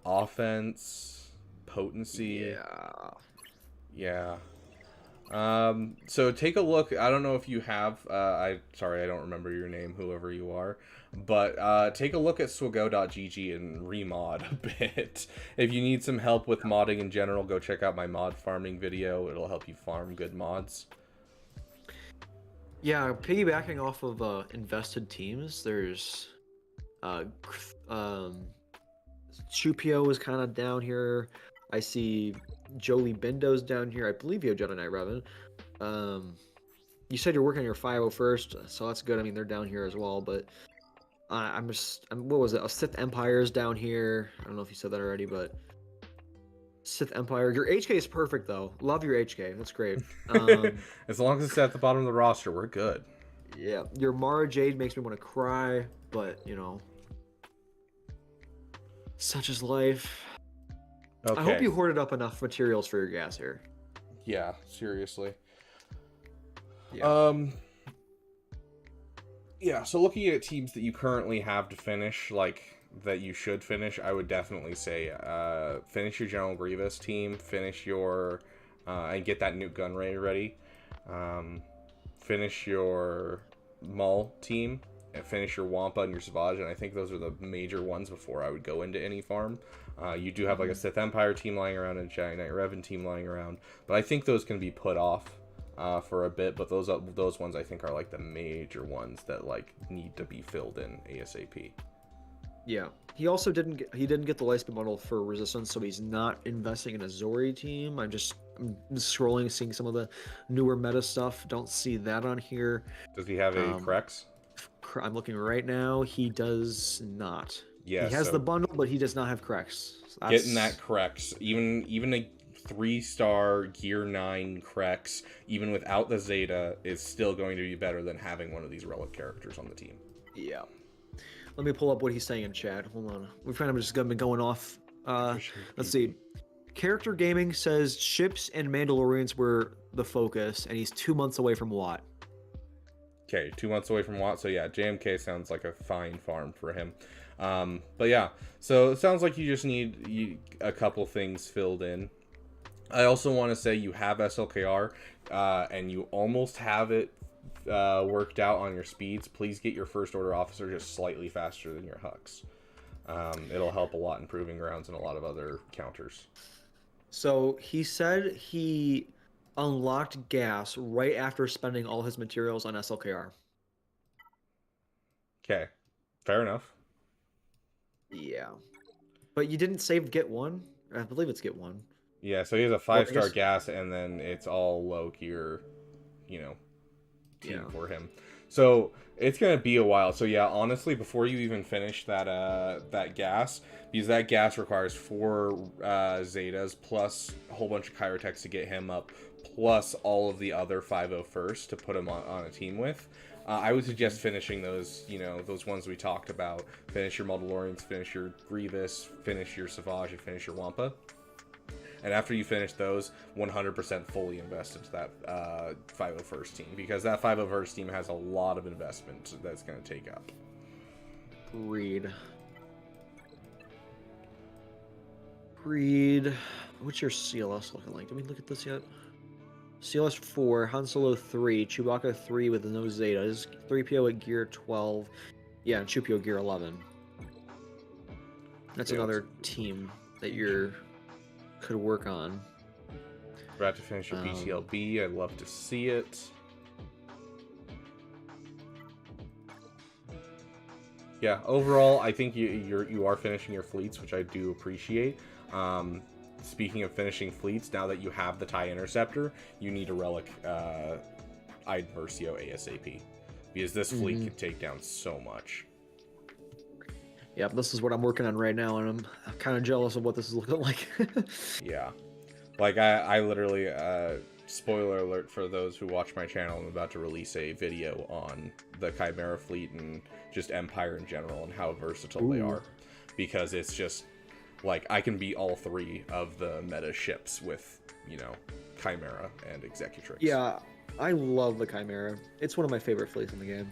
offense, potency. Yeah. So take a look. I don't know if you have. Sorry, I don't remember your name, whoever you are. But take a look at swago.gg and remod a bit. If you need some help with modding in general, go check out my mod farming video. It'll help you farm good mods. Yeah, piggybacking off of invested teams, there's Chupio is kind of down here. I see Jolie Bindo's down here. I believe you have Jedi Knight Revan. You said you're working on your 501st, so that's good. I mean, they're down here as well, but what was it? A Sith Empire is down here. I don't know if you said that already, but Sith Empire. Your HK is perfect, though. Love your HK. That's great. As long as it's at the bottom of the roster, we're good. Yeah, your Mara Jade makes me want to cry, but, you know, such is life. Okay. I hope you hoarded up enough materials for your gas here. Yeah, seriously. Yeah. Yeah, so looking at teams that you currently have to finish, like, that you should finish, I would definitely say, finish your General Grievous team, finish your, and get that Newt Gunray ready. Finish your Maul team, and finish your Wampa and your Savage, and I think those are the major ones before I would go into any farm. You do have, like, a Sith Empire team lying around and a Jedi Knight Revan team lying around, but I think those can be put off for a bit, but those ones I think are like the major ones that like need to be filled in ASAP. Yeah, he also didn't get the Lightspeed model for Resistance, so he's not investing in a Zori team. I'm scrolling, seeing some of the newer meta stuff. Don't see that on here. Does he have a Krex? I'm looking right now. He does not. Yeah, he has the bundle, but he does not have Krex. Getting that Krex, even a 3-star Gear 9 Krex, even without the Zeta, is still going to be better than having one of these Relic characters on the team. Yeah. let me pull up what he's saying in chat. Hold on. We've kind of just been going off. Let's see. Character Gaming says ships and Mandalorians were the focus, and he's 2 months away from Watt. Okay, 2 months away from Watt. So yeah, JMK sounds like a fine farm for him. But yeah, so it sounds like you just need a couple things filled in. I also want to say you have SLKR, and you almost have it worked out on your speeds. Please get your first order officer just slightly faster than your Hux. It'll help a lot in proving grounds and a lot of other counters. So he said he unlocked gas right after spending all his materials on SLKR. Okay, fair enough. Yeah. But you didn't save get one? I believe it's get one. Yeah, so he has a 5-star gas, and then it's all low gear, team for him. So it's gonna be a while. So yeah, honestly, before you even finish that gas, because that gas requires 4 Zetas plus a whole bunch of Chirotechs to get him up, plus all of the other 501st to put him on a team with. I would suggest finishing those, those ones we talked about. Finish your Mandalorians, finish your Grievous, finish your Savage, and finish your Wampa. And after you finish those, 100% fully invest into that 501st team, because that 501st team has a lot of investment that's going to take up. Breed. What's your CLS looking like? Did we look at this yet? CLS 4, Han Solo 3, Chewbacca 3 with no Zetas, 3PO at gear 12, yeah, and 2PO gear 11. That's another team that could work on. About to finish your BTLB. I'd love to see it. Yeah, overall, I think you are finishing your fleets, which I do appreciate. Speaking of finishing fleets, now that you have the TIE Interceptor, you need a relic Iden Versio ASAP, because this fleet can take down so much. Yep, this is what I'm working on right now, and I'm kind of jealous of what this is looking like. Yeah, like I literally, spoiler alert for those who watch my channel, I'm about to release a video on the Chimera fleet and just Empire in general and how versatile they are, because it's just like I can beat all 3 of the meta ships with, Chimera and Executrix. Yeah, I love the Chimera. It's one of my favorite fleets in the game.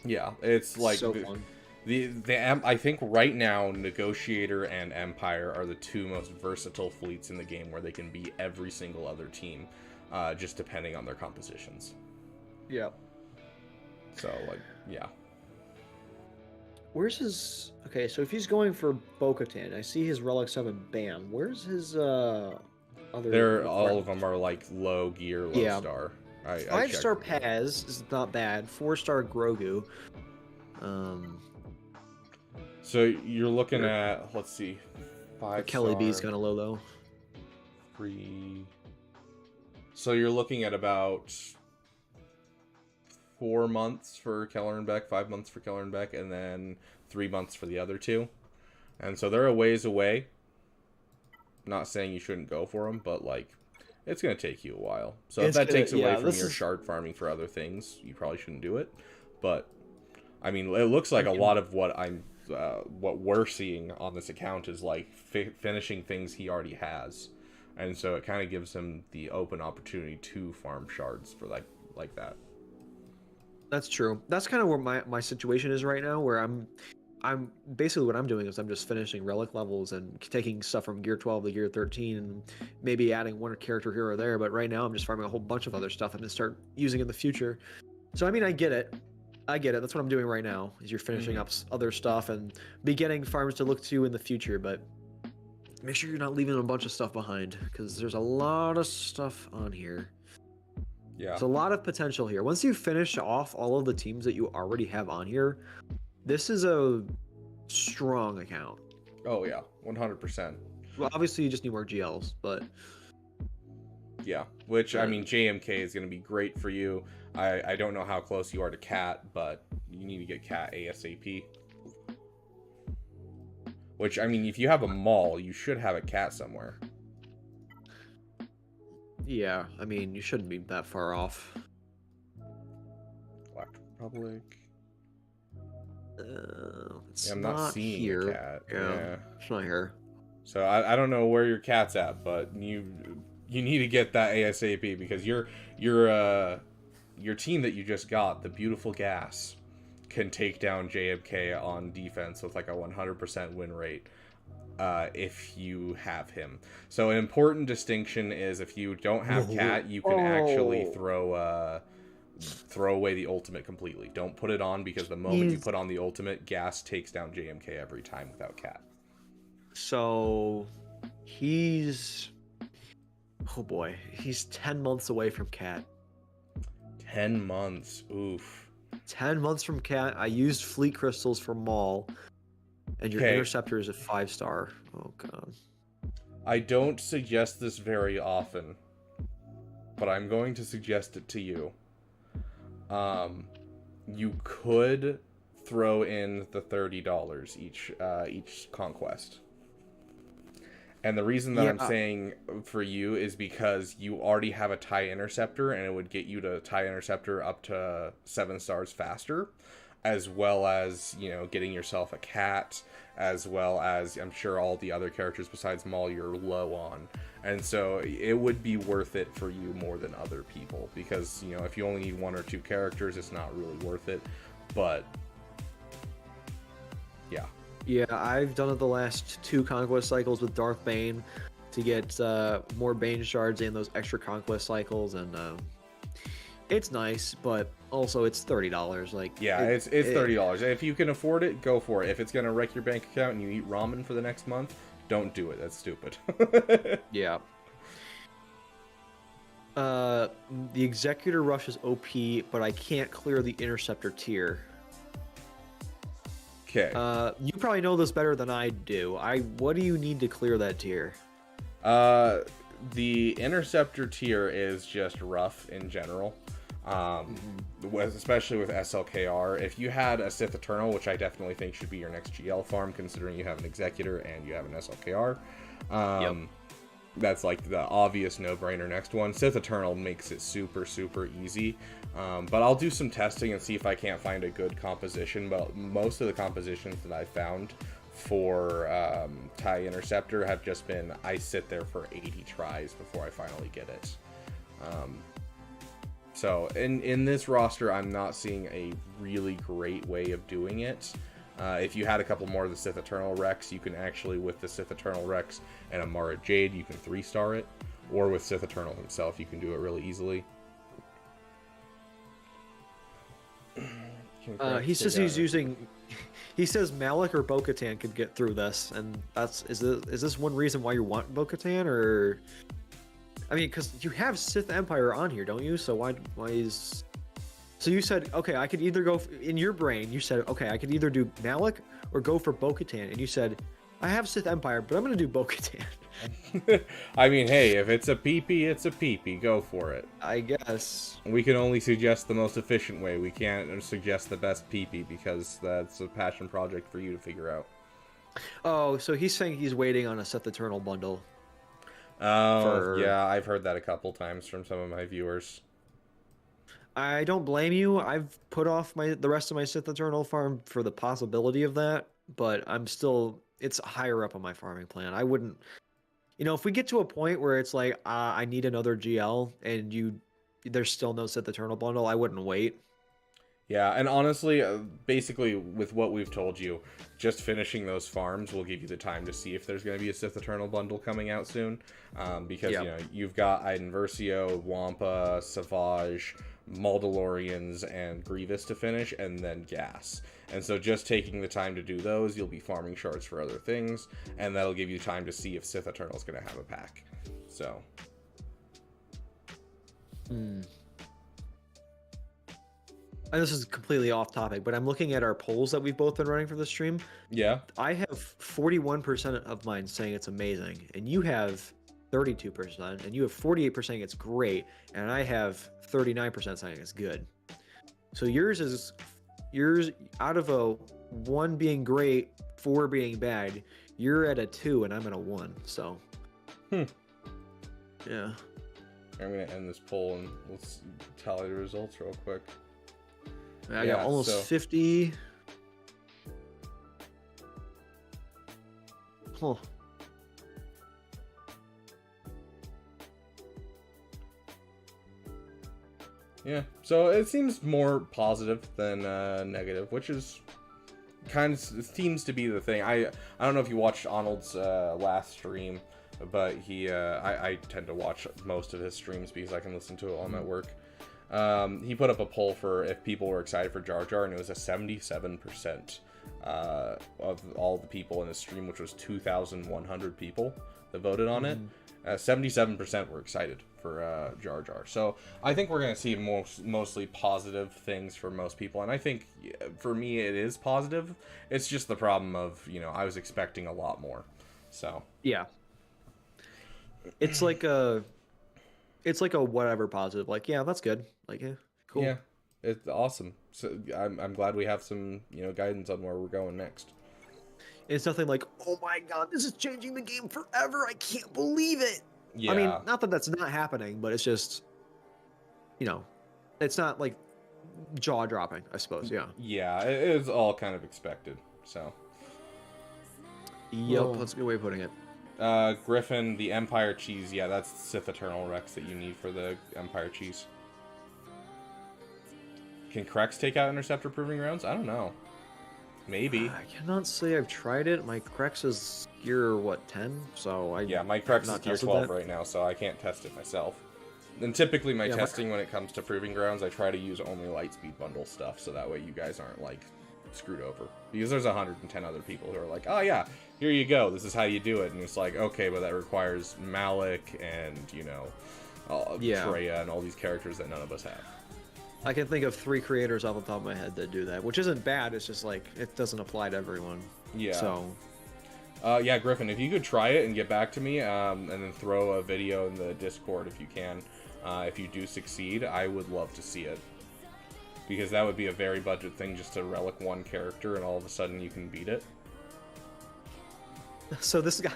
Yeah, it's like so fun. I think right now Negotiator and Empire are the 2 most versatile fleets in the game, where they can beat every single other team, just depending on their compositions. Yeah. So yeah. Where's his... Okay, so if he's going for Bo-Katan, I see his Relic 7 BAM. Where's his other... All of them are like low gear, low star. 5-star Paz is not bad. 4-star Grogu. So you're looking at, let's see, 5-star... Kelly B's kind of low, though. 3... So you're looking at about 4 months for Keller and Beck, 5 months for Keller and Beck, and then 3 months for the other 2. And so they're a ways away. Not saying you shouldn't go for them, but it's going to take you a while. So if that takes away from your shard farming for other things, you probably shouldn't do it. But I mean, it looks like a lot of what we're seeing on this account is finishing things he already has, and so it kind of gives him the open opportunity to farm shards for like that. That's true. That's kind of where my situation is right now, where I'm basically what I'm doing is I'm just finishing relic levels and taking stuff from gear 12 to gear 13 and maybe adding one character here or there, but right now I'm just farming a whole bunch of other stuff and then start using in the future. So I mean, I get it. That's what I'm doing right now, is you're finishing up other stuff and beginning farms to look to in the future, but make sure you're not leaving a bunch of stuff behind, because there's a lot of stuff on here. Yeah. There's a lot of potential here. Once you finish off all of the teams that you already have on here, this is a strong account. Oh yeah, 100%. Well, obviously you just need more GLs, but... Yeah, which, I mean, JMK is going to be great for you. I don't know how close you are to Cat, but you need to get Cat ASAP. Which, I mean, if you have a mall, you should have a Cat somewhere. Yeah, I mean, you shouldn't be that far off. Galactic Republic. Let's It's Yeah, I'm not seeing here. a cat. Yeah, Yeah. it's not here. So I don't know where your cat's at, but you need to get that ASAP because your team that you just got, the beautiful Gas, can take down JMK on defense with like a 100% win rate if you have him. So an important distinction is if you don't have Cat, you can actually throw away the ultimate completely. Don't put it on because the moment you put on the ultimate, Gas takes down JMK every time without Cat. So he's oh boy, he's 10 months away from Cat. 10 months. Oof. 10 months from Cat. I used Fleet Crystals for Maul, and your Okay. Interceptor is a 5-star. Oh god. I don't suggest this very often, but I'm going to suggest it to you. You could throw in the $30 each conquest. And the reason that I'm saying for you is because you already have a TIE Interceptor, and it would get you to TIE Interceptor up to 7 stars faster, as well as, you know, getting yourself a Cat, as well as, I'm sure, all the other characters besides Maul you're low on. And so it would be worth it for you more than other people, because, you know, if you only need 1 or 2 characters, it's not really worth it. But, yeah. Yeah, I've done it the last 2 conquest cycles with Darth Bane to get more Bane shards and those extra conquest cycles, and it's nice, but also it's $30. Like, yeah, it's $30. If you can afford it, go for it. If it's gonna wreck your bank account and you eat ramen for the next month, don't do it. That's stupid. Yeah. The Executor Rush is OP, but I can't clear the Interceptor tier. Okay. You probably know this better than I do. What do you need to clear that tier? The Interceptor tier is just rough in general. Especially with SLKR. If you had a Sith Eternal, which I definitely think should be your next GL farm, considering you have an Executor and you have an SLKR, that's like the obvious no-brainer next one. Sith Eternal makes it super, super easy. But I'll do some testing and see if I can't find a good composition. But most of the compositions that I found for TIE Interceptor have just been, I sit there for 80 tries before I finally get it. So in this roster, I'm not seeing a really great way of doing it. If you had a couple more of the Sith Eternal Rex, you can actually, with the Sith Eternal Rex and Amara Jade, you can 3-star it. Or with Sith Eternal himself, you can do it really easily. He says he's using. He says Malik or Bo-Katan could get through this, and is this one reason why you want Bo-Katan, or? I mean, because you have Sith Empire on here, don't you? So why is? So you said, okay, I could either go in your brain. You said, okay, I could either do Malik or go for Bo-Katan, and you said, I have Sith Empire, but I'm gonna do Bo-Katan. I mean, hey, if it's a PP, it's a PP. Go for it. I guess. We can only suggest the most efficient way. We can't suggest the best PP because that's a passion project for you to figure out. Oh, so he's saying he's waiting on a Sith Eternal bundle. Oh, yeah, I've heard that a couple times from some of my viewers. I don't blame you. I've put off the rest of my Sith Eternal farm for the possibility of that, but it's higher up on my farming plan. I wouldn't, if we get to a point where it's like, I need another GL and there's still no Sith Eternal bundle, I wouldn't wait. Yeah, and honestly, basically with what we've told you, just finishing those farms will give you the time to see if there's going to be a Sith Eternal bundle coming out soon. Because, you've got Iden Versio, Wampa, Savage, Mandalorians, and Grievous to finish, and then Gas. And so just taking the time to do those, you'll be farming shards for other things, and that'll give you time to see if Sith Eternal's going to have a pack. So. And this is completely off topic, but I'm looking at our polls that we've both been running for the stream. Yeah. I have 41% of mine saying it's amazing, and you have 32%, and you have 48% saying it's great, and I have 39% saying it's good. So yours out of a 1 being great, 4 being bad. You're at a 2, and I'm at a 1. So. Yeah. I'm gonna end this poll and let's tally the results real quick. I got almost 50. Huh. Yeah, so it seems more positive than negative, which is kind of seems to be the thing. I don't know if you watched Arnold's last stream, but I tend to watch most of his streams because I can listen to it while I'm at work. He put up a poll for if people were excited for Jar Jar, and it was a 77% of all the people in his stream, which was 2,100 people that voted on it. 77% were excited for Jar Jar. So I think we're going to see mostly positive things for most people. And I think for me, it is positive. It's just the problem of, I was expecting a lot more. So yeah, it's like a whatever positive. Like, yeah, that's good. Like, yeah, cool. Yeah, it's awesome. So I'm glad we have some, guidance on where we're going next. It's nothing like, oh my god, this is changing the game forever. I can't believe it. Yeah. I mean, not that that's not happening, but it's just, it's not like jaw dropping, I suppose. Yeah. Yeah, it is all kind of expected. So. Yep, that's a good way of putting it. Griffin, the Empire Cheese. Yeah, that's Sith Eternal Rex that you need for the Empire Cheese. Can Krex take out Interceptor Proving Grounds? I don't know. Maybe. I cannot say I've tried it. My Krex is gear, 10? So Yeah, my Krex is gear 12 right now, so I can't test it myself. And typically my testing when it comes to Proving Grounds, I try to use only Lightspeed Bundle stuff, so that way you guys aren't, screwed over. Because there's 110 other people who are like, oh yeah, here you go, this is how you do it. And it's like, okay, but that requires Malik and, Freya and all these characters that none of us have. I can think of 3 creators off the top of my head that do that, which isn't bad. It's just it doesn't apply to everyone. Yeah. So. Yeah, Griffin, if you could try it and get back to me, and then throw a video in the Discord if you can. If you do succeed, I would love to see it. Because that would be a very budget thing just to relic one character and all of a sudden you can beat it. So this guy,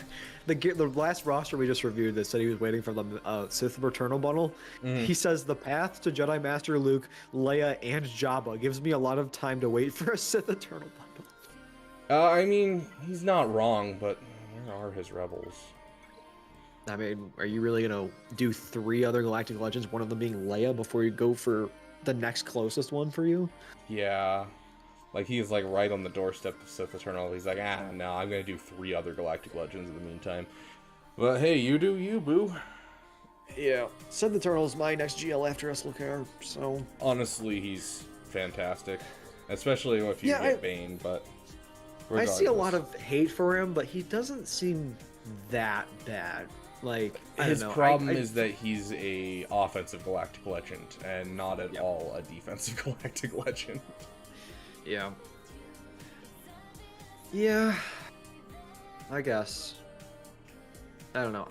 the last roster we just reviewed that said he was waiting for the Sith Eternal bundle. He says the path to Jedi Master Luke, Leia, and Jabba gives me a lot of time to wait for a Sith Eternal bundle. I mean, he's not wrong, but where are his rebels? I mean, are you really gonna do 3 other Galactic Legends, one of them being Leia, before you go for the next closest one for you? Yeah. He is right on the doorstep of Sith Eternal. He's like, no, I'm gonna do 3 other Galactic Legends in the meantime. But hey, you do you, boo. Yeah. Sith Eternal is my next GL after SLKR, so... Honestly, he's fantastic. Especially if you get Bane, but... I see a lot of hate for him, but he doesn't seem that bad. His problem is that he's a offensive Galactic Legend, and not at all a defensive Galactic Legend. Yeah. Yeah. I guess. I don't know.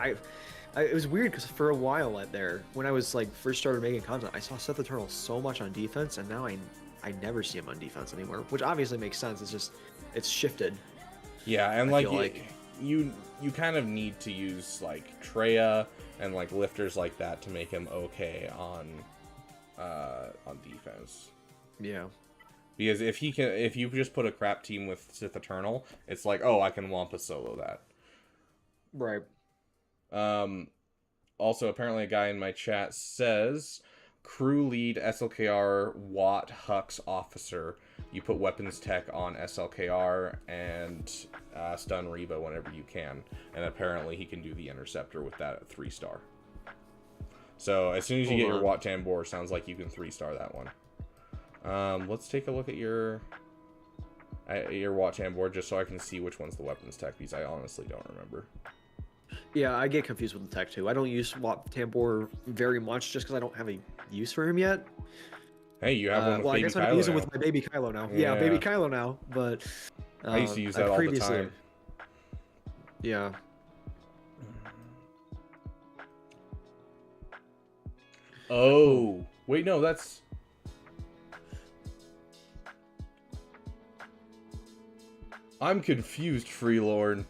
It was weird because for a while when I was first started making content, I saw Sith Eternal so much on defense, and now I never see him on defense anymore, which obviously makes sense. It's just it's shifted. Yeah, and you kind of need to use Treya and lifters like that to make him okay on defense. Yeah. Because if you just put a crap team with Sith Eternal, it's oh, I can Wampa solo that. Right. Also, apparently a guy in my chat says, crew lead SLKR Watt Hux officer. You put weapons tech on SLKR and stun Reba whenever you can. And apparently he can do the interceptor with that at 3-star. So as soon as you get your Watt Tambor, sounds like you can 3-star that one. Let's take a look at your Watt Tambor just so I can see which one's the weapons tech, because I honestly don't remember. Yeah, I get confused with the tech too. I don't use Watt Tambor very much just because I don't have a use for him yet. Hey, you have one with Baby Kylo now. I use it with my Baby Kylo now. Yeah, Baby Kylo now, but... I used to use that all the time. Yeah. Oh, wait, no, that's... I'm confused, Freelord.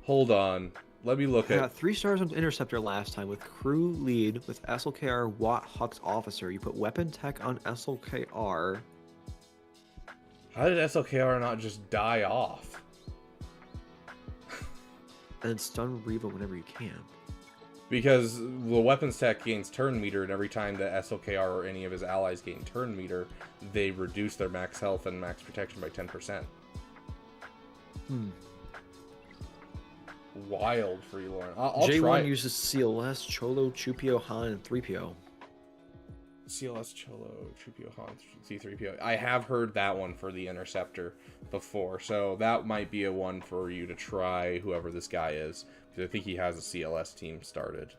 Hold on. Let me look at... 3 stars on Interceptor last time with crew lead with SLKR Watt Hux officer. You put weapon tech on SLKR. How did SLKR not just die off? And stun Reva whenever you can. Because the weapons tech gains turn meter, and every time that SLKR or any of his allies gain turn meter, they reduce their max health and max protection by 10%. Wild for you, Lauren. I'll J1 try it. uses CLS, Cholo, Chupio, Han, and 3PO. CLS, Cholo, Chupio, Han, C3PO. I have heard that one for the Interceptor before, so that might be a one for you to try, whoever this guy is, because I think he has a CLS team started.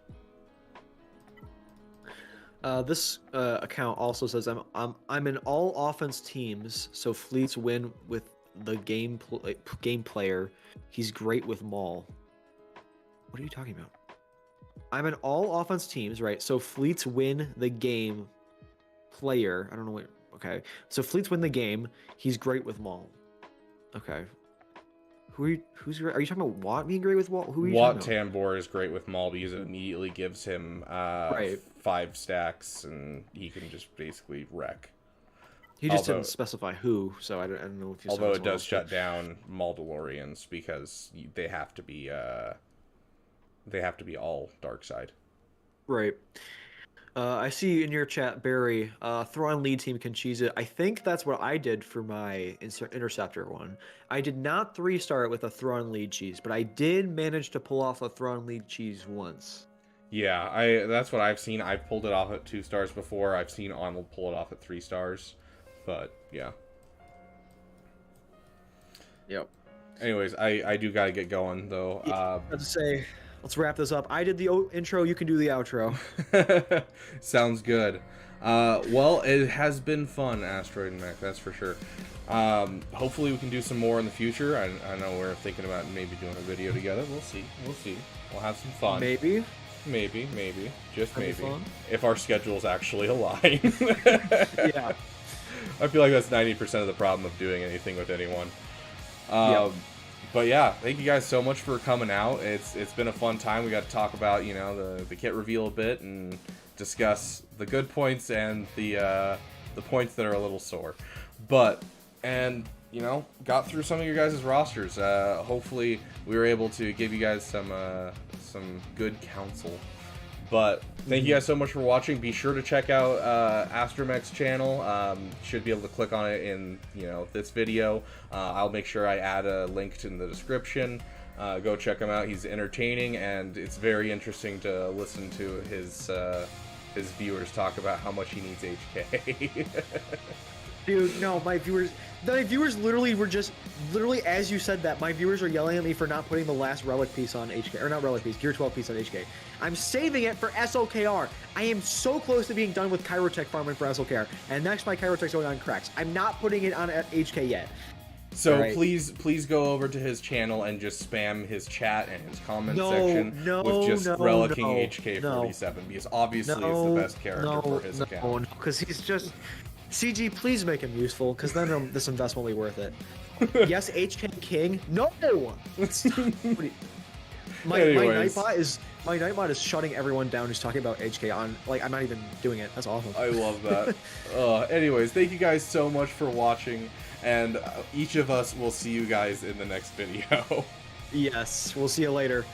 This account also says I'm in all offense teams, so fleets win with the game player. He's great with Maul. What are you talking about? I'm in all offense teams, right? So fleets win the game player. I don't know what. Okay, so fleets win the game. He's great with Maul. Okay. Who are you? Are you talking about Watt being great with Maul? Who are you Watt talking about? Tambor is great with Maul because it immediately gives him 5 stacks, and he can just basically wreck. He just didn't specify who, so I don't know if you. Although it does shut down Mauldalorians because they have to be all dark side. Right. I see in your chat, Barry, Thrawn lead team can cheese it. I think that's what I did for my Interceptor one. I did not 3-star it with a Thrawn lead cheese, but I did manage to pull off a Thrawn lead cheese once. Yeah, that's what I've seen. I've pulled it off at 2 stars before. I've seen Arnold pull it off at 3 stars. But, yeah. Yep. Anyways, I do gotta get going, though. I have to say, let's wrap this up. I did the intro, you can do the outro. Sounds good. Well, it has been fun, Asteroid and Mech, that's for sure. Hopefully we can do some more in the future. I know we're thinking about maybe doing a video together. We'll see. We'll have some fun. Maybe. Just That'd be maybe. fun. If our schedules actually align. Yeah. I feel like that's 90% of the problem of doing anything with anyone. Yep. But yeah, thank you guys so much for coming out. It's been a fun time. We got to talk about, you know, the kit reveal a bit and discuss the good points and the points that are a little sore. And you know, got through some of your guys' rosters. Hopefully we were able to give you guys some good counsel. But thank you guys so much for watching. Be sure to check out Astromech's channel. Should be able to click on it in, you know, this video. I'll make sure I add a link in the description. Go check him out. He's entertaining, and it's very interesting to listen to his viewers talk about how much he needs HK. Dude, no, my viewers literally were literally as you said that, my viewers are yelling at me for not putting the last relic piece on HK, or not relic piece, Gear 12 piece on HK. I'm saving it for SLKR. I am so close to being done with Kyrotech farming for SLKR, and next my Kyrotech's going on cracks. I'm not putting it on HK yet. So right. please go over to his channel and just spam his chat and his comment section with just relicking HK47 because obviously it's the best character for his account. No, because he's just... CG, please make him useful, because then this investment will be worth it. Yes, HK King. No. My Nightbot is shutting everyone down who's talking about HK on. Like, I'm not even doing it. That's awesome. I love that. Anyways, thank you guys so much for watching, and each of us will see you guys in the next video. Yes, we'll see you later.